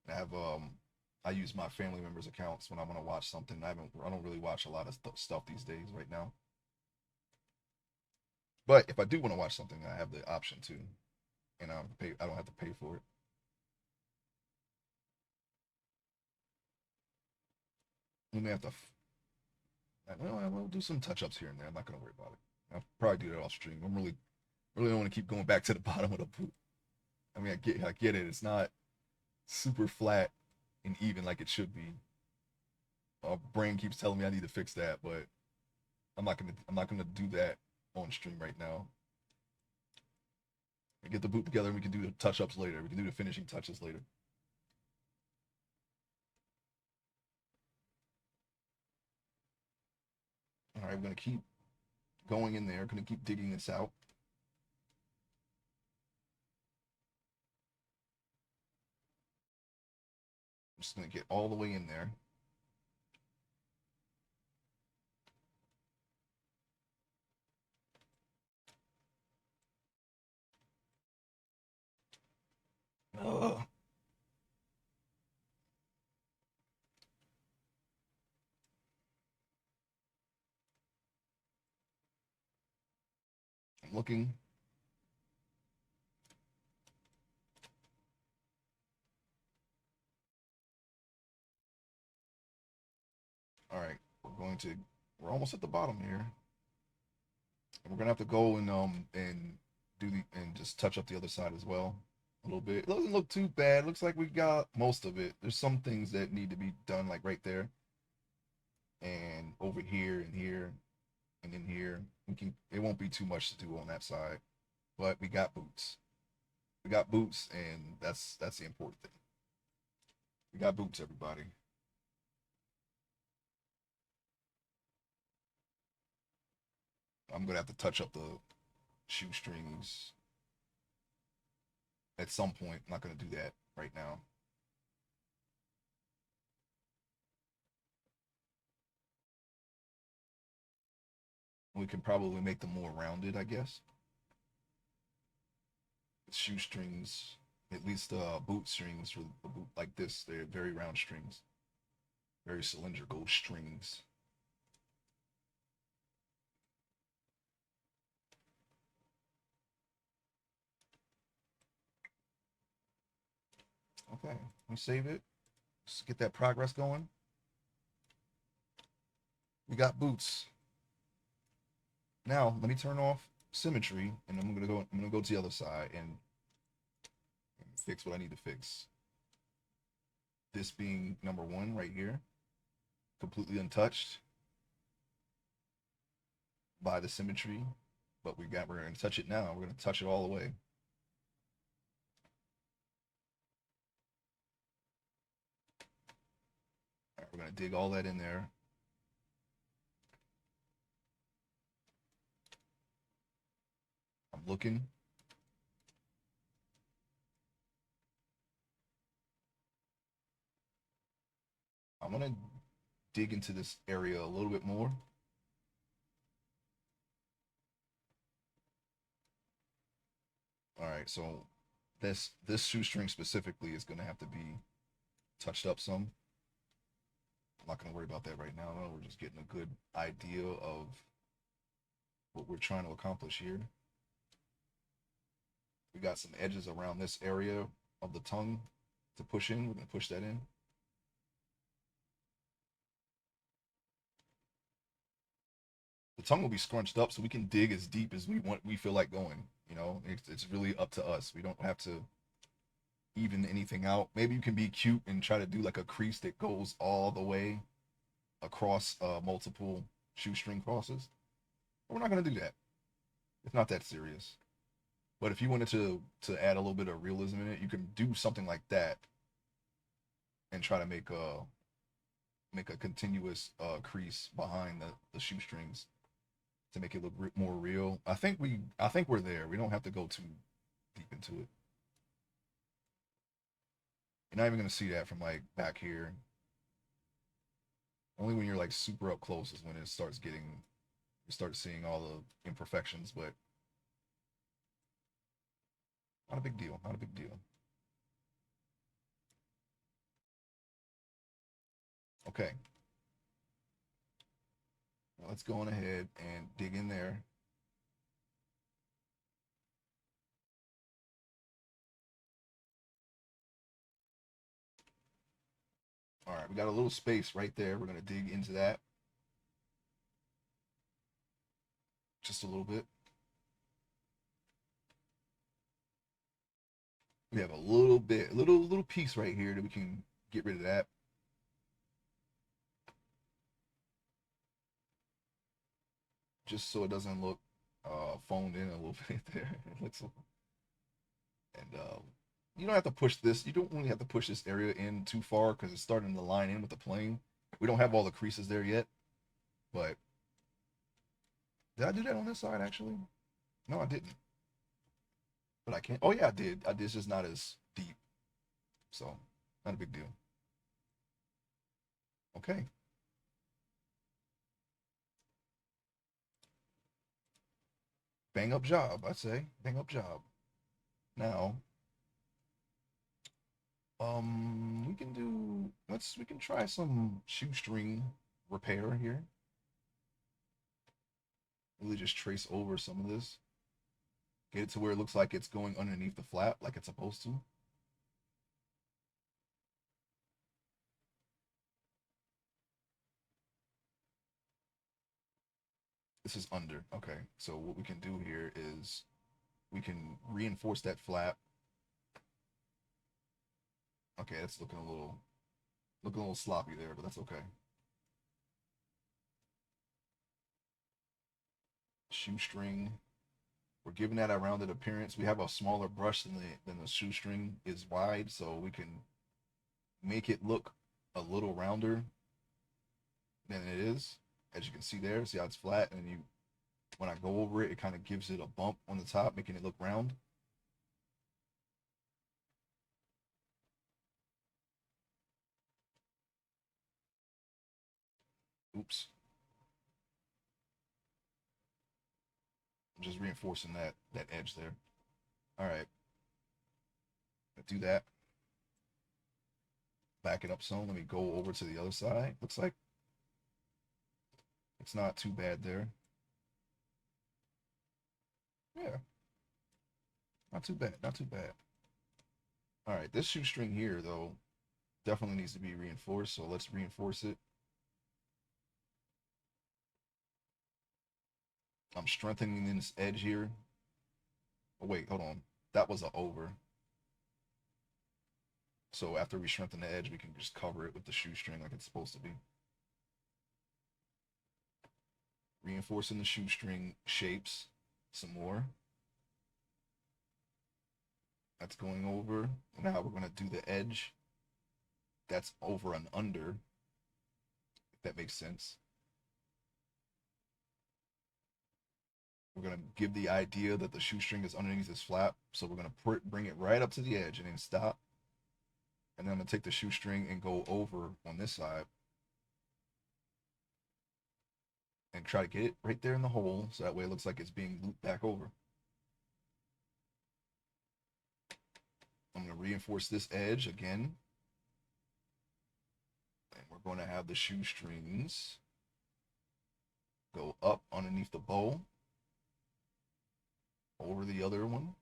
I use my family members' accounts when I want to watch something. I don't really watch a lot of stuff these days right now. But if I do want to watch something, I have the option to, and I don't have to pay for it. We may have to. Well, we'll do some touch ups here and there. I'm not gonna worry about it. I'll probably do that off stream. I'm really don't want to keep going back to the bottom of the poop. I mean, I get it. It's not super flat and even like it should be. My brain keeps telling me I need to fix that, but I'm not gonna do that on stream right now. We get the boot together and we can do the touch ups later. We can do the finishing touches later. All right, we're gonna keep going in there. We're gonna keep digging this out. I'm just gonna get all the way in there. Ugh. I'm looking. All right, we're almost at the bottom here. And we're gonna have to go and and just touch up the other side as well a little bit. It doesn't look too bad. Looks like we got most of it. There's some things that need to be done, like right there and over here and here and in here. It won't be too much to do on that side, but we got boots. We got boots, and that's the important thing. We got boots, everybody. I'm gonna have to touch up the shoestrings at some point. I'm not gonna do that right now. We can probably make them more rounded, I guess. Shoestrings, at least boot strings for a boot like this. They're very round strings, very cylindrical strings. Okay, we save it. Just get that progress going. We got boots. Now let me turn off symmetry, and I'm gonna go to the other side and fix what I need to fix. This being number one right here, completely untouched by the symmetry, but we're gonna touch it now. We're gonna touch it all the way. All right, we're gonna dig all that in there. I'm looking. I'm gonna dig into this area a little bit more. All right, so this shoestring specifically is gonna have to be touched up some. I'm not gonna worry about that right now. No, we're just getting a good idea of what we're trying to accomplish here. We got some edges around this area of the tongue to push in. We're gonna push that in. The tongue will be scrunched up so we can dig as deep as we feel like going. You know, it's really up to us. We don't have to even anything out. Maybe you can be cute and try to do like a crease that goes all the way across multiple shoestring crosses. But we're not gonna do that. It's not that serious. But if you wanted to add a little bit of realism in it, you can do something like that and try to make a continuous crease behind the shoestrings to make it look more real. I think we're there. We don't have to go too deep into it. You're not even gonna see that from like back here. Only when you're like super up close is when it starts getting you start seeing all the imperfections, but not a big deal. Not a big deal. Okay. Now let's go on ahead and dig in there. All right, we got a little space right there. We're gonna dig into that just a little bit. We have a little bit, little piece right here that we can get rid of that. Just so it doesn't look phoned in a little bit there. It looks, and you don't have to push this. You don't really have to push this area in too far because it's starting to line in with the plane. We don't have all the creases there yet, but did I do that on this side actually? No, I didn't. But I can't. Oh yeah, I did. I did. It's just not as deep, so not a big deal. Okay. Bang up job, I say. Bang up job. Now, we can try some shoestring repair here. Really just trace over some of this. Get it to where it looks like it's going underneath the flap like it's supposed to. This is under. Okay. So what we can do here is we can reinforce that flap. Okay, that's looking a little sloppy there, but that's okay. Shoestring. We're giving that a rounded appearance. We have a smaller brush than the shoestring is wide, so we can make it look a little rounder than it is. As you can see there, see how it's flat, and you when I go over it, it kind of gives it a bump on the top, making it look round. Oops. I'm just reinforcing that edge there. All right. Do that. Back it up some. Let me go over to the other side. Looks like it's not too bad there. Yeah. Not too bad. Not too bad. All right. This shoestring here, though, Definitely needs to be reinforced, so let's reinforce it. I'm strengthening this edge here. Oh, wait, hold on. That was a over. So after we strengthen the edge, we can just cover it with the shoestring like it's supposed to be. Reinforcing the shoestring shapes some more. That's going over. Now we're going to do the edge. That's over and under, if that makes sense. We're going to give the idea that the shoestring is underneath this flap. So we're going to bring it right up to the edge and then stop. And then I'm going to take the shoestring and go over on this side. And try to get it right there in the hole. So that way it looks like it's being looped back over. I'm going to reinforce this edge again. And we're going to have the shoestrings go up underneath the bow. Over the other one.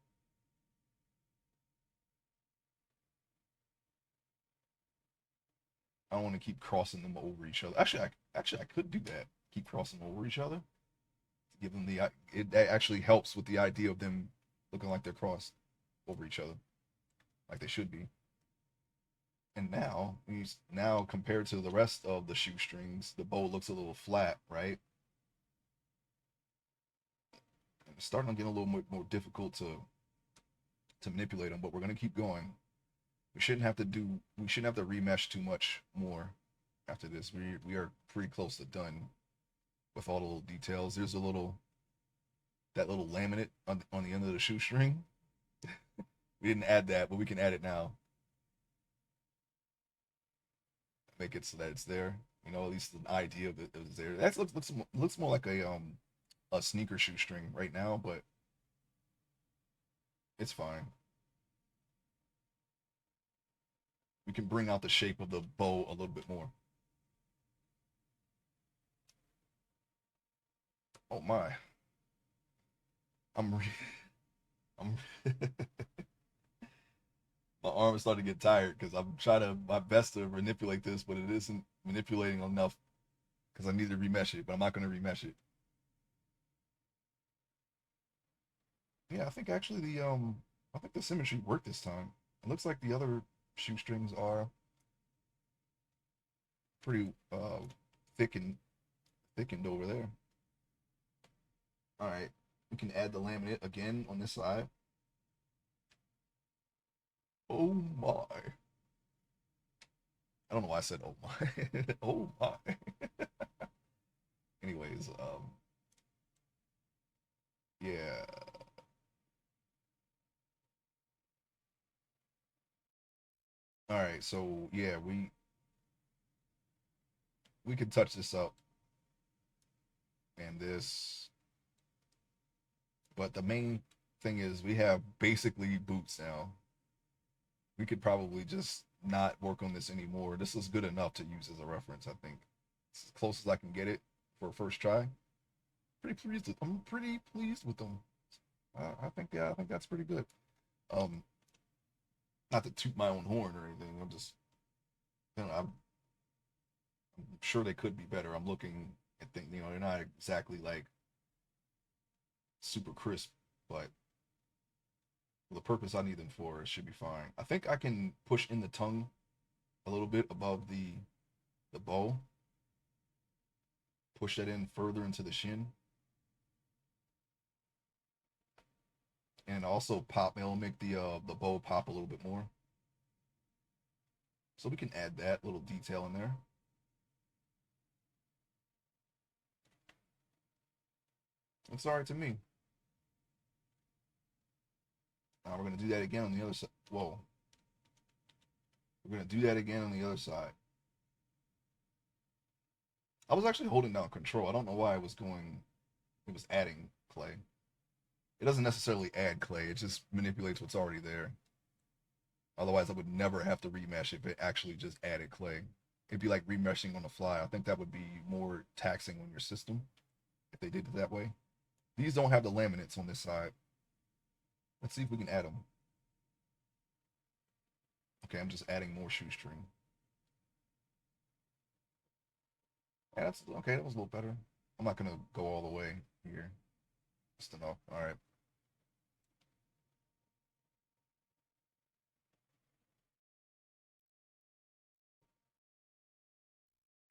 I don't want to keep crossing them over each other. Actually, I could do that. Keep crossing over each other. To give them the it actually helps with the idea of them looking like they're crossed over each other, like they should be. And now compared to the rest of the shoestrings, the bow looks a little flat, right? It's starting to get a little more difficult to manipulate them, but we're gonna keep going. We shouldn't have to remesh too much more after this. We are pretty close to done with all the little details. There's that little laminate on the end of the shoestring. We didn't add that, but we can add it now. Make it so that it's there. You know, at least the idea of it is there. That looks more like a sneaker shoestring right now, but it's fine. We can bring out the shape of the bow a little bit more. Oh my. I'm I'm my arm is starting to get tired because I'm trying my best to manipulate this, but it isn't manipulating enough because I need to remesh it, but I'm not going to remesh it. Yeah, I think actually I think the symmetry worked this time. It looks like the other shoestrings are pretty thickened thickened over there. All right, we can add the laminate again on this side. Oh my. I don't know why I said oh my. Oh my. Anyways, yeah. All right, so yeah, we can touch this up and this, but the main thing is we have basically boots now. We could probably just not work on this anymore. This is good enough to use as a reference, I think. It's as close as I can get it for a first try. I'm pretty pleased with them. I think yeah, I think that's pretty good. Um, Not to toot my own horn or anything. I'm sure they could be better. I'm looking and think they're not exactly like super crisp, but for the purpose I need them for, it should be fine. I think I can push in the tongue a little bit above the bow. Push that in further into the shin. And also it'll make the bow pop a little bit more. So we can add that little detail in there. It's all right to me. Now we're gonna do that again on the other side. Whoa. We're gonna do that again on the other side. I was actually holding down control. I don't know why it was adding clay. It doesn't necessarily add clay, it just manipulates what's already there. Otherwise, I would never have to remesh if it actually just added clay. It'd be like remeshing on the fly. I think that would be more taxing on your system if they did it that way. These don't have the laminates on this side. Let's see if we can add them. Okay, I'm just adding more shoestring. Yeah, that's okay. That was a little better. I'm not gonna go all the way here. Just enough. All right.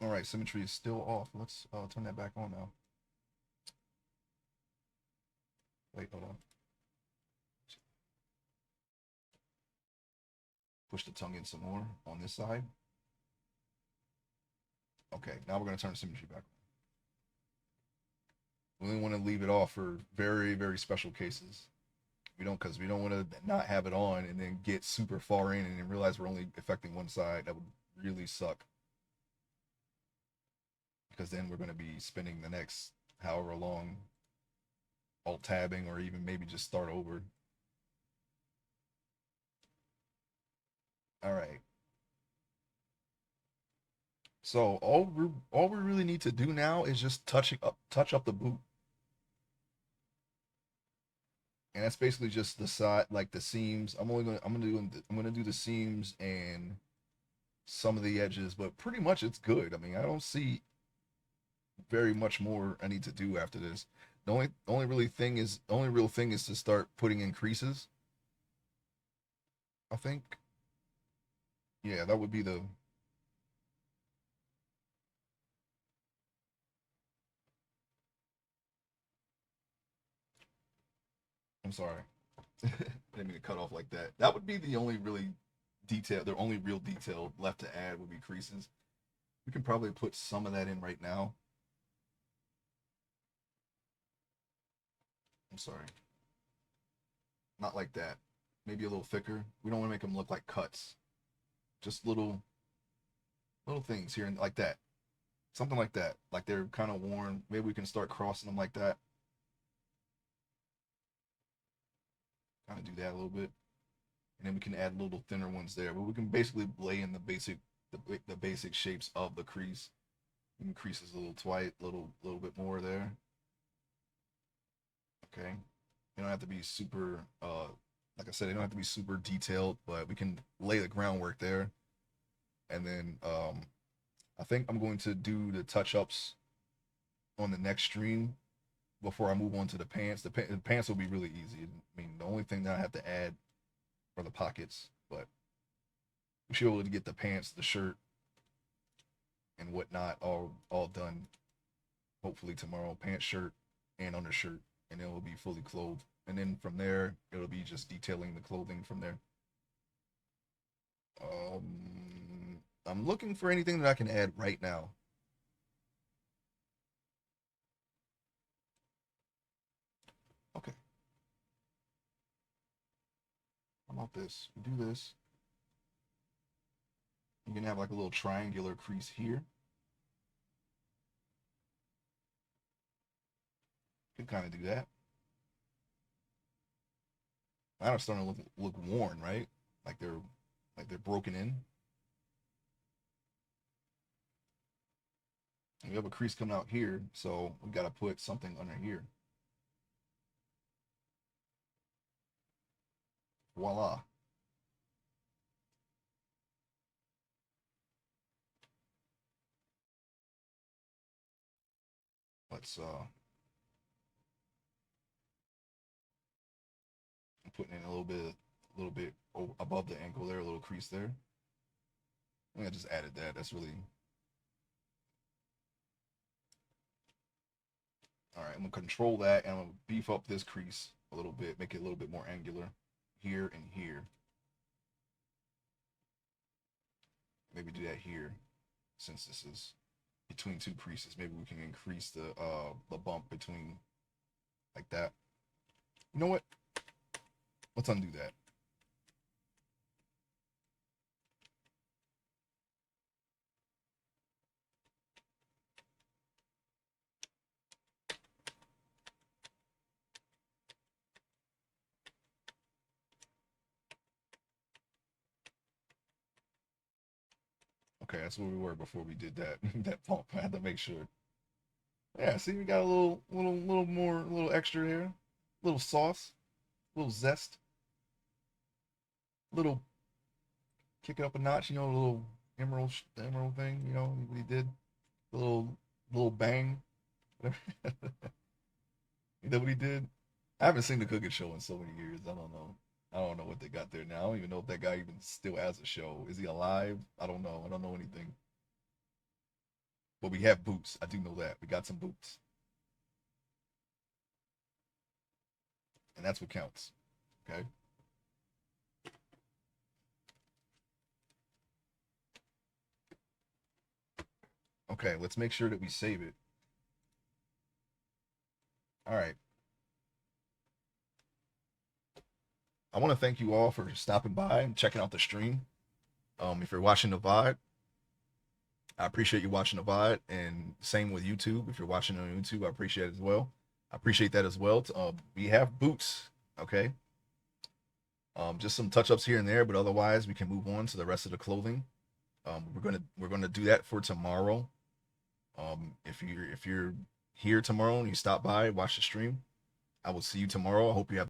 All right. Symmetry is still off. Let's turn that back on now. Wait, hold on. Push the tongue in some more on this side. Okay. Now we're gonna turn the symmetry back on. We only want to leave it off for very, very special cases. We don't, because we don't want to not have it on and then get super far in and then realize we're only affecting one side. That would really suck. Because then we're going to be spending the next however long alt tabbing or even maybe just start over. All right. So all we really need to do now is just touch up the boot. And that's basically just the side, like the seams. I'm gonna do the seams and some of the edges, but pretty much it's good. I mean, I don't see very much more I need to do after this. The only real thing is to start putting in creases. I think, yeah, that would be the. I'm sorry, I didn't mean to cut off like that. That would be the only really detail. The only real detail left to add would be creases. We can probably put some of that in right now. I'm sorry, not like that. Maybe a little thicker. We don't want to make them look like cuts. Just little things here and like that. Something like that. Like they're kind of worn. Maybe we can start crossing them like that. Kind of do that a little bit, and then we can add little thinner ones there. But we can basically lay in the basic shapes of the crease. Increases a little twice, little bit more there. Okay, you don't have to be super. Like I said, they don't have to be super detailed, but we can lay the groundwork there, and then I think I'm going to do the touch ups on the next stream before I move on to the pants. The pants will be really easy. I mean, the only thing that I have to add are the pockets, but we should be able to get the pants, the shirt, and whatnot all done. Hopefully tomorrow, pants, shirt, and undershirt, and it will be fully clothed. And then from there, it'll be just detailing the clothing from there. I'm looking for anything that I can add right now. Okay, how about this? We do this. You can have like a little triangular crease here. You can kind of do that. Mine are starting to look worn, right? Like they're like they're broken in. And we have a crease coming out here, so we got to put something under here. Voila. Let's putting in a little bit above the ankle there, a little crease there. I think I just added that. That's really all right. I'm gonna control that, and I'm gonna beef up this crease a little bit, make it a little bit more angular here and here. Maybe do that here, since this is between two creases. Maybe we can increase the bump between like that. You know what? Let's undo that. Okay, that's where we were before we did that that pump. I had to make sure. Yeah, see, we got a little more, a little extra there, a little sauce, a little zest, a little kick it up a notch. You know, a little emerald thing. You know what he did. A little. little bang. You know what he did? I haven't seen the cooking show in so many years. I don't know. I don't know what they got there now. I don't even know if that guy even still has a show. Is he alive? I don't know. I don't know anything. But we have boots. I do know that. We got some boots. And that's what counts. Okay. Okay, let's make sure that we save it. All right. I want to thank you all for stopping by and checking out the stream. If you're watching the VOD, I appreciate you watching the VOD, and same with YouTube. If you're watching on YouTube, I appreciate it as well. I appreciate that as well. We have boots, okay? Just some touch-ups here and there, but otherwise we can move on to the rest of the clothing. We're gonna do that for tomorrow. If you're here tomorrow and you stop by, watch the stream, I will see you tomorrow. I hope you have